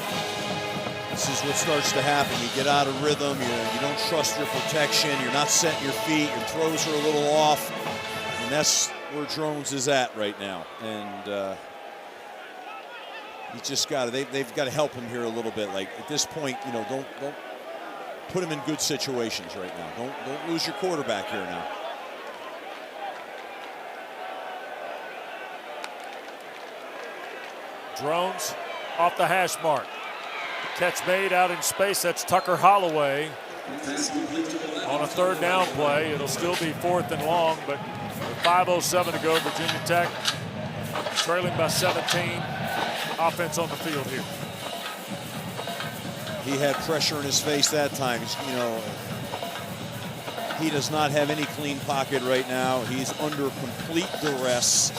This is what starts to happen. You get out of rhythm. You don't trust your protection. You're not setting your feet. Your throws are a little off. And that's where Drones is at right now. And he's just got to, they've got to help him here a little bit. Like at this point, you know, don't put him in good situations right now. Don't lose your quarterback here now. Drones off the hash mark. Catch made out in space. That's Tucker Holloway on a 3rd down play. It'll still be 4th and long, but with 5:07 to go, Virginia Tech trailing by 17. Offense on the field here. He had pressure in his face that time. You know, he does not have any clean pocket right now. He's under complete duress.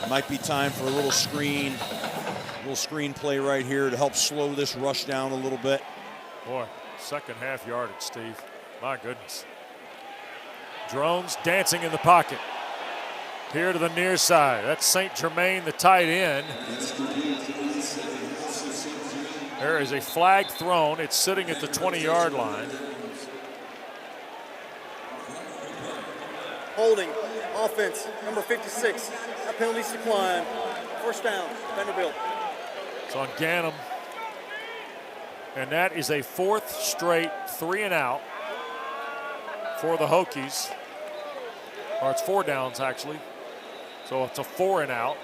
Might be time for a little screen play right here to help slow this rush down a little bit. Boy, second half yardage, Steve. My goodness. Drones dancing in the pocket. Here to the near side. That's St. Germain, the tight end. There is a flag thrown. It's sitting at the 20-yard line. Holding, offense, number 56. That penalty's declined. 1st down, Vanderbilt. It's on Ganem. And that is a 4th straight 3 and out for the Hokies. Or it's 4 downs, actually. So it's a 4 and out.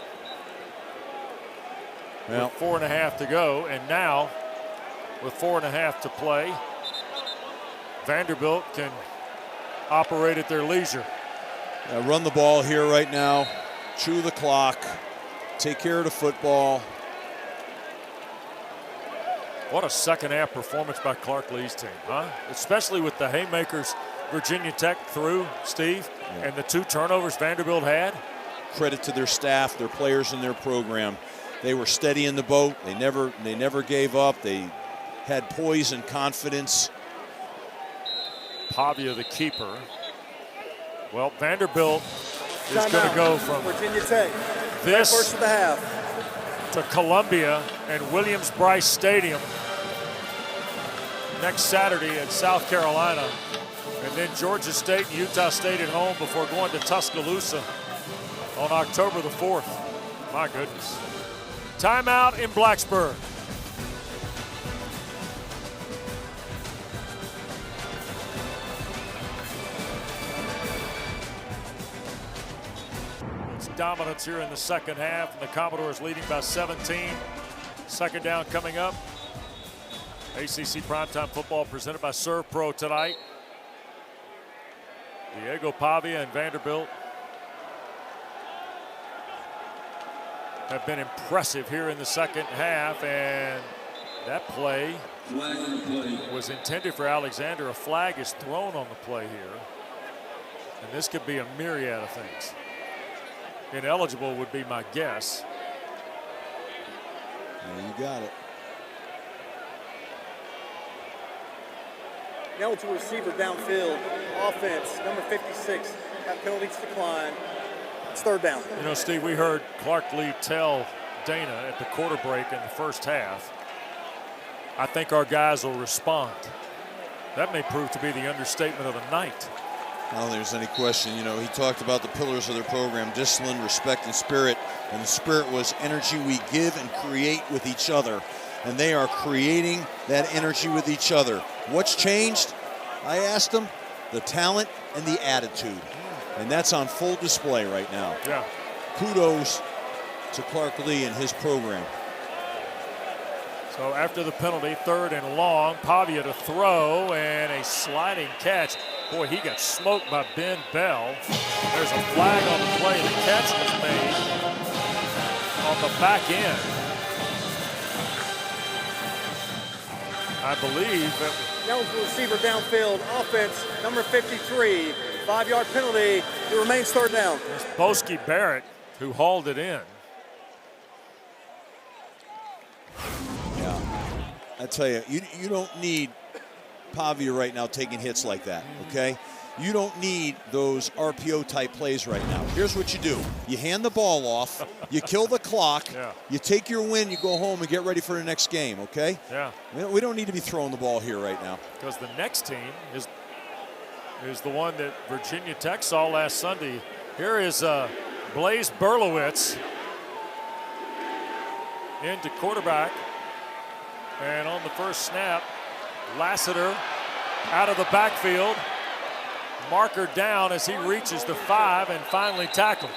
Well, with 4.5 to go. And now, with 4.5 to play, Vanderbilt can operate at their leisure. Run the ball here right now. Chew the clock. Take care of the football. What a second half performance by Clark Lee's team, huh? Especially with the haymakers Virginia Tech threw, Steve, and the 2 turnovers Vanderbilt had. Credit to their staff, their players, and their program. They were steady in the boat. They never gave up. They had poise and confidence. Pavia, the keeper. Well, Vanderbilt is Time going out. to go from Virginia Tech. this First of the half. to Columbia and Williams-Brice Stadium next Saturday in South Carolina. And then Georgia State and Utah State at home before going to Tuscaloosa on October the 4th. My goodness. Timeout in Blacksburg. It's dominance here in the second half, and the Commodores leading by 17. 2nd down coming up. ACC Primetime Football presented by Serve Pro tonight. Diego Pavia and Vanderbilt have been impressive here in the second half, and that play was intended for Alexander. A flag is thrown on the play here, and this could be a myriad of things. Ineligible would be my guess. Yeah, you got it. Now to a receiver downfield. Offense, number 56. That penalty's declined. It's 3rd down. You know, Steve, we heard Clark Lee tell Dana at the quarter break in the first half, I think our guys will respond. That may prove to be the understatement of the night. I don't think there's any question. You know, he talked about the pillars of their program: discipline, respect, and spirit. And the spirit was energy we give and create with each other. And they are creating that energy with each other. What's changed? I asked them. The talent and the attitude. And that's on full display right now. Yeah. Kudos to Clark Lee and his program. So after the penalty, 3rd and long, Pavia to throw and a sliding catch. Boy, he got smoked by Ben Bell. There's a flag on the play. The catch was made on the back end. I believe that was the receiver downfield. Offense, number 53. 5-yard penalty. It remains 3rd down. It's Boski Barrett who hauled it in. I tell you, you don't need Pavia right now taking hits like that, okay? You don't need those RPO-type plays right now. Here's what you do. You hand the ball off, you kill the clock, you take your win, you go home and get ready for the next game, okay? Yeah. We don't need to be throwing the ball here right now. Because the next team is the one that Virginia Tech saw last Sunday. Here is Blaze Berlowitz into quarterback. And on the first snap, Lassiter out of the backfield. Marker down as he reaches the 5 and finally tackled.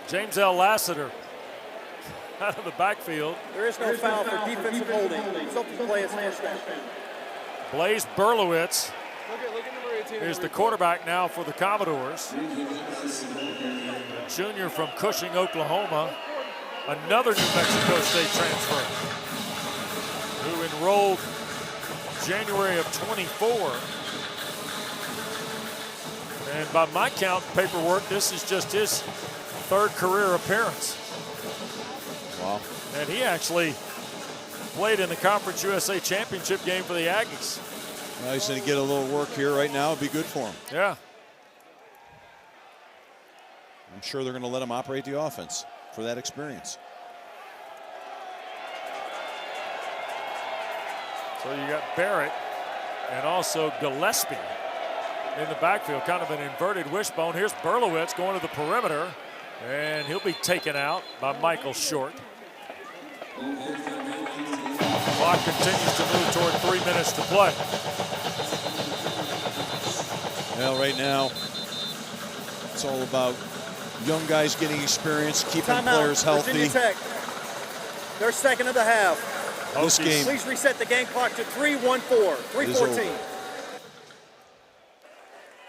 James L. Lassiter out of the backfield. There is no foul for defensive holding. Something play is first down. Blaze Berlowitz is the quarterback now for the Commodores. A junior from Cushing, Oklahoma. Another New Mexico State transfer who enrolled January of 24. And by my count, paperwork, this is just his 3rd career appearance. Wow. And he actually played in the Conference USA Championship game for the Aggies. Well, he's going to get a little work here right now. It'd be good for him. Yeah. I'm sure they're going to let him operate the offense for that experience. So you got Barrett and also Gillespie in the backfield, kind of an inverted wishbone. Here's Berlowitz going to the perimeter, and he'll be taken out by Michael Short. The clock continues to move toward 3 minutes to play. Well, right now, it's all about young guys getting experience, keeping players healthy. Virginia Tech, their 2nd of the half. This game. Please reset the game clock to 3:14, 3:14.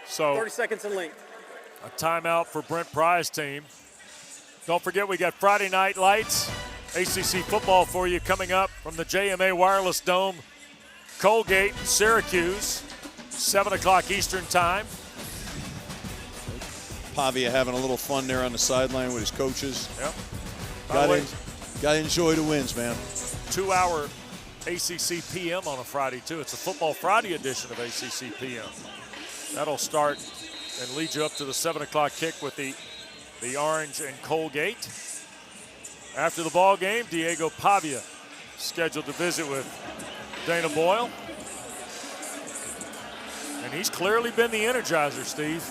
So 30 seconds in length. A timeout for Brent Pry's team. Don't forget, we got Friday Night Lights, ACC football for you coming up from the JMA Wireless Dome. Colgate, Syracuse, 7 o'clock Eastern time. Pavia having a little fun there on the sideline with his coaches. Yep. Got to enjoy the wins, man. 2-hour ACC PM on a Friday, too. It's a Football Friday edition of ACC PM. That'll start and lead you up to the 7 o'clock kick with the Orange and Colgate. After the ball game, Diego Pavia scheduled to visit with Dana Boyle. And he's clearly been the energizer, Steve.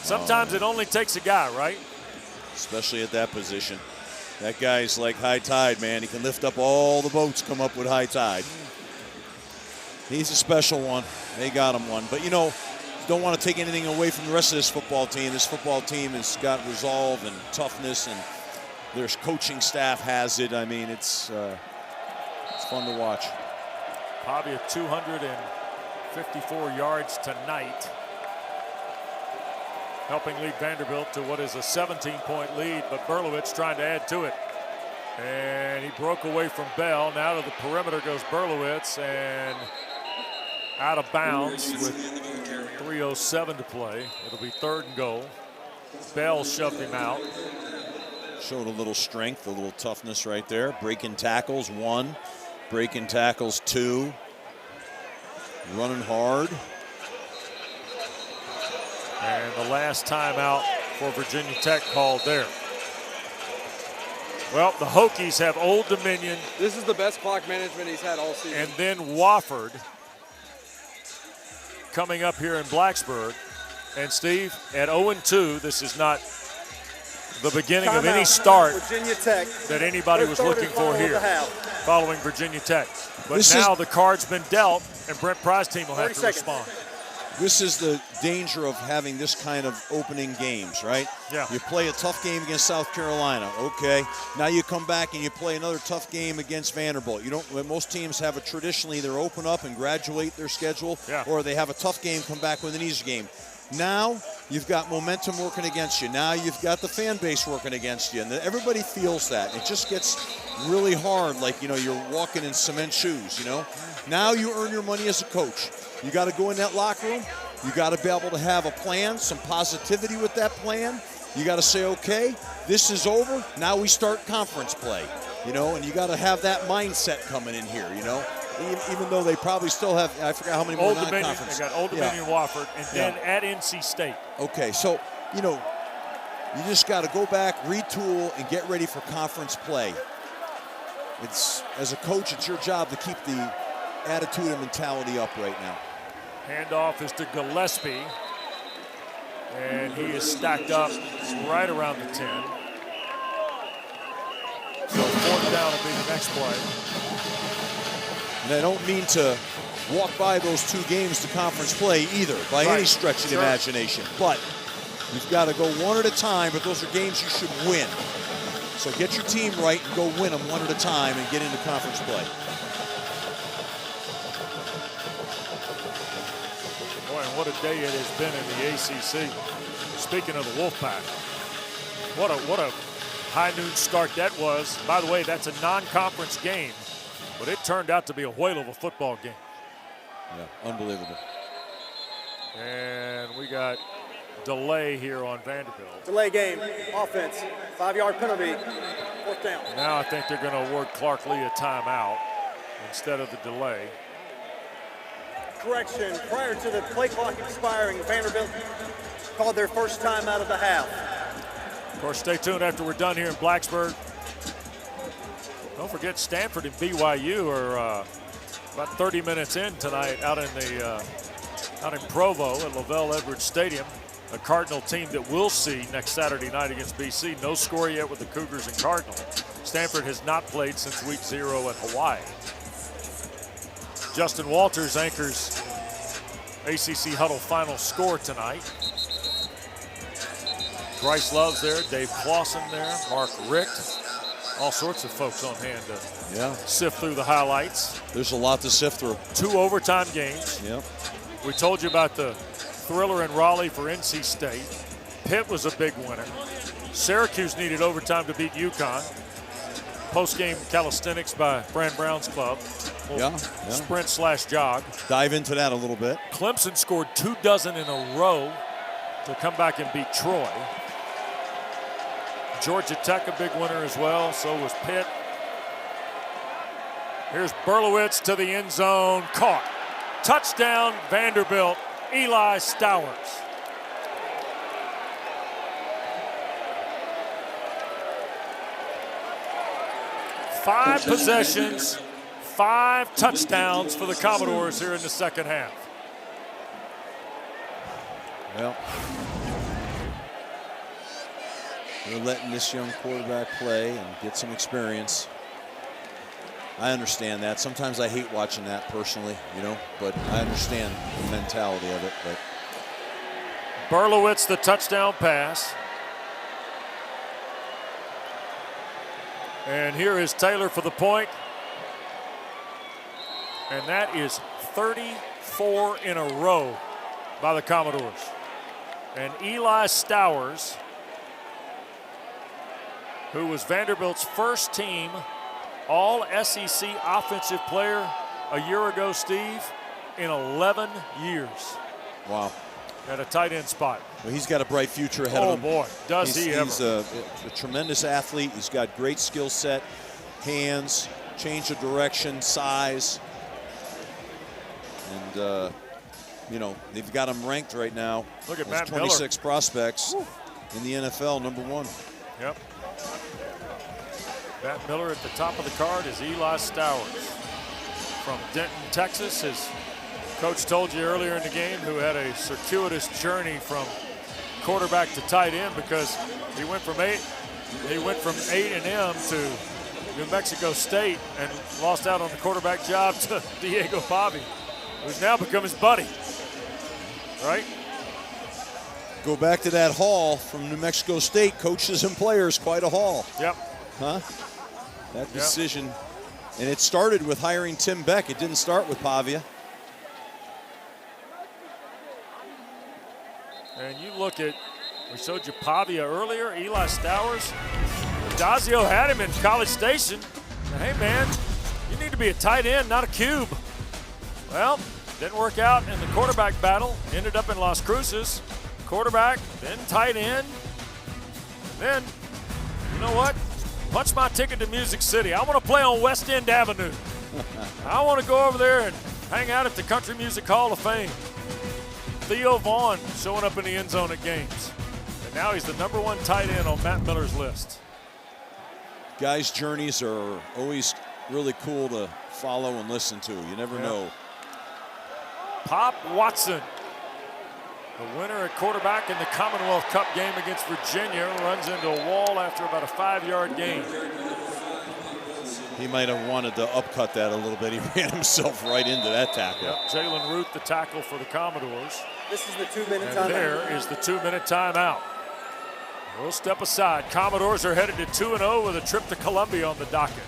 Sometimes it only takes a guy, right? Especially at that position. That guy's like high tide, man. He can lift up all the boats, come up with high tide. He's a special one. They got him one. But, you know, don't want to take anything away from the rest of this football team. This football team has got resolve and toughness, and their coaching staff has it. I mean, it's fun to watch. Pavia 254 yards tonight, helping lead Vanderbilt to what is a 17-point lead, but Berlowitz trying to add to it. And he broke away from Bell. Now to the perimeter goes Berlowitz, and out of bounds with 3:07 to play. It'll be 3rd and goal. Bell shoved him out. Showed a little strength, a little toughness right there. Breaking tackles, 1. Breaking tackles, 2. Running hard. And the last timeout for Virginia Tech called there. Well, the Hokies have Old Dominion. This is the best clock management he's had all season. And then Wofford coming up here in Blacksburg. And Steve, at 0-2, this is not the beginning of any start Virginia Tech, that anybody was looking for here following Virginia Tech. But now the card's been dealt, and Brent Pry's team will have to respond. this is the danger of having this kind of opening games, right? Yeah. You play a tough game against South Carolina, okay. Now you come back and you play another tough game against Vanderbilt. You don't. Most teams have a traditionally either open up and graduate their schedule, or they have a tough game, come back with an easy game. Now you've got momentum working against you. Now you've got the fan base working against you, and everybody feels that. It just gets really hard, like, you know, you're walking in cement shoes, you know. Now you earn your money as a coach. You got to go in that locker room. You got to be able to have a plan, some positivity with that plan. You got to say, okay, this is over. Now we start conference play, you know, and you got to have that mindset coming in here, you know. Even though they probably still have, I forgot how many more non-conference. They got Old Dominion, Wofford, and then at NC State. Okay, so, you know, you just got to go back, retool, and get ready for conference play. It's, as a coach, it's your job to keep the attitude and mentality up right now. Handoff is to Gillespie, and he is stacked up right around the 10. So 4th down will be the next play. And I don't mean to walk by those 2 games to conference play either, by any stretch of the imagination. But you've got to go one at a time, but those are games you should win. So get your team right and go win them one at a time and get into conference play. Boy, and what a day it has been in the ACC. Speaking of the Wolfpack, what a high noon start that was. By the way, that's a non-conference game, but it turned out to be a whale of a football game. Yeah, unbelievable. And we got delay here on Vanderbilt. Delay game, offense, 5-yard penalty, 4th down. Now I think they're going to award Clark Lee a timeout instead of the delay. Correction, prior to the play clock expiring, Vanderbilt called their first time out of the half. Of course, stay tuned after we're done here in Blacksburg. Don't forget Stanford and BYU are about 30 minutes in tonight out in Provo at Lavelle Edwards Stadium. A Cardinal team that we'll see next Saturday night against BC. No score yet with the Cougars and Cardinal. Stanford has not played since week 0 at Hawaii. Justin Walters anchors ACC Huddle final score tonight. Bryce Love's there, Dave Clausen there, Mark Richt. All sorts of folks on hand to sift through the highlights. There's a lot to sift through. 2 overtime games. Yep. We told you about the thriller in Raleigh for NC State. Pitt was a big winner. Syracuse needed overtime to beat UConn. Post-game calisthenics by Fran Brown's club. Sprint/jog. Dive into that a little bit. Clemson scored 2 dozen in a row to come back and beat Troy. Georgia Tech, a big winner as well. So was Pitt. Here's Berlowitz to the end zone. Caught. Touchdown, Vanderbilt. Eli Stowers. Five possessions, 5 touchdowns for the Commodores here in the second half. Well, they're letting this young quarterback play and get some experience. I understand that. Sometimes I hate watching that personally, you know, but I understand the mentality of it. But Berlowitz, the touchdown pass. And here is Taylor for the point. And that is 34 in a row by the Commodores. And Eli Stowers, who was Vanderbilt's first team All-SEC offensive player a year ago, Steve, in 11 years. Wow. At a tight end spot. Well, he's got a bright future ahead of him. Oh, boy, does he ever. He's a tremendous athlete. He's got great skill set, hands, change of direction, size. And, you know, they've got him ranked right now. Look at as Matt 26 Miller. Prospects in the NFL, #1. Yep. Matt Miller at the top of the card is Eli Stowers from Denton, Texas. His coach told you earlier in the game, who had a circuitous journey from quarterback to tight end because he went from A&M to New Mexico State and lost out on the quarterback job to Diego Pavi, who's now become his buddy. right? Go back to that haul from New Mexico State, coaches and players, quite a haul. Yep. Huh? That decision. And it started with hiring Tim Beck. It didn't start with Pavia. And you look at, we showed you Pavia earlier, Eli Stowers. Dazio had him in College Station. And, hey, man, you need to be a tight end, not a cube. Well, didn't work out in the quarterback battle. Ended up in Las Cruces. Quarterback, then tight end. Then, you know what? Punch my ticket to Music City. I want to play on West End Avenue. I want to go over there and hang out at the Country Music Hall of Fame. Theo Vaughn showing up in the end zone at games. And now he's the #1 tight end on Matt Miller's list. Guys' journeys are always really cool to follow and listen to. You never know. Pop Watson, the winner at quarterback in the Commonwealth Cup game against Virginia, runs into a wall after about a 5-yard gain. He might have wanted to upcut that a little bit. He ran himself right into that tackle. Yep. Jalen Ruth, the tackle for the Commodores. This is the 2-minute timeout. And there is the 2-minute timeout. We'll step aside. Commodores are headed to 2-0 with a trip to Columbia on the docket.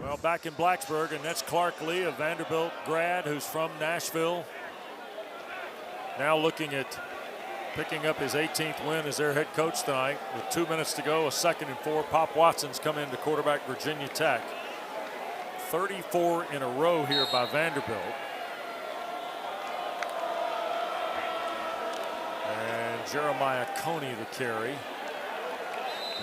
Well, back in Blacksburg, and that's Clark Lee, a Vanderbilt grad who's from Nashville. Now looking at picking up his 18th win as their head coach tonight. With 2 minutes to go, a 2nd and 4. Pop Watson's come in to quarterback Virginia Tech. 34 in a row here by Vanderbilt. And Jeremiah Coney the carry.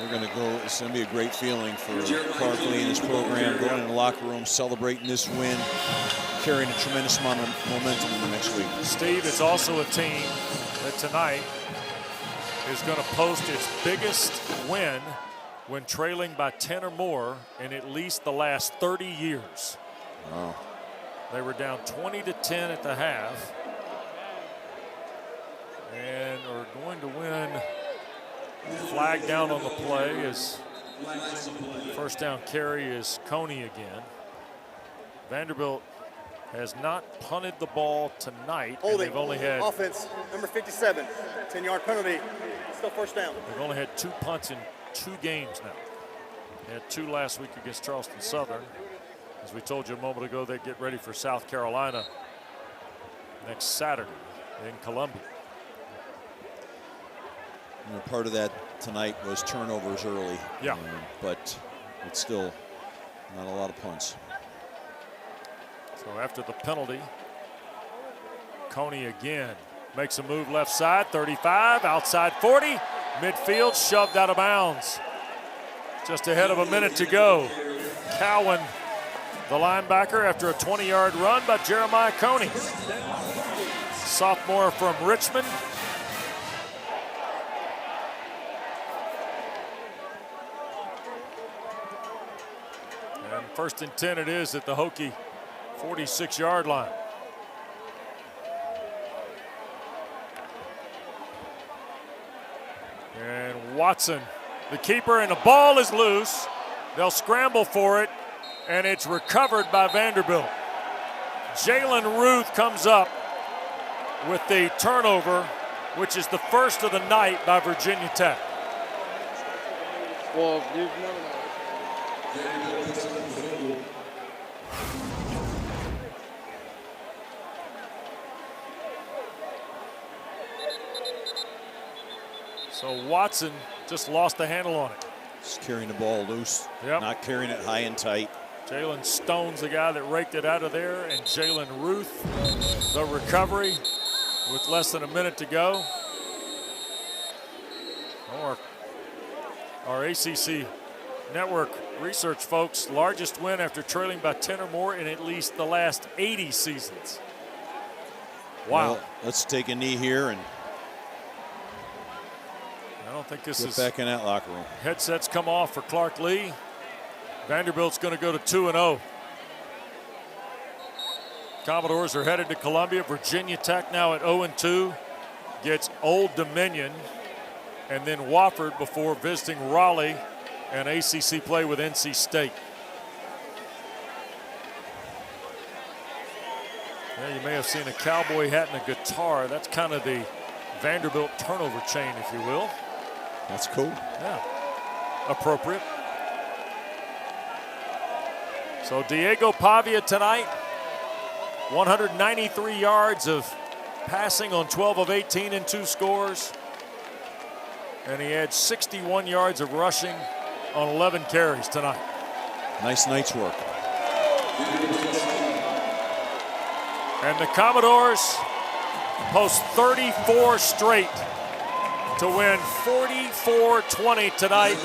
We're going to go. It's going to be a great feeling for Clark Lee and his program, going in the locker room, celebrating this win, carrying a tremendous amount of momentum in the next week. Steve, it's also a team that tonight is going to post its biggest win when trailing by 10 or more in at least the last 30 years. Wow. They were down 20-10 at the half and are going to win. Flag down on the play as first down carry is Coney again. Vanderbilt has not punted the ball tonight. Holding. They've only had Offense, number 57, 10-yard penalty. Still first down. They've only had 2 punts in 2 games now. They had 2 last week against Charleston Southern. As we told you a moment ago, they get ready for South Carolina next Saturday in Columbia. You know, part of that tonight was turnovers early. Yeah. But it's still not a lot of punts. So after the penalty, Coney again makes a move left side, 35, outside 40, midfield, shoved out of bounds. Just ahead of a minute to go. Cowan, the linebacker, after a 20-yard run by Jeremiah Coney. Sophomore from Richmond. And 1st and 10 it is at the Hokie 46-yard line. And Watson, the keeper, and the ball is loose. They'll scramble for it, and it's recovered by Vanderbilt. Jalen Ruth comes up with the turnover, which is the first of the night by Virginia Tech. Well, you've never know. So Watson just lost the handle on it. Just carrying the ball loose, Yep. not carrying it high and tight. Jalen Stone's the guy that raked it out of there, and Jalen Ruth, the recovery with less than a minute to go. Our ACC Network research folks, largest win after trailing by 10 or more in at least the last 80 seasons. Wow. Well, let's take a knee here and I don't think this get is back in that locker room. Headsets come off for Clark Lee. Vanderbilt's going to go to 2-0. Commodores are headed to Columbia. Virginia Tech now at 0-2. Gets Old Dominion and then Wofford before visiting Raleigh and ACC play with NC State. Yeah, you may have seen a cowboy hat and a guitar. That's kind of the Vanderbilt turnover chain, if you will. That's cool. Yeah, appropriate. So Diego Pavia tonight, 193 yards of passing on 12 of 18 and 2 scores. And he had 61 yards of rushing on 11 carries tonight. Nice night's work. And the Commodores post 34 straight to win 44-20 tonight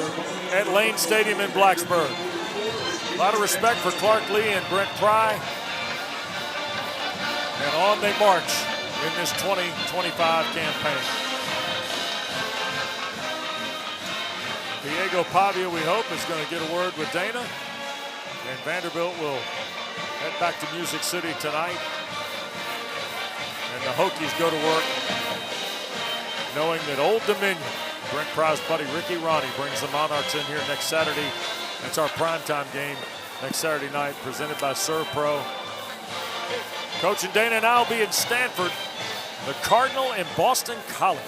at Lane Stadium in Blacksburg. A lot of respect for Clark Lee and Brent Pry. And on they march in this 2025 campaign. Diego Pavia, we hope, is going to get a word with Dana. And Vanderbilt will head back to Music City tonight. And the Hokies go to work knowing that Old Dominion, Brent Pry's buddy Ricky Ronnie, brings the Monarchs in here next Saturday. That's our primetime game next Saturday night, presented by Serve Pro. Coach and Dana now will be in Stanford, the Cardinal and Boston College,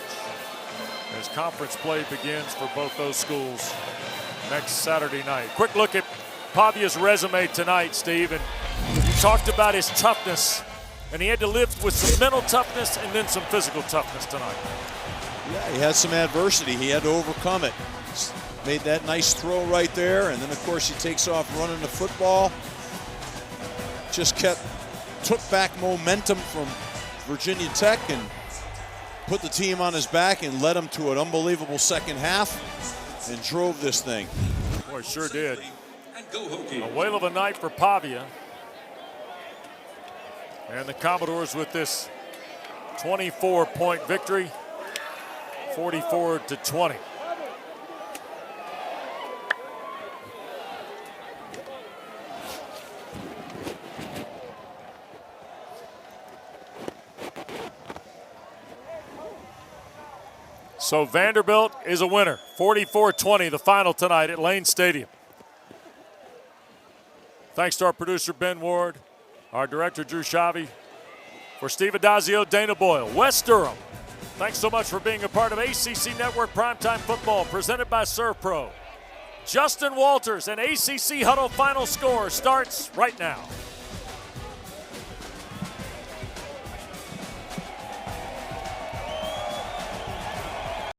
as conference play begins for both those schools next Saturday night. Quick look at Pavia's resume tonight, Steve, and you talked about his toughness, and he had to live with some mental toughness and then some physical toughness tonight. Yeah, he had some adversity. He had to overcome it. Made that nice throw right there, and then of course he takes off running the football. Just took back momentum from Virginia Tech and put the team on his back and led him to an unbelievable second half and drove this thing. Boy, sure did. A whale of a night for Pavia. And the Commodores with this 24-point victory, 44-20. So Vanderbilt is a winner, 44-20, the final tonight at Lane Stadium. Thanks to our producer, Ben Ward, our director, Drew Shavi. For Steve Adazio, Dana Boyle, Wes Durham, thanks so much for being a part of ACC Network Primetime Football, presented by Serve Pro. Justin Walters and ACC Huddle final score starts right now.